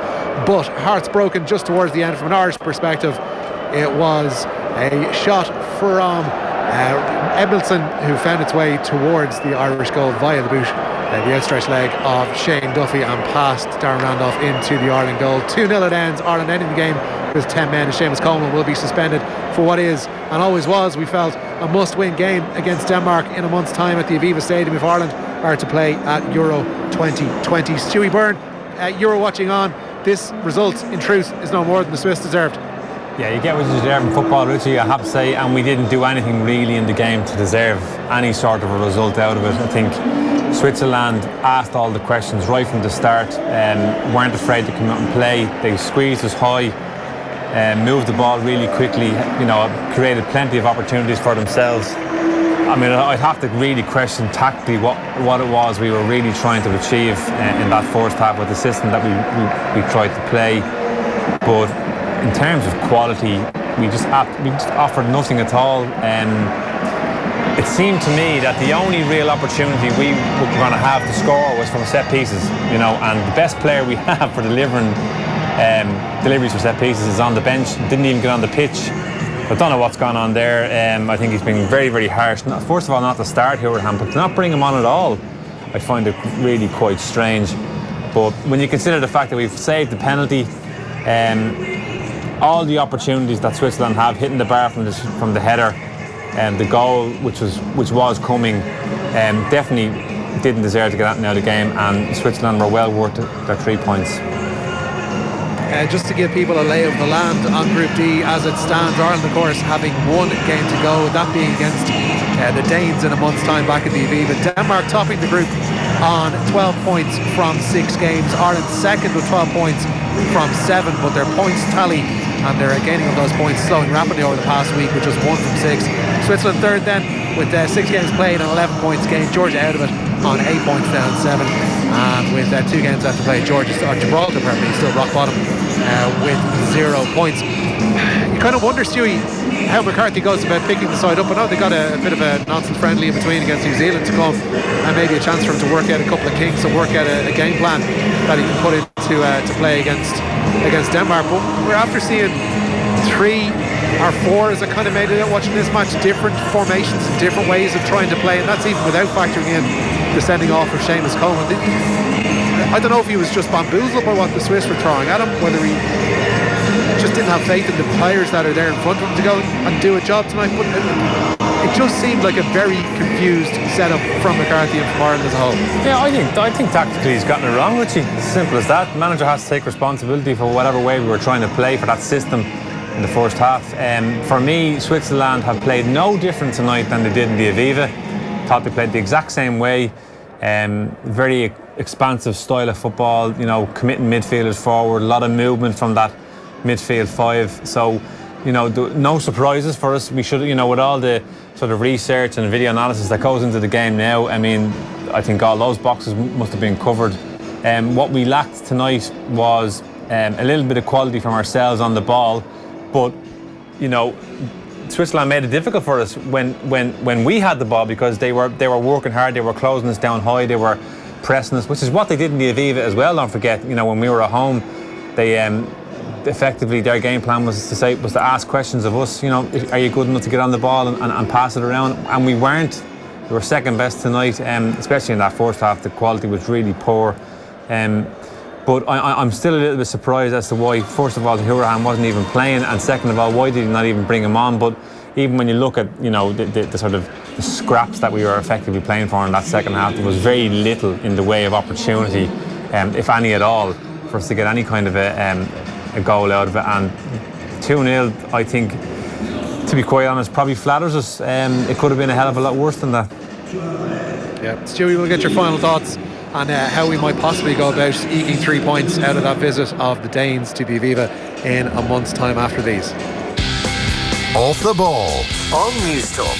But hearts broken just towards the end from an Irish perspective. It was a shot from Edmondson, who found its way towards the Irish goal via the boot, the outstretched leg of Shane Duffy, and past Darren Randolph into the Ireland goal. 2-0 it ends. Ireland ending the game with 10 men, and Seamus Coleman will be suspended for what is, and always was, we felt, a must-win game against Denmark in a month's time at the Aviva Stadium if Ireland are to play at Euro 2020. Stewie Byrne, Euro watching on. This result, in truth, is no more than the Swiss deserved. Yeah, you get what you deserve in football, Richie, I have to say, and we didn't do anything really in the game to deserve any sort of a result out of it. I think Switzerland asked all the questions right from the start, weren't afraid to come out and play. They squeezed us high, moved the ball really quickly, created plenty of opportunities for themselves. I mean, I'd have to really question tactically what it was we were really trying to achieve in that first half with the system that we tried to play. But in terms of quality, we just offered nothing at all. It seemed to me that the only real opportunity we were going to have to score was from set pieces, you know, and the best player we have for delivering deliveries for set pieces is on the bench. Didn't even get on the pitch. I don't know what's gone on there. I think he's been very, very harsh. First of all, not to start Hurahan, but to not bring him on at all, I find it really quite strange. But when you consider the fact that we've saved the penalty, all the opportunities that Switzerland have, hitting the bar from the header, and the goal which was coming, definitely didn't deserve to get out of the game, and Switzerland were well worth their 3 points. Just to give people a lay of the land on Group D as it stands, Ireland of course having one game to go, that being against the Danes in a month's time back at the Aviva. Denmark topping the group on 12 points from 6 games. Ireland second with 12 points from 7, but their points tally and their gaining of those points slowing rapidly over the past week, which was 1 from 6. Switzerland third then with 6 games played and 11 points gained. Georgia out of it on 8 points down 7, and with 2 games left to play, Gibraltar still rock bottom with 0 points. You kind of wonder, Stewie, how McCarthy goes about picking the side up. I know they got a bit of a nonsense friendly in between against New Zealand to come, and maybe a chance for him to work out a couple of kinks and work out a game plan that he can put into to play against Denmark. But we're after seeing 3 or 4, as I kind of made it out watching this match, different formations and different ways of trying to play, and that's even without factoring in the sending off of Seamus Coleman. I don't know if he was just bamboozled by what the Swiss were throwing at him, whether he just didn't have faith in the players that are there in front of him to go and do a job tonight. But it just seemed like a very confused setup from McCarthy and from Ireland as a whole. Yeah, I think tactically he's gotten it wrong, Richie. It's as simple as that. The manager has to take responsibility for whatever way we were trying to play for that system in the first half. For me, Switzerland have played no different tonight than they did in the Aviva. Thought they played the exact same way. Very expansive style of football, you know, committing midfielders forward, a lot of movement from that midfield 5. So, you know, no surprises for us. We should, you know, with all the sort of research and video analysis that goes into the game now, I mean, I think all those boxes must have been covered. What we lacked tonight was a little bit of quality from ourselves on the ball, but, you know, Switzerland made it difficult for us when we had the ball, because they were working hard, they were closing us down high, they were pressing us, which is what they did in the Aviva as well. Don't forget, you know, when we were at home, they effectively their game plan was to ask questions of us. You know, are you good enough to get on the ball and pass it around? And we weren't. We were second best tonight, especially in that first half. The quality was really poor. But I'm still a little bit surprised as to why, first of all, Hurahan wasn't even playing, and second of all, why did he not even bring him on? But even when you look at, you know, the sort of the scraps that we were effectively playing for in that second half, there was very little in the way of opportunity, if any at all, for us to get any kind of a goal out of it. And 2-0, I think, to be quite honest, probably flatters us. It could have been a hell of a lot worse than that. Yeah, Stewie, we'll get your final thoughts on how we might possibly go about eking 3 points out of that visit of the Danes to the Aviva in a month's time after these. Off the ball on News Talk.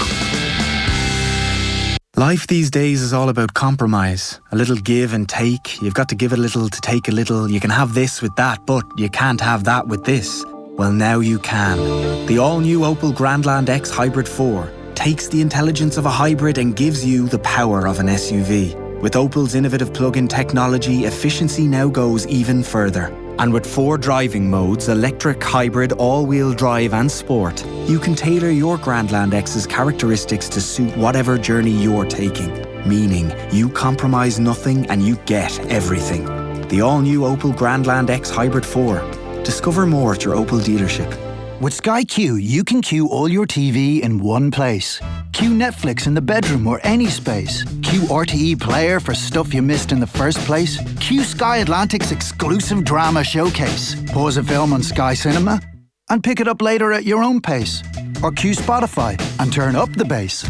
Life these days is all about compromise. A little give and take. You've got to give a little to take a little. You can have this with that, but you can't have that with this. Well, now you can. The all-new Opel Grandland X Hybrid 4 takes the intelligence of a hybrid and gives you the power of an SUV. With Opel's innovative plug-in technology, efficiency now goes even further. And with 4 driving modes, electric, hybrid, all-wheel drive and sport, you can tailor your Grandland X's characteristics to suit whatever journey you're taking. Meaning, you compromise nothing and you get everything. The all-new Opel Grandland X Hybrid 4. Discover more at your Opel dealership. With Sky Q, you can queue all your TV in one place. Queue Netflix in the bedroom or any space. Queue RTE Player for stuff you missed in the first place. Queue Sky Atlantic's exclusive drama showcase. Pause a film on Sky Cinema and pick it up later at your own pace. Or queue Spotify and turn up the bass.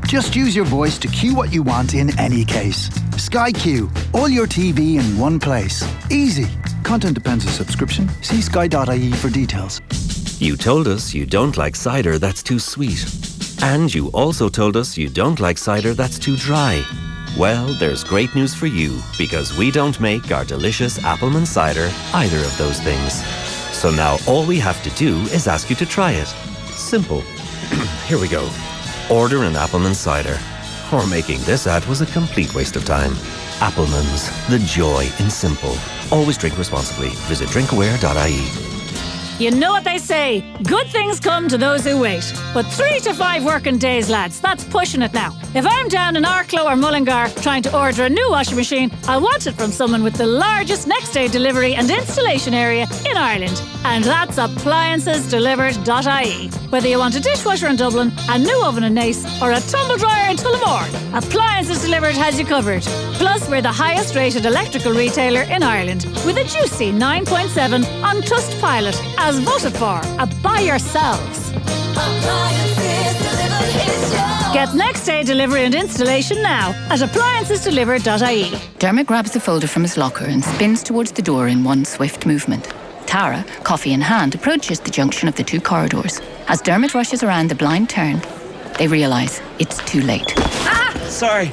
Just use your voice to queue what you want in any case. Sky Q, all your TV in one place. Easy. Content depends on subscription. See sky.ie for details. You told us you don't like cider that's too sweet. And you also told us you don't like cider that's too dry. Well, there's great news for you, because we don't make our delicious Appleman cider either of those things. So now all we have to do is ask you to try it. Simple. Here we go. Order an Appleman cider. Or making this ad was a complete waste of time. Appleman's, the joy in simple. Always drink responsibly. Visit drinkaware.ie. You know what they say, good things come to those who wait. But 3 to 5 working days, lads, that's pushing it now. If I'm down in Arklow or Mullingar trying to order a new washing machine, I want it from someone with the largest next day delivery and installation area in Ireland. And that's appliancesdelivered.ie. Whether you want a dishwasher in Dublin, a new oven in Nace, or a tumble dryer in Tullamore, Appliances Delivered has you covered. Plus, we're the highest rated electrical retailer in Ireland, with a juicy 9.7 on Trustpilot, as voted for a buy yourselves. Get next day delivery and installation now at appliancesdelivered.ie. Dermot grabs the folder from his locker and spins towards the door in one swift movement. Tara, coffee in hand, approaches the junction of the 2 corridors. As Dermot rushes around the blind turn, they realise it's too late. Sorry.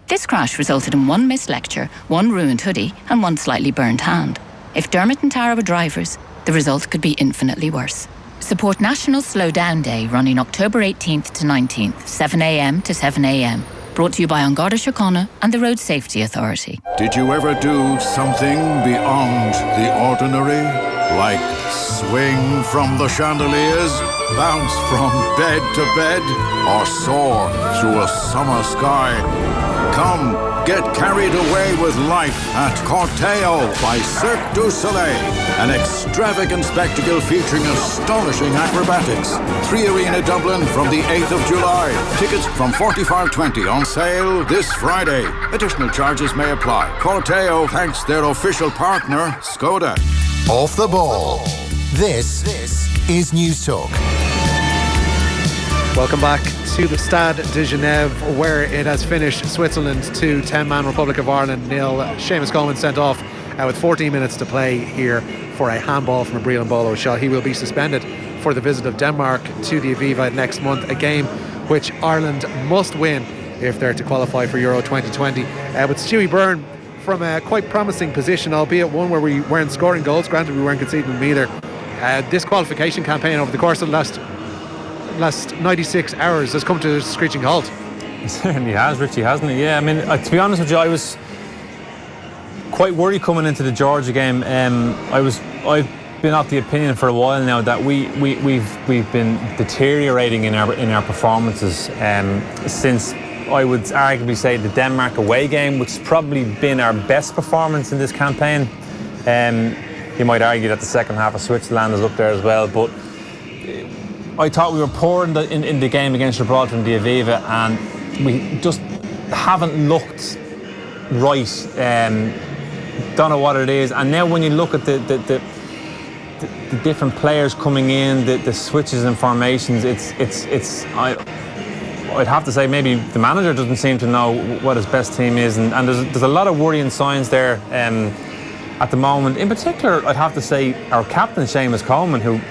This crash resulted in 1 missed lecture, 1 ruined hoodie, and 1 slightly burned hand. If Dermot and Tara were drivers, the result could be infinitely worse. Support National Slow Down Day running October 18th to 19th, 7am to 7am. Brought to you by An Garda Síochána and the Road Safety Authority. Did you ever do something beyond the ordinary? Like swing from the chandeliers, bounce from bed to bed, or soar through a summer sky? Come, get carried away with life at Corteo by Cirque du Soleil. An extravagant spectacle featuring astonishing acrobatics. 3 Arena Dublin from the 8th of July. Tickets from $45.20 on sale this Friday. Additional charges may apply. Corteo thanks their official partner, Skoda. Off the ball. This is News Talk. Welcome back to the Stade de Genève, where it has finished Switzerland 2, 10-man Republic of Ireland 0. Seamus Coleman sent off with 14 minutes to play here for a handball from a Breland Bolo shot. He will be suspended for the visit of Denmark to the Aviva next month, a game which Ireland must win if they're to qualify for Euro 2020. With Stewie Byrne from a quite promising position, albeit one where we weren't scoring goals. Granted, we weren't conceding them either. This qualification campaign over the course of the last 96 hours has come to a screeching halt. It certainly has, Richie, hasn't it? Yeah, I mean, to be honest with you, I was quite worried coming into the Georgia game. I've been of the opinion for a while now that we've been deteriorating in our performances since, I would arguably say, the Denmark away game, which has probably been our best performance in this campaign. You might argue that the second half of Switzerland is up there as well, but I thought we were poor in the game against Gibraltar in the Aviva, and we just haven't looked right. Don't know what it is. And now when you look at the different players coming in, the switches and formations, I'd have to say maybe the manager doesn't seem to know what his best team is, and there's a lot of worrying signs there at the moment. In particular, I'd have to say our captain Seamus Coleman, who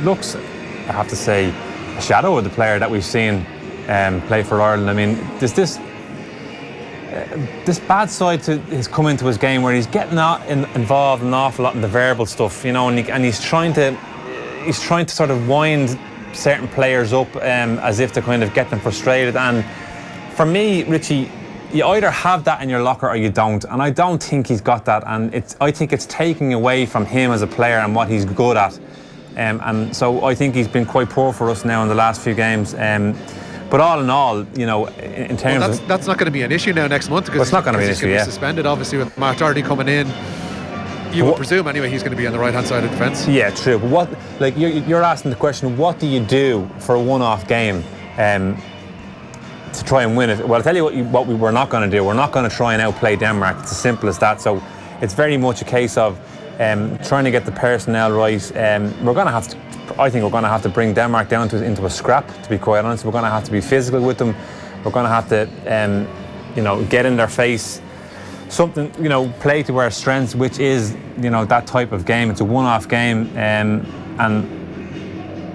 looks, I have to say, a shadow of the player that we've seen play for Ireland. I mean, there's this bad side has come into his game where he's getting involved an awful lot in the verbal stuff, you know, and he's trying to sort of wind certain players up as if to kind of get them frustrated. And for me, Richie, you either have that in your locker or you don't, and I don't think he's got that, and I think it's taking away from him as a player and what he's good at. And so I think he's been quite poor for us now in the last few games. But all in all, you know, in terms of... That's not going to be an issue now next month, because it's not going to be an issue, yeah. Suspended, obviously, with Mark Doherty coming in. You would presume, anyway, he's going to be on the right-hand side of the defence. Yeah, true. But what, like, you're asking the question, what do you do for a one-off game to try and win it? Well, I'll tell you what we're not going to do. We're not going to try and outplay Denmark. It's as simple as that. So it's very much a case of trying to get the personnel right. We're going to have to, I think we're going to have to bring Denmark down into a scrap, to be quite honest. We're going to have to be physical with them. We're going to have to, get in their face. Something, play to our strengths, which is, that type of game. It's a one-off game, and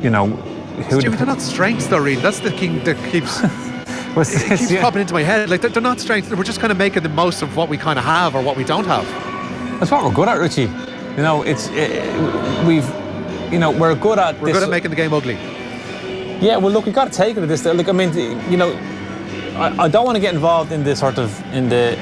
Stuart, they're not strengths, though, really. That's the thing that keeps popping into my head. Like, they're not strengths. We're just kind of making the most of what we kind of have or what we don't have. That's what we're good at, Richie. You know, we're good at We're good at making the game ugly. Yeah, well, look, we've got to take it at this. Look, I mean, you know, I don't want to get involved in the sort of the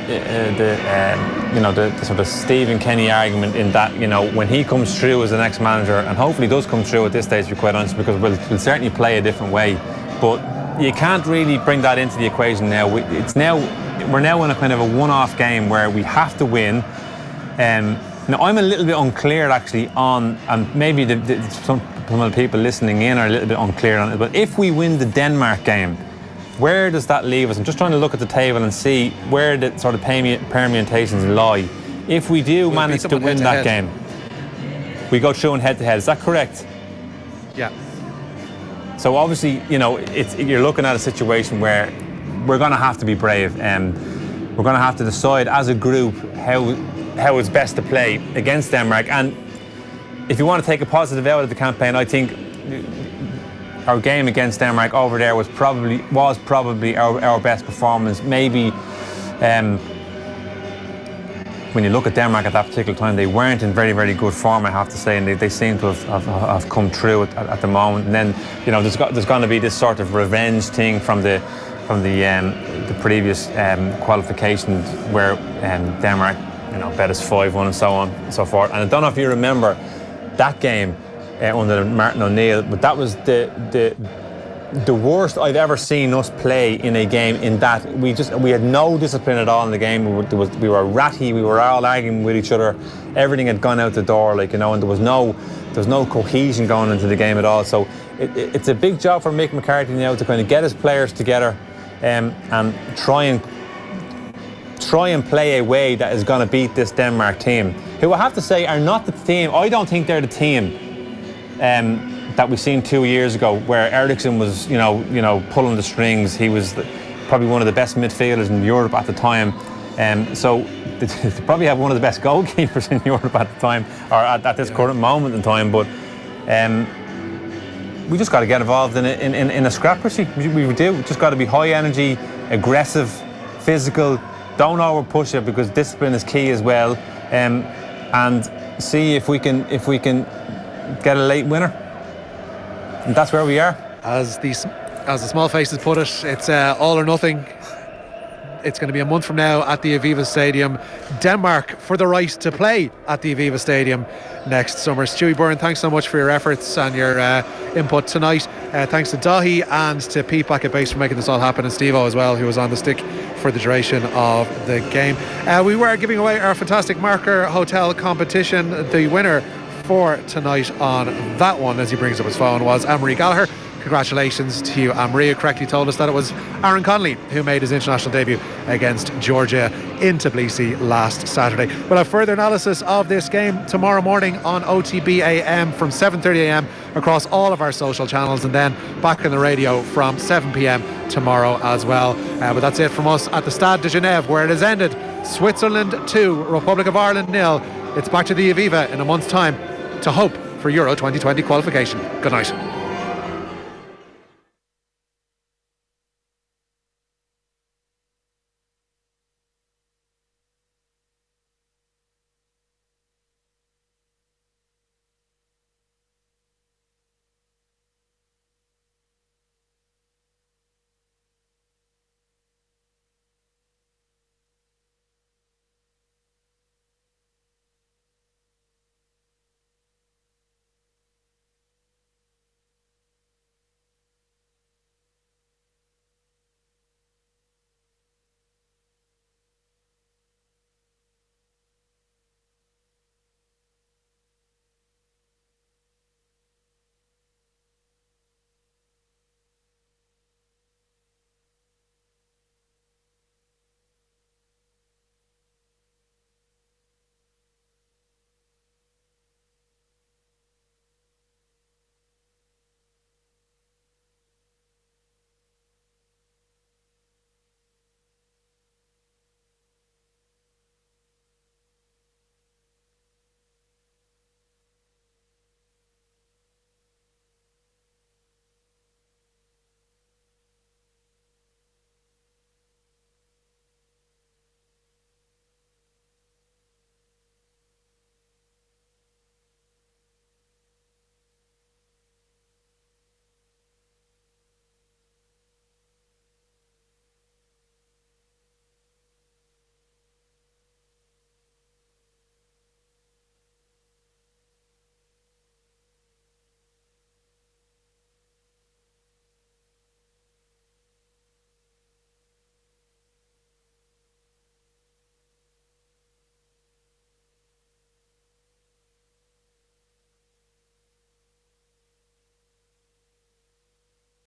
sort of Stephen Kenny argument in that, you know, when he comes through as the next manager, and hopefully does come through at this stage, to be quite honest, because we'll certainly play a different way. But you can't really bring that into the equation now. We're now in a kind of a one-off game where we have to win. Now, I'm a little bit unclear actually on, and maybe some of the people listening in are a little bit unclear on it, but if we win the Denmark game, where does that leave us? I'm just trying to look at the table and see where the sort of permutations lie. If we do manage to win that game, we go through in head-to-head. Is that correct? Yeah. So obviously, you know, you're looking at a situation where we're going to have to be brave, and we're going to have to decide as a group how it's best to play against Denmark. And if you want to take a positive out of the campaign, I think our game against Denmark over there was probably our best performance. Maybe when you look at Denmark at that particular time, they weren't in very, very good form, I have to say, and they seem to have come through at the moment. And then, you know, there's going to be this sort of revenge thing from the previous qualifications where Denmark, you know, bet us 5-1 and so on and so forth. And I don't know if you remember that game under Martin O'Neill, but that was the worst I've ever seen us play in a game, in that we had no discipline at all in the game. We were ratty, we were all arguing with each other, everything had gone out the door, like, you know, and there was no cohesion going into the game at all. So it's a big job for Mick McCarthy now to kind of get his players together and try and play a way that is going to beat this Denmark team, who I have to say are not the team. I don't think they're the team that we seen 2 years ago, where Eriksson was, you know, pulling the strings. He was probably one of the best midfielders in Europe at the time. So they probably have one of the best goalkeepers in Europe at the time, or at this current moment in time. But we just got to get involved in a scrap pursuit. We do. We just got to be high energy, aggressive, physical. Don't over push it, because discipline is key as well. And see if we can get a late winner. And that's where we are. As the small faces put it, it's all or nothing. It's going to be a month from now at the Aviva Stadium. Denmark for the right to play at the Aviva Stadium next summer. Stewie Byrne, thanks so much for your efforts and your input tonight. Thanks to Dahi and to Pete back at base for making this all happen, and Steve-O as well, who was on the stick for the duration of the game. We were giving away our fantastic Marker Hotel competition. The winner for tonight on that one, as he brings up his phone, was Anne-Marie Gallagher. Congratulations to you, Anne-Marie, who correctly told us that it was Aaron Connolly who made his international debut against Georgia in Tbilisi last Saturday. We'll have further analysis of this game tomorrow morning on OTB AM from 7:30 AM across all of our social channels, and then back on the radio from 7 PM tomorrow as well. But that's it from us at the Stade de Genève, where it has ended. Switzerland 2, Republic of Ireland 0. It's back to the Aviva in a month's time to hope for Euro 2020 qualification. Good night.